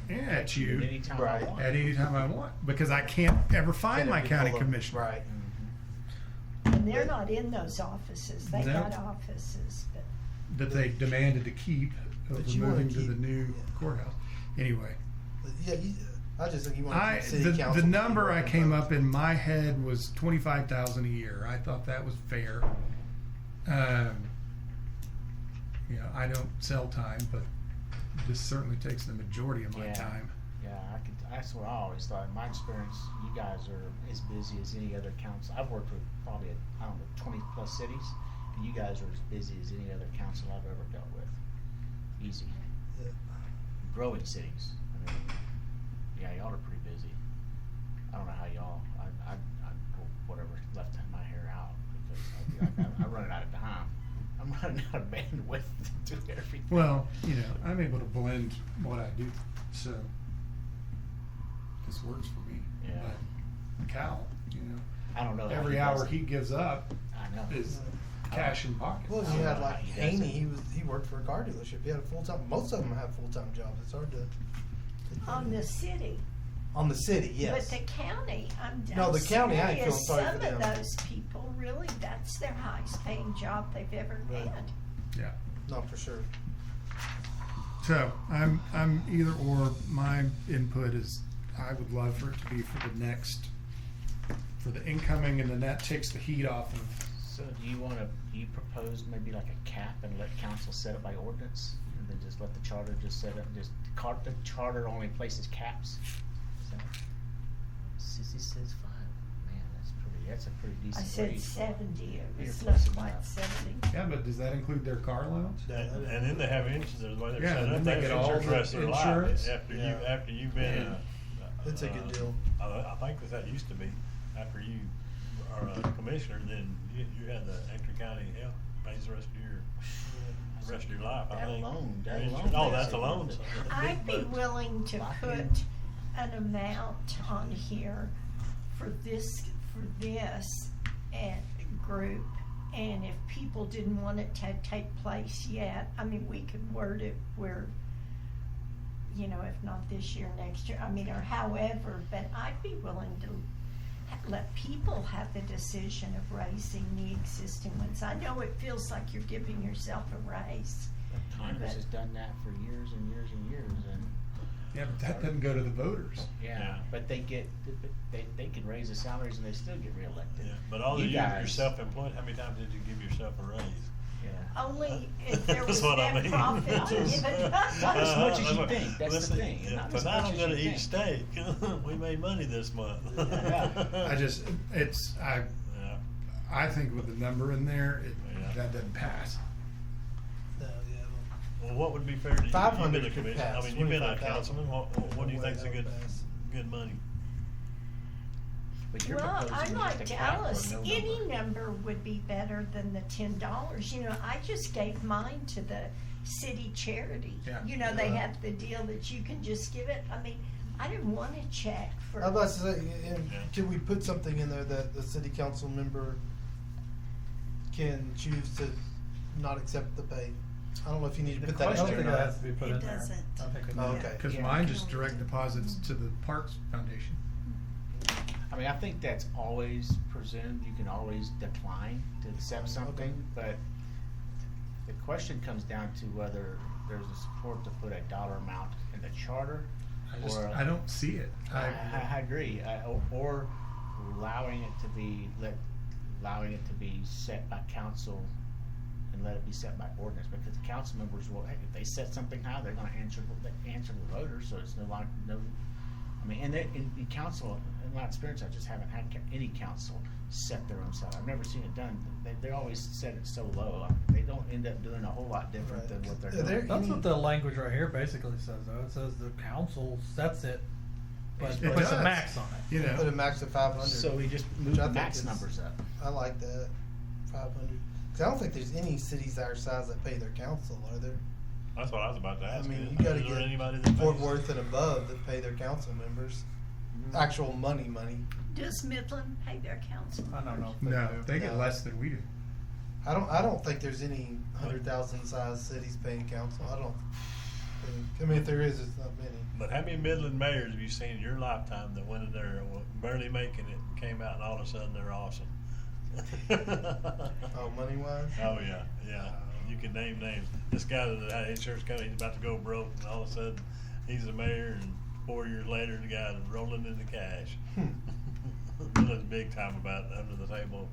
at you Anytime I Right. want. at any time I want, because I can't ever find my county commissioner. Right. And they're not in those offices, they No. got offices, but. That they demanded to keep But over you wanna moving to keep- the new yeah. courthouse. Anyway, But yeah, I just think you want to keep city the council. number I people came involved. up in my head was 25,000 a year. I thought that was fair. You know, I don't sell time, but this certainly takes the majority of my Yeah. time. Yeah, that's what I always thought. In my experience, you guys are as busy as any other council. I've worked with probably, I don't know, 20 plus cities, and you guys are as busy as any other council I've ever dealt with. Easy. Yeah. Growing cities. I mean, yeah, y'all are pretty busy. I don't know how y'all, I whatever, left my hair out, because I'd be like, I'm running out of time. I'm running out of bandwidth to do everything. Well, you know, I'm able to blend what I do, so this works for me. Yeah. But Cal, you know, I don't know. how every he hour does it. he gives up I know. is cash in pocket. Well, I you don't had know like how he does Haney. it. He worked for a car dealership. He had a full time. Most of them have full time jobs. It's hard to. On the city. On the city, yes. But the county, I'm No, the county, I ain't serious. feeling sorry for Some them. of those people, really, that's their highest paying job they've ever Right. had. Yeah. Not for sure. So I'm either or. My input is I would love for it to be for the next, for the incoming, and then that takes the heat off of. So do you propose maybe like a cap and let council set it by ordinance? And then just let the charter just set it, the charter only places caps? So, Sissy says 5. Man, that's a pretty I decent said rate. 70, it You're was close not quite enough. 70. Yeah, but does that include their car allowance? And then they have insurance, the way they're Yeah, set then up, they they get have all insurance the the rest of their life. insurance. After you've been, It's a good deal. I think that used to be, after you are a commissioner, then you had the Ector County Health pays the rest of your life, I That think. alone, Your that insurance- alone Oh, that's makes it alone. worth it. I'd be willing to Lock put in. an amount on here for this and group, and if people didn't want it to take place yet, I mean, we could word it where, you know, if not this year, next year, I mean, or however, but I'd be willing to let people have the decision of raising the existing ones. I know it feels like you're giving yourself a raise. Congress has done that for years and years and years, and Yeah, but that doesn't go to the voters. yeah, Yeah. but they can raise the salaries and they still get reelected. Yeah, but all the You years guys- you're self-employed, how many times did you give yourself a raise? Yeah. Only if there was That's what I net mean. profit to give it. Not as much as you think, that's the Listen, thing, yeah, not as Tonight much I'm as gonna you eat think. steak. We made money this month. I just, Yeah. I think with the number in there, Yeah. that doesn't pass. No, yeah. Well, what would be fair to you? 500 You've been a could commissioner. pass, I mean, you've been a 25,000. councilman. What do you No way think's a that good, would pass. good money? But you're Well, proposing I'm just like a cap or Dallas, no any number. number would be better than the $10. You know, I just gave mine to the city charity. Yeah. You know, they Yeah. had the deal that you can just give it, I mean, I didn't want a check for. I was about to say, and Yeah. could we put something in there that the city council member can choose to not accept the pay? I don't know if you need to The put that I in don't question think there. that or has to be put It in there. doesn't. I think it Oh, does. okay. Because Yeah. mine just direct deposits to the Parks Foundation. I mean, I think that's always presumed, you can always decline to accept something, but the question comes down to whether there's a support to put a dollar amount in the charter. I don't see it. I agree, or allowing it to be set by council and let it be set by ordinance, because the council members will, hey, if they set something high, they're gonna answer the voters, so it's I mean, and in council, in my experience, I just haven't had any council set their own salary. I've never seen it done. They always set it so low. They don't end up doing a whole lot different than what they're Are there doing. That's any- what the language right here basically says, though. It says the council sets it, but It puts a does. max on it. You Put a know, max of 500. So we just move Which I the think max is- numbers up. I like that, 500. Because I don't think there's any cities our size that pay their council, are there? That's what I was about to I ask. mean, Is you gotta there get anybody that Fort pays- Worth and above that pay their council members. actual money. Does Midland pay their council I don't know. members? if No, do. they get No. less than we do. I don't think there's any 100,000 size cities paying council. I don't think. I mean, if there is, it's not many. But how many Midland mayors have you seen in your lifetime that went in there and were barely making it and came out and all of a sudden they're awesome? Oh, money wise. Oh, yeah, yeah. You can name names. This guy that had an insurance company, he's about to go broke, and all of a sudden, he's the mayor, and 4 years later, the guy's rolling in the cash. Midland's big time about under the table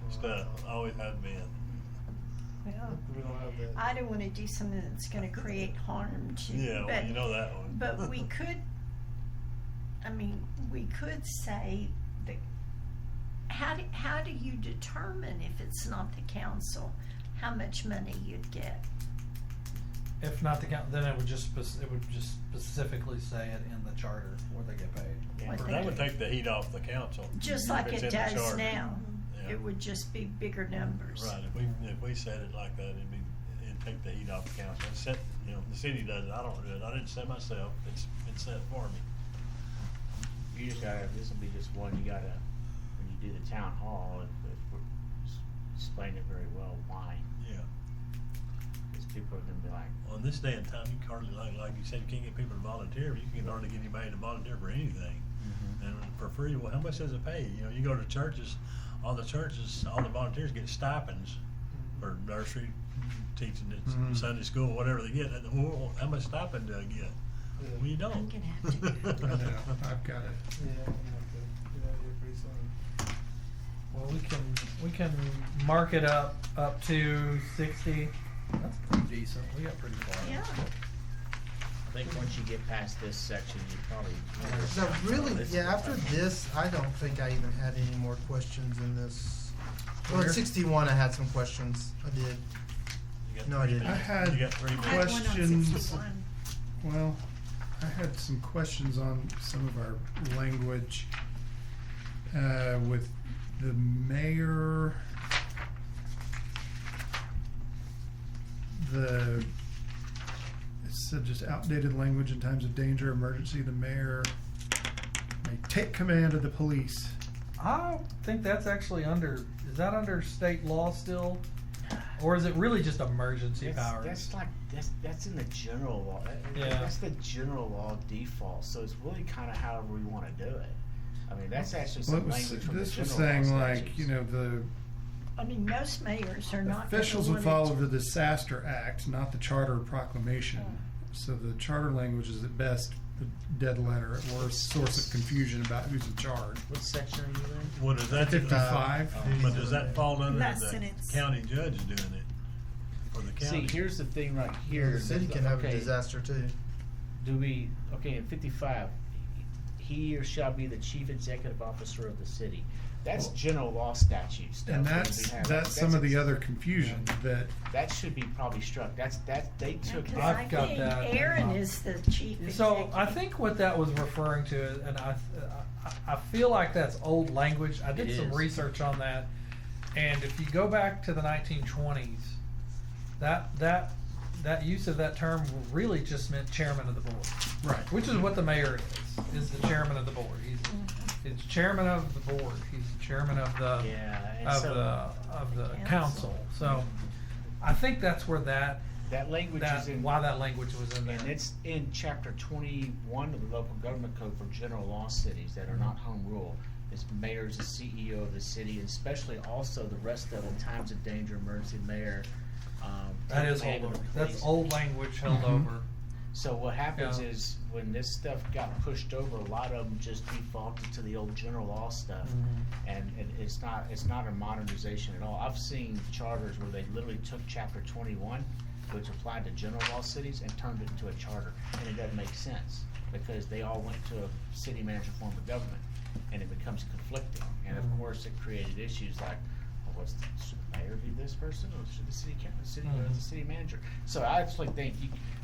stuff. Always has been. Well, We don't have that. I don't wanna do something that's gonna create harm to, Yeah, well, but, you know that one. but we could, I mean, we could say that, how do you determine if it's not the council, how much money you'd get? If not the count, then it would just specifically say it in the charter where they get paid. Yeah. What they That would get. take the heat off the council. Just if like it's it in the does charter. now, Yeah. it would just be bigger numbers. Right, if we said it like that, it'd take the heat off the council. It's set, you know, the city does it, I don't do it, I didn't set myself, it's set for me. You just gotta, this'll be just one, you gotta, when you do the town hall, explain it very well why. Yeah. Cause people are gonna be like, Well, in this day and time, you can hardly, like you said, you can't get people to volunteer, but you can hardly get anybody to volunteer for anything. And for free, well, how much does it pay? You know, you go to churches, all the volunteers get stipends for nursery, teaching at Mhm. Sunday school, whatever they get. Well, how much stipend do I get? Well, you don't. I'm gonna have to I know, I've got it. Yeah, I'm not good. Get out of here pretty soon. Well, we can mark it up to 60. That's pretty decent. We got pretty far. Yeah. I think once you get past this section, you probably. So really, yeah, after this, I don't think I even had any more questions in this. Well, at Here? 61, I had some questions. I did. You got No, I 3 didn't. I minutes. had You got 3 I minutes. had one on Questions. 61. Well, I had some questions on some of our language with the mayor. It said just outdated language in times of danger, emergency. The mayor may take command of the police. I think that's actually is that under state law still? Or is it really just emergency powers? That's in the general law. Yeah. That's the general law default, so it's really kinda however we wanna do it. I mean, that's actually Well, some language from the this was general law saying like, statutes. you know, the I mean, most mayors are not. gonna officials would want follow it- the Disaster Act, not the Charter or Proclamation. So the charter language is at best a dead letter, at worst source of confusion about who's in charge. What section are you in? Well, does that, 55. but does that fall under Last the sentence. county judge doing it? Or the See, county? here's the thing right here. The city can have a Okay, disaster too. in 55, he or shall be the chief executive officer of the city. That's general law statute stuff. And that that's we have. that's some of the other confusion that That should be probably struck. They took. Because I've I got think that. Aaron is the chief executive. So I think what that was referring to, and I feel like that's old language. I did It some is. research on that, and if you go back to the 1920s, that use of that term really just meant chairman of the board, right. which is what the mayor is the chairman of the board. He's chairman of the board. He's the chairman of the Yeah, and of so the Council. council. So I think that's where that language is in. why that language was in there. And it's in chapter 21 of the local government code for general law cities that are not home rule. It's mayor is the CEO of the city, and especially also the rest of the times of danger, emergency mayor. That take is command old. of the That's police. old language held Mhm. over. So what happens Yeah. is when this stuff got pushed over, a lot of them just defaulted to the old general law stuff, and it's not a modernization at all. I've seen charters where they literally took chapter 21, which applied to general law cities, and turned it into a charter, and it doesn't make sense because they all went to a city manager form of government, and it becomes conflicting, and of course it created issues like, well, should the mayor be this person, or should the city the city manager? So I actually think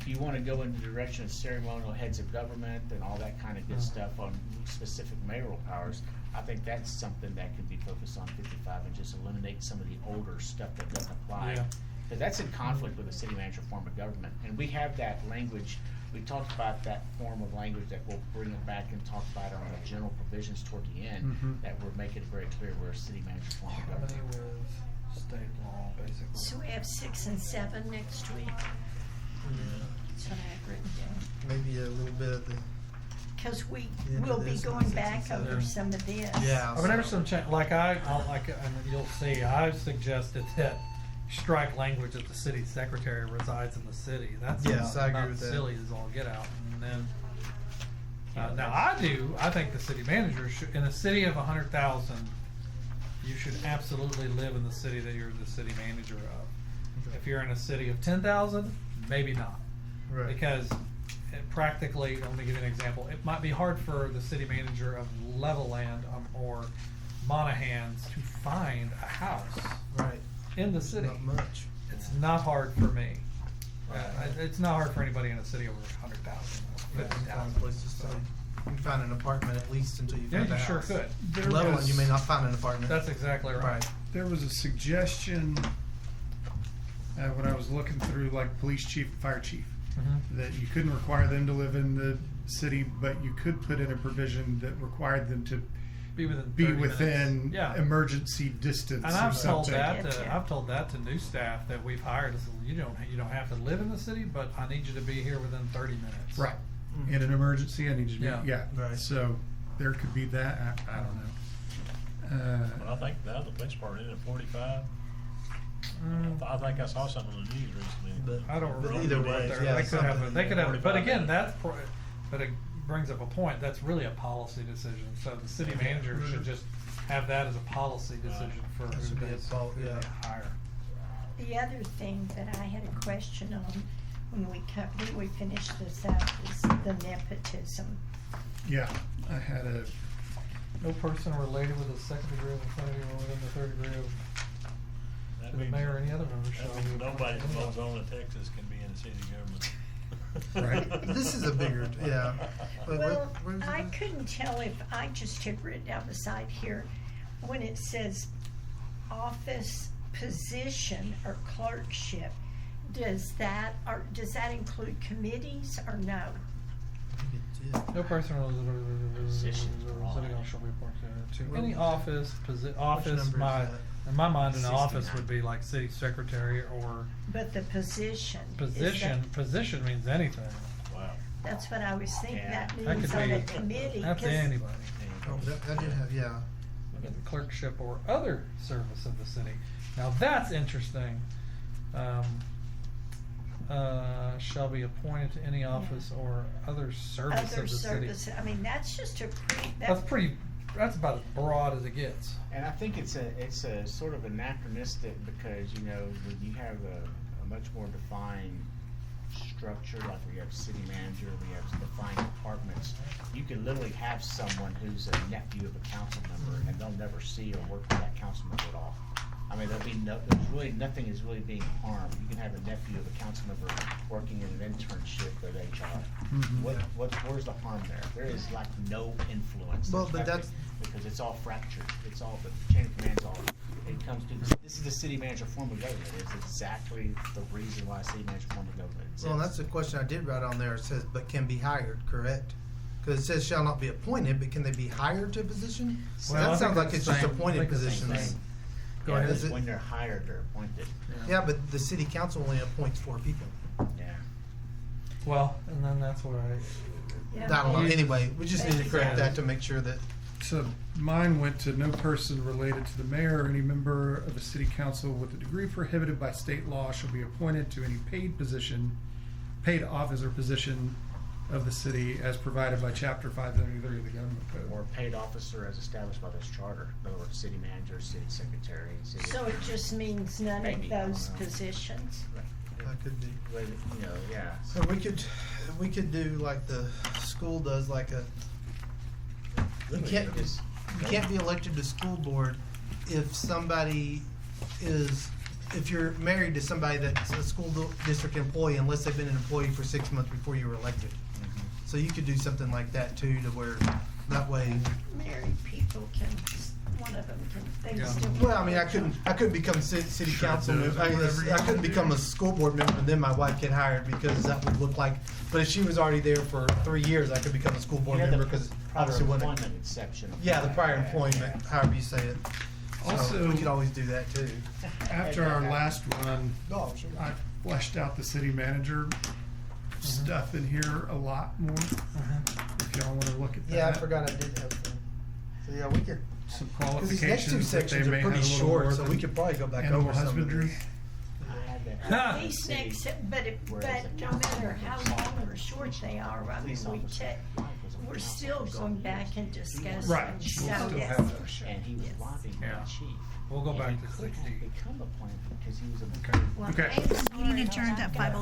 you want to go in the direction of ceremonial heads of government and all that kind of good stuff on specific mayoral powers. I think that's something that could be focused on 55 and just eliminate some of the older stuff that doesn't apply. Yeah. Because that's in conflict with the city manager form of government. And we have that language we talked about that form of language that we'll bring it back and talk about on the general provisions toward the end, Mhm. that we're making it very clear where a city manager form of Harmony government. with state law, basically. So we have 6 and 7 next week. That's what I have written down. Maybe a little bit of the, Cause we Yeah, will it be is going 6 and back 7. over some of this. yeah. I mean, there's some change, like and you'll see, I've suggested that strike language that the city secretary resides in the city. That's Yes, I agree not with that. silly as all get out. And then, now I think the city manager should, in a city of 100,000, you should absolutely live in the city that you're the city manager of. If you're in a city of 10,000, maybe not. Right. Because practically, let me give you an example. It might be hard for the city manager of Levelland or Monahans to find a house Right. in the city. Not much. It's not hard for me. It's not hard for anybody in a city over 100,000, Right. Find 50,000. a place to stay. You can find an apartment at least until you Yeah, find a you sure house. could. There Level one, was- you may not find an apartment. That's exactly right. Right. There was a suggestion when I was looking through like police chief, fire chief, Mhm. that you couldn't require them to live in the city, but you could put in a provision that required them to Be within be 30 within minutes. Yeah. emergency distance And or I've told something. that Yeah. I've told that to new staff that we've hired. I said, you don't have to live in the city, but I need you to be here within 30 minutes. Right. Mhm. In an emergency, I need you to Yeah. be, yeah. Right. So there could be that, I don't know. But I think the other police department in at 45. Mm. I think I saw something on the news recently. But- I don't but remember either what way, they're- yeah, they could have, something, they could have, but 45 again, minutes. but it brings up a point, that's really a policy decision, so the city manager should just have that as a policy decision for That who should be a they yeah. hire. The other thing that I had a question on when we finish this up is the nepotism. Yeah, I had a, No person related with a second degree of authority or within the third degree of That to the means- mayor or any other member shall That be. means nobody appointed. from Ozona, Texas can be in the city government. Right. This is a bigger, yeah. But Well, where's I it? couldn't tell if, I just had written down beside here, when it says office position or clerkship, does that include committees or no? No person Positions are all city in. hall shall be appointed to Well, any office, office, number is my, that? in my mind, an 69. office would be like city secretary or But the position. is position, that- position means anything. Wow. That's what I was thinking, Yeah. that That means could on a be, committee. that's 'cause- anybody. Oh, that did have, yeah. Clerkship or other service of the city. Now that's interesting. Shall be appointed to any office or other service Other of the city. service, I mean, that's just a That's about as broad as it gets. And I think it's a sort of anachronistic because, you know, when you have a much more defined structure, like we have city manager, we have defined departments, you can literally have someone who's a nephew of a council member and they'll never see or work with that council member at all. I mean, there's really, nothing is really being harmed. You can have a nephew of a council member working in an internship with HR. Mhm. Where's the harm there? There is like no influence. Well, There's but nothing, that's- because it's all fractured. It's all, the chain of command's all, it comes to, this is the city manager form of government. It's exactly the reason why city manager form of government exists. Well, and that's the question I did write on there. It says, but can be hired, correct? Because it says shall not be appointed, but can they be hired to a position? Well, I That think sounds like it's it's the just same- I appointed think it's the positions. same. Go Yeah, ahead. it's Is it- when they're hired, they're appointed. Yeah, but the city council only appoints 4 people. Yeah. Well, and then that's what I. Yeah. I don't know, anyway, we just need to correct Yeah. that to make sure that, so mine went to no person related to the mayor or any member of a city council with a degree prohibited by state law shall be appointed to any paid position, paid office or position of the city as provided by chapter 573 of the government Or code. paid officer as established by this charter. In other words, city manager, city secretary, city. So it just means none of Maybe, I don't those know. positions? that could be. But, you know, yeah. So we could do like the school does, like a, you can't, Just- you can't be elected to school board if somebody is, if you're married to somebody that's a school district employee, unless they've been an employee for 6 months before you were elected. Mhm. So you could do something like that too, to where, that way, Married people can, one of them can, they Yeah. still. well, I mean, I couldn't become city council member, I couldn't become a school board member and then my wife get hired, because that would look like But if she was already there for 3 years, I could become a school board You know, member the because prior obviously wouldn't. employment exception. Yeah, the prior employment, however you say it. So Also- we could always do that too. After our last run, Oh, sure. I fleshed out the city manager stuff in here a lot more. If y'all wanna look at that. Yeah, I forgot I did have some. So yeah, we could. Some Because these next two qualifications that they sections may are have a pretty little more short, so than we could probably go back animal over some of husbandry. these. I had that. Ha! These City, next, but whereas a no matter how long or short they are, I mean, police we officer check, wife was on we're council still for going 7 back years. and He discussing. was Right, on we'll So, still yes. have those. And he was Yes. lobbying Yeah. the chief. We'll go And back he to could 60. have become a planner because he was a. Okay. Well, Okay. thanks. Meeting adjourned at 5:07.